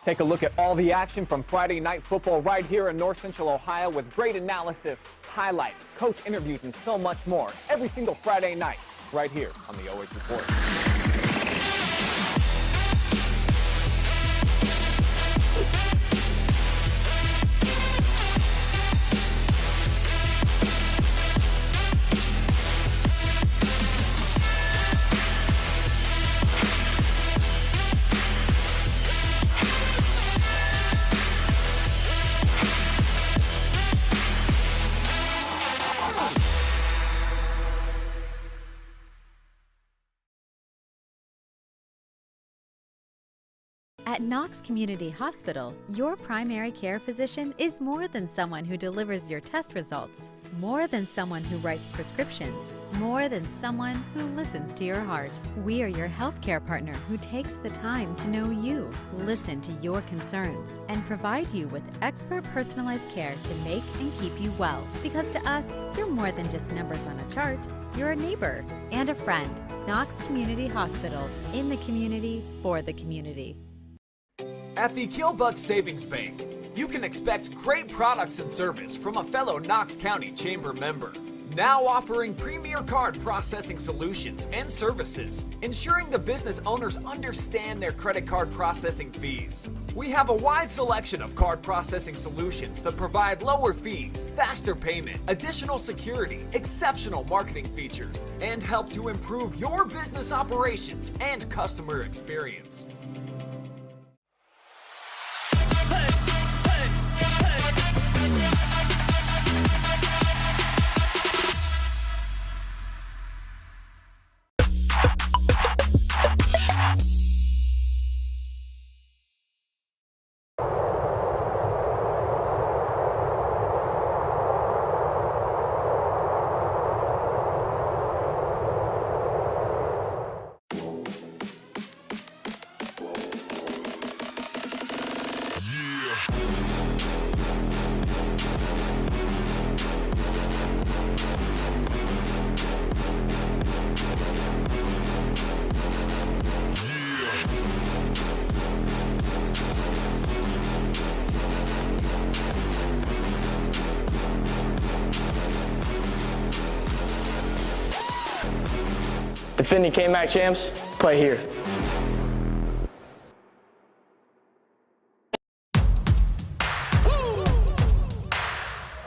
Take a look at all the action from Friday Night Football right here in North Central Ohio with great analysis, highlights, coach interviews, and so much more every single Friday night right here on the OH Report. At Knox Community Hospital, your primary care physician is more than someone who delivers your test results, more than someone who writes prescriptions, more than someone who listens to your heart. We are your healthcare partner who takes the time to know you, listen to your concerns, and provide you with expert personalized care to make and keep you well. Because to us, you're more than just numbers on a chart. You're a neighbor and a friend. Knox Community Hospital, in the community, for the community. At the Killbuck Savings Bank, you can expect great products and service from a fellow Knox County Chamber member. Now offering premier card processing solutions and services, ensuring the business owners understand their credit card processing fees. We have a wide selection of card processing solutions that provide lower fees, faster payment, additional security, exceptional marketing features, and help to improve your business operations and customer experience. Defending K-Mac champs, play here.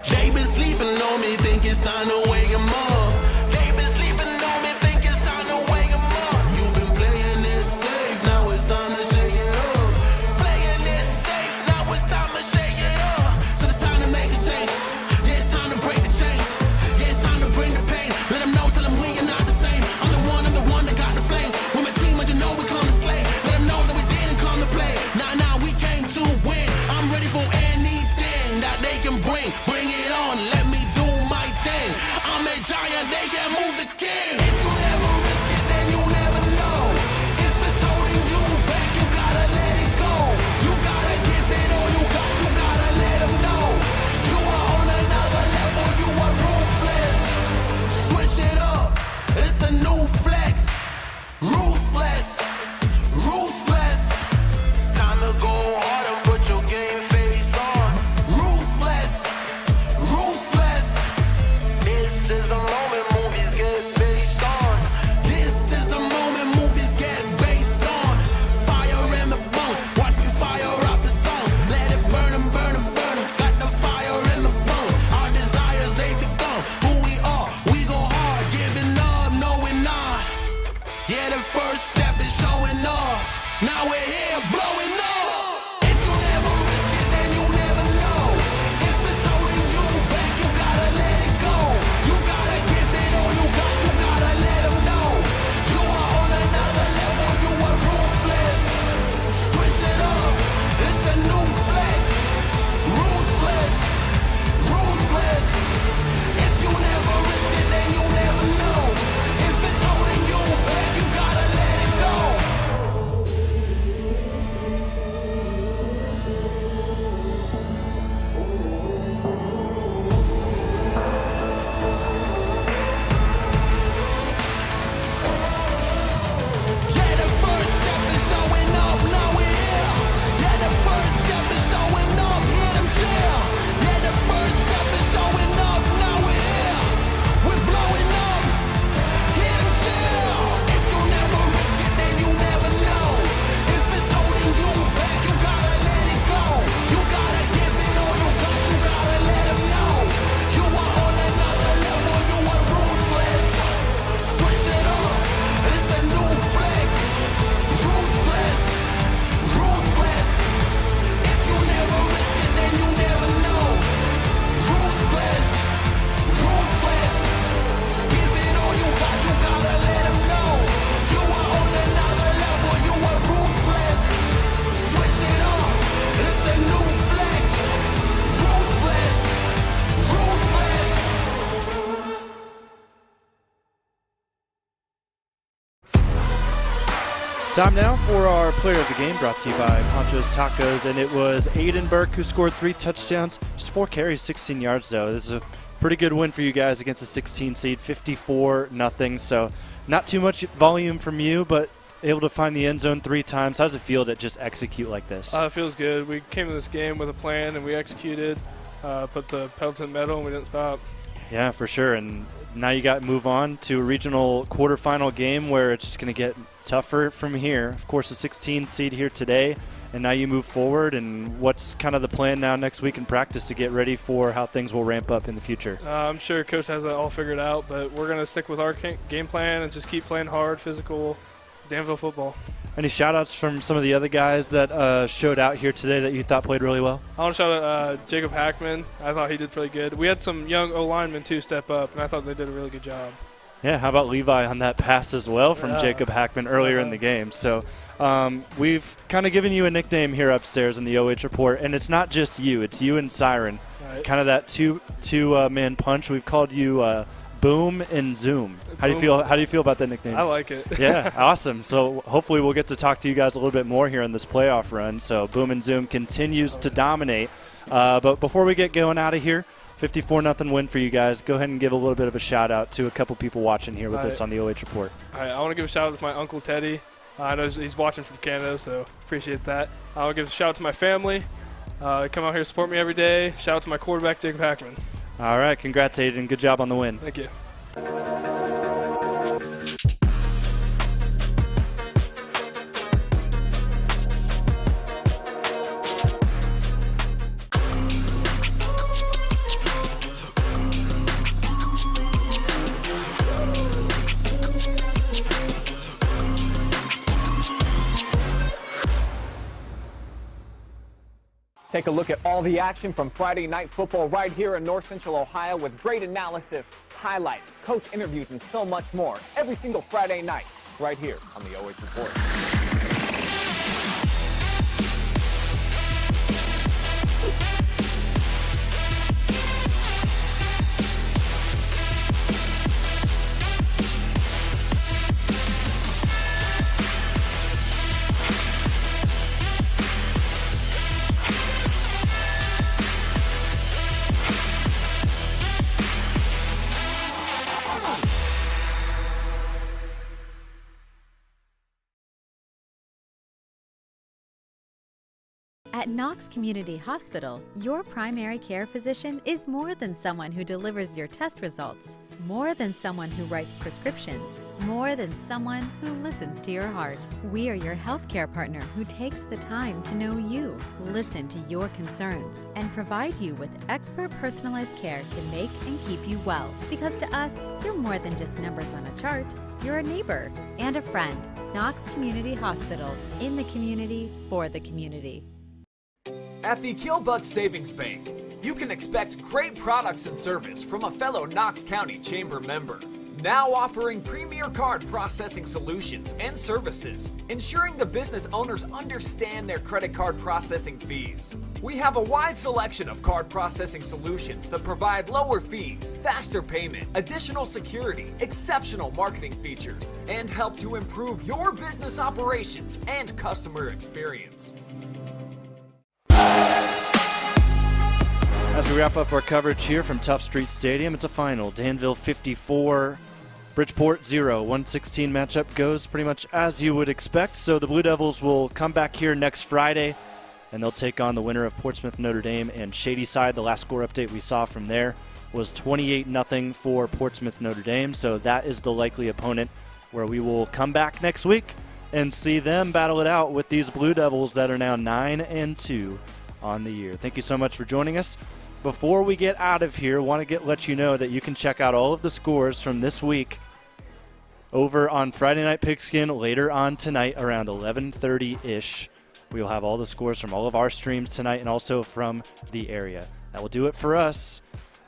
They been sleeping on me, think it's time to wake 'em up. They been sleeping on me, think it's time to wake 'em up. You've been playing it safe, now it's time to shake it up. Playing it safe, now it's time to shake it up. So it's time to make a change. Yeah, it's time to break the chains. Yeah, it's time to bring the pain. Let them know, tell them we are not the same. I'm the one that got the flames. With my team, as you know, we come to slay. Let them know that we didn't come to play. Nah, we came Time now for our player of the game, brought to you by Panchos Tacos, and it was Aiden Burke who scored 3 touchdowns, just 4 carries, 16 yards though. This is a pretty good win for you guys against a 16 seed, 54-0. So not too much volume from you, but able to find the end zone 3 times. How does it feel to just execute like this? It feels good. We came to this game with a plan and we executed, put the pedal to the metal, and we didn't stop. Yeah, for sure. And now you got to move on to a regional quarterfinal game where it's just going to get tougher from here. Of course, a 16 seed here today, and now you move forward. And what's kind of the plan now next week in practice to get ready for how things will ramp up in the future? I'm sure Coach has that all figured out, but we're going to stick with our game plan and just keep playing hard, physical Danville football. Any shout-outs from some of the other guys that showed out here today that you thought played really well? I want to shout out Jacob Hackman. I thought he did pretty good. We had some young O-linemen, too, step up, and I thought they did a really good job. Yeah, how about Levi on that pass as well from Jacob Hackman earlier in the game? So we've kind of given you a nickname here upstairs in the OH Report, and it's not just you. It's you and Siren. Right. Kind of that two-man punch. We've called you Boom and Zoom. How do you feel about that nickname? I like it. Yeah, awesome. So hopefully we'll get to talk to you guys a little bit more here in this playoff run. So Boom and Zoom continues to dominate. But before we get going out of here, 54-0 win for you guys. Go ahead and give a little bit of a shout-out to a couple people watching here with us on the OH Report. All right, I want to give a shout-out to my Uncle Teddy. I know he's watching from Canada, so appreciate that. I want to give a shout-out to my family. Come out here, support me every day. Shout-out to my quarterback, Jacob Hackman. All right, congrats, Aiden. Good job on the win. Thank you. Take a look at all the action from Friday Night Football right here in North Central Ohio with great analysis, highlights, coach interviews, and so much more every single Friday night right here on the OH Report. At Knox Community Hospital, your primary care physician is more than someone who delivers your test results, more than someone who writes prescriptions, more than someone who listens to your heart. We are your healthcare partner who takes the time to know you, listen to your concerns, and provide you with expert personalized care to make and keep you well. Because to us, you're more than just numbers on a chart. You're a neighbor and a friend. Knox Community Hospital, in the community, for the community. At the Killbuck Savings Bank, you can expect great products and service from a fellow Knox County Chamber member. Now offering premier card processing solutions and services, ensuring the business owners understand their credit card processing fees. We have a wide selection of card processing solutions that provide lower fees, faster payment, additional security, exceptional marketing features, and help to improve your business operations and customer experience. As we wrap up our coverage here from Tough Street Stadium, it's a final. Danville 54, Bridgeport 0. 116 matchup goes pretty much as you would expect. So the Blue Devils will come back here next Friday, and they'll take on the winner of Portsmouth Notre Dame and Shadyside. The last score update we saw from there was 28-0 for Portsmouth Notre Dame. So that is the likely opponent where we will come back next week and see them battle it out with these Blue Devils that are now 9-2 on the year. Thank you so much for joining us. Before we get out of here, want to let you know that you can check out all of the scores from this week over on Friday Night Pigskin later on tonight around 11:30-ish. We will have all the scores from all of our streams tonight and also from the area. That will do it for us.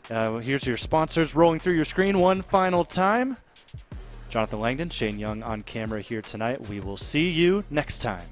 Here's your sponsors rolling through your screen one final time. Jonathan Langdon, Shane Young on camera here tonight. We will see you next time.